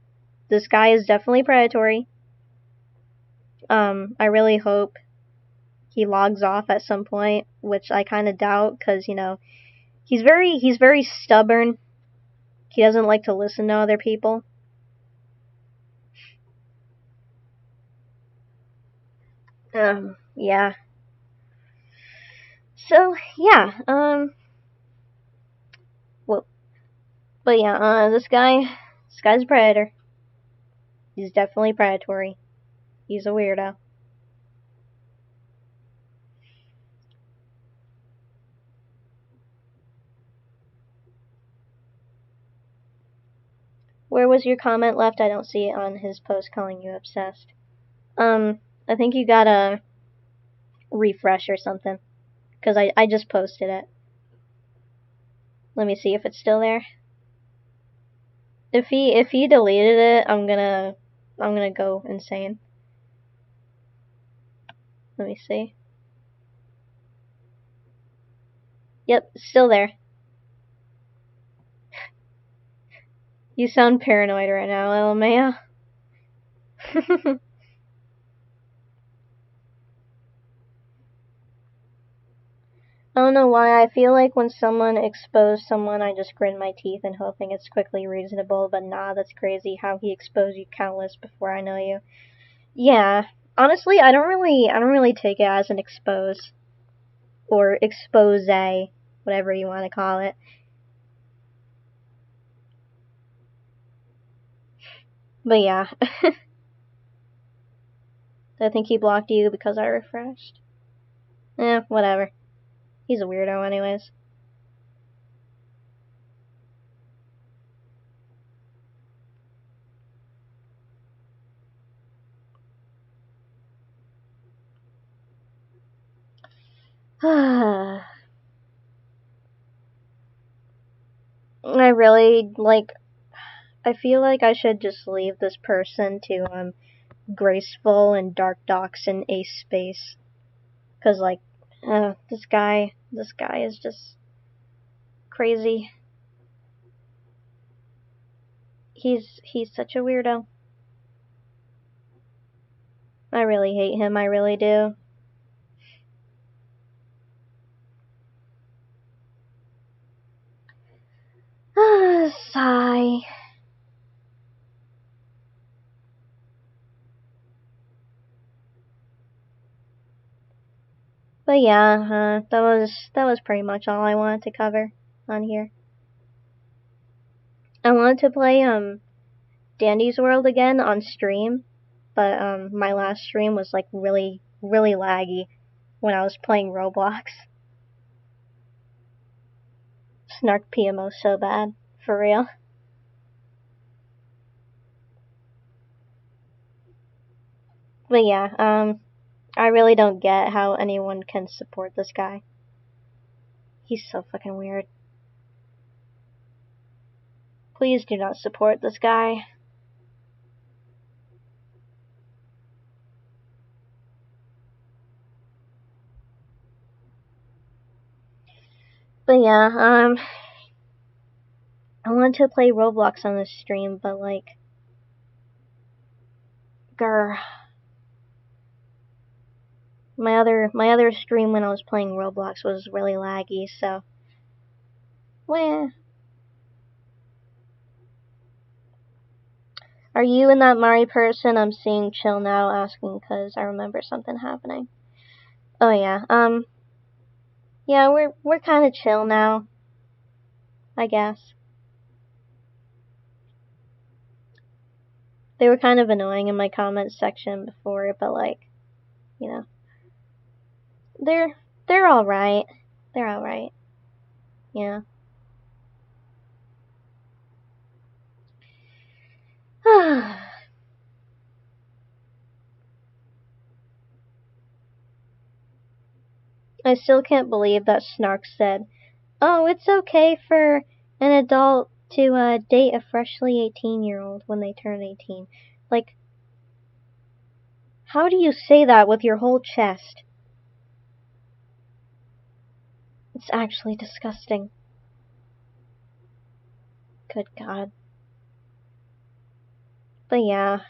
S1: definitely predatory. I really hope he logs off at some point, which I kind of doubt, cause you know, he's very stubborn. He doesn't like to listen to other people. Yeah. So yeah, well, but yeah, this guy's a predator. He's definitely predatory. He's a weirdo. Where was your comment left? I don't see it on his post calling you obsessed. I think you gotta refresh or something. Because I just posted it. Let me see if it's still there. If he deleted it, I'm gonna go insane. Let me see. Yep, still there. You sound paranoid right now, LMAO. I don't know why, I feel like when someone exposed someone, I just grin my teeth and hoping it's quickly reasonable, but nah, that's crazy how he exposed you countless before I know you. Yeah, honestly, I don't really take it as an expose. Or expose, whatever you want to call it. But yeah. I think he blocked you because I refreshed. Whatever. He's a weirdo anyways. I really, I feel like I should just leave this person to, Graceful and Dark Docs in Ace Space. Cause, this guy is just crazy. He's such a weirdo. I really hate him, I really do. Sigh. But yeah, that was pretty much all I wanted to cover on here. I wanted to play Dandy's World again on stream, but my last stream was like really laggy when I was playing Roblox. Snark PMO so bad, for real. But yeah, I really don't get how anyone can support this guy. He's so fucking weird. Please do not support this guy. But yeah, I wanted to play Roblox on this stream, but grr. My other stream when I was playing Roblox was really laggy, so weh. Are you and that Mari person I'm seeing chill now? Asking because I remember something happening. Oh yeah, yeah, we're kind of chill now, I guess. They were kind of annoying in my comments section before, but you know, they're all right. They're all right. Yeah. I still can't believe that Snark said, "Oh, it's okay for an adult to date a freshly 18-year-old when they turn 18." Like, how do you say that with your whole chest? It's actually disgusting. Good God. But yeah.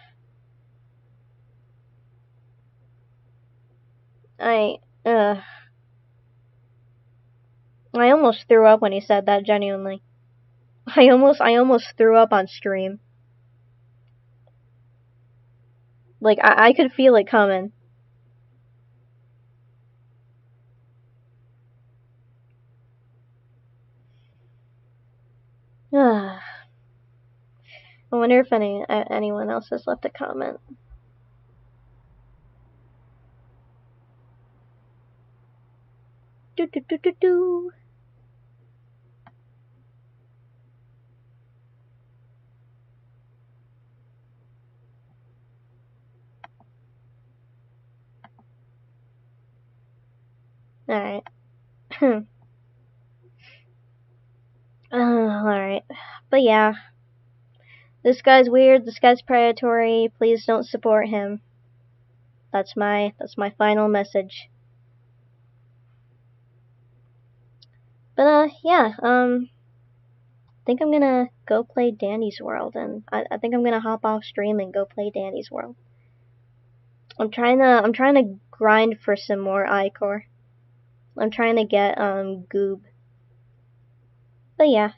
S1: I almost threw up when he said that, genuinely. I almost threw up on stream. Like, I could feel it coming. I wonder if anyone else has left a comment. Do do do do do. Alright. Alright. But yeah. This guy's weird, this guy's predatory, please don't support him. That's my final message. But yeah, I think I'm gonna go play Danny's World, and I think I'm gonna hop off stream and go play Danny's World. I'm trying to grind for some more iCore. I'm trying to get Goob. But yeah.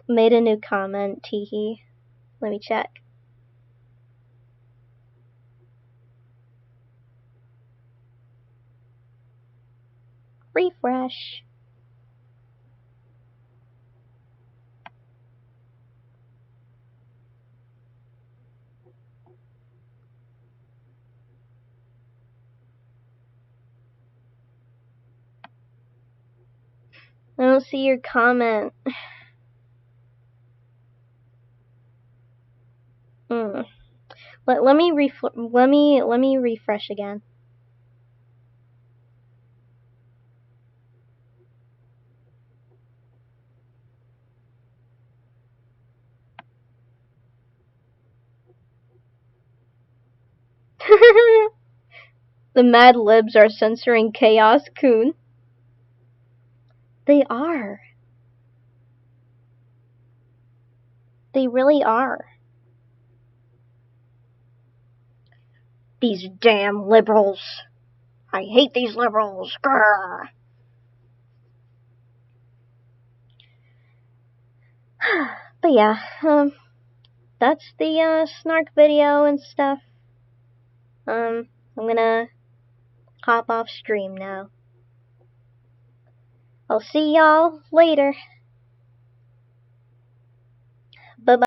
S1: Made a new comment, teehee. Let me check. Refresh. I don't see your comment. Let me refresh again. The Mad Libs are censoring Chaos Coon. They are. They really are. These damn liberals. I hate these liberals. Grr. But yeah, that's the Snark video and stuff. I'm gonna hop off stream now. I'll see y'all later.